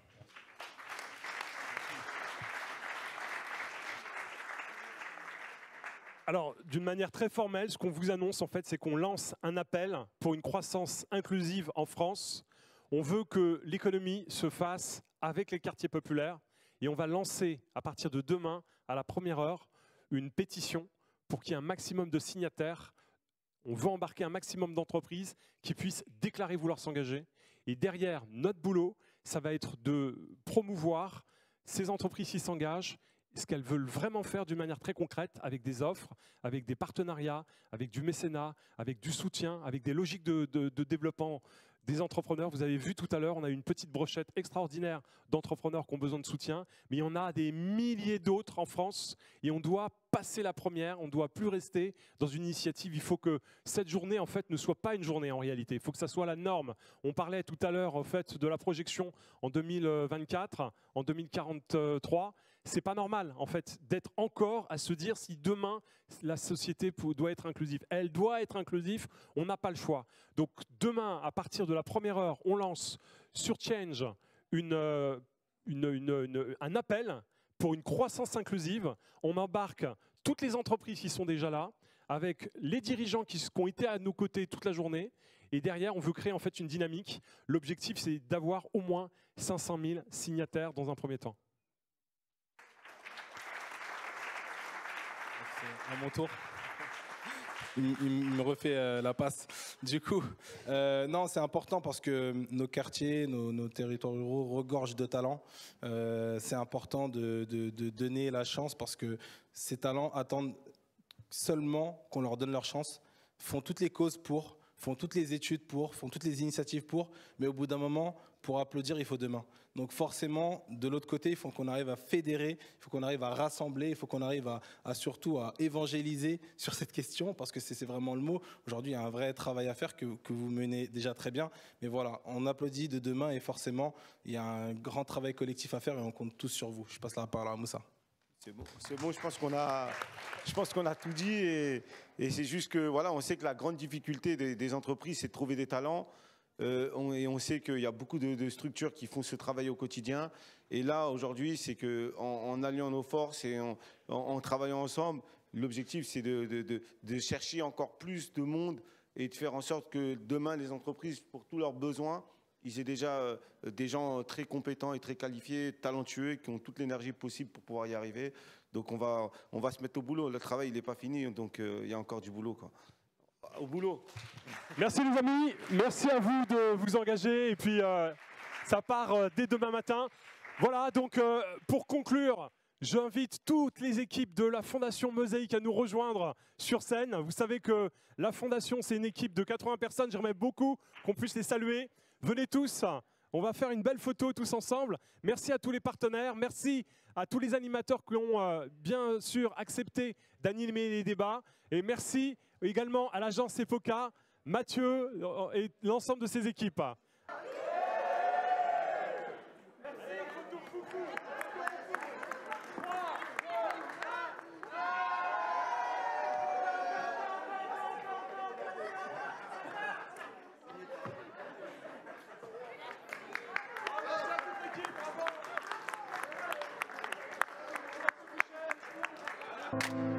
Alors, d'une manière très formelle, ce qu'on vous annonce, en fait, c'est qu'on lance un appel pour une croissance inclusive en France. On veut que l'économie se fasse avec les quartiers populaires et on va lancer, à partir de demain, à la première heure, une pétition pour qu'il y ait un maximum de signataires. On veut embarquer un maximum d'entreprises qui puissent déclarer vouloir s'engager. Et derrière, notre boulot, ça va être de promouvoir ces entreprises qui s'engagent, ce qu'elles veulent vraiment faire d'une manière très concrète, avec des offres, avec des partenariats, avec du mécénat, avec du soutien, avec des logiques de développement des entrepreneurs. Vous avez vu tout à l'heure, on a une petite brochette extraordinaire d'entrepreneurs qui ont besoin de soutien, mais il y en a des milliers d'autres en France et on doit passer la première, on ne doit plus rester dans une initiative. Il faut que cette journée en fait ne soit pas une journée en réalité, il faut que ça soit la norme. On parlait tout à l'heure en fait de la projection en 2024, en 2043. C'est pas normal en fait d'être encore à se dire si demain la société doit être inclusive. Elle doit être inclusive, on n'a pas le choix. Donc demain, à partir de la première heure, on lance sur Change un appel pour une croissance inclusive. On embarque toutes les entreprises qui sont déjà là, avec les dirigeants qui ont été à nos côtés toute la journée. Et derrière, on veut créer en fait une dynamique. L'objectif, c'est d'avoir au moins 500 000 signataires dans un premier temps. À mon tour. Il me refait la passe. Du coup, non, c'est important parce que nos quartiers, nos territoires ruraux regorgent de talents. C'est important de donner la chance parce que ces talents attendent seulement qu'on leur donne leur chance, font toutes les causes pour, font toutes les études pour, font toutes les initiatives pour, mais au bout d'un moment, pour applaudir, il faut deux mains. Donc forcément, de l'autre côté, il faut qu'on arrive à fédérer, il faut qu'on arrive à rassembler, il faut qu'on arrive surtout à évangéliser sur cette question, parce que c'est vraiment le mot. Aujourd'hui, il y a un vrai travail à faire que vous menez déjà très bien. Mais voilà, on applaudit de deux mains et forcément, il y a un grand travail collectif à faire et on compte tous sur vous. Je passe la parole à Moussa. C'est bon, je pense qu'on a tout dit et c'est juste que voilà, on sait que la grande difficulté des entreprises, c'est de trouver des talents. Et on sait qu'il y a beaucoup de structures qui font ce travail au quotidien. Et là, aujourd'hui, c'est qu'en alliant nos forces et en travaillant ensemble, l'objectif, c'est de chercher encore plus de monde et de faire en sorte que demain, les entreprises, pour tous leurs besoins, ils aient déjà des gens très compétents et très qualifiés, talentueux, qui ont toute l'énergie possible pour pouvoir y arriver. Donc on va se mettre au boulot. Le travail, il n'est pas fini, donc il y a encore du boulot, quoi. Au boulot. Merci les amis, merci à vous de vous engager et puis ça part dès demain matin. Voilà, donc pour conclure, j'invite toutes les équipes de la Fondation Mosaïque à nous rejoindre sur scène. Vous savez que la Fondation, c'est une équipe de 80 personnes, j'aimerais beaucoup qu'on puisse les saluer. Venez tous, on va faire une belle photo tous ensemble. Merci à tous les partenaires, merci à tous les animateurs qui ont bien sûr accepté d'animer les débats et merci également à l'agence EFOCA, Mathieu et l'ensemble de ses équipes. Thank you.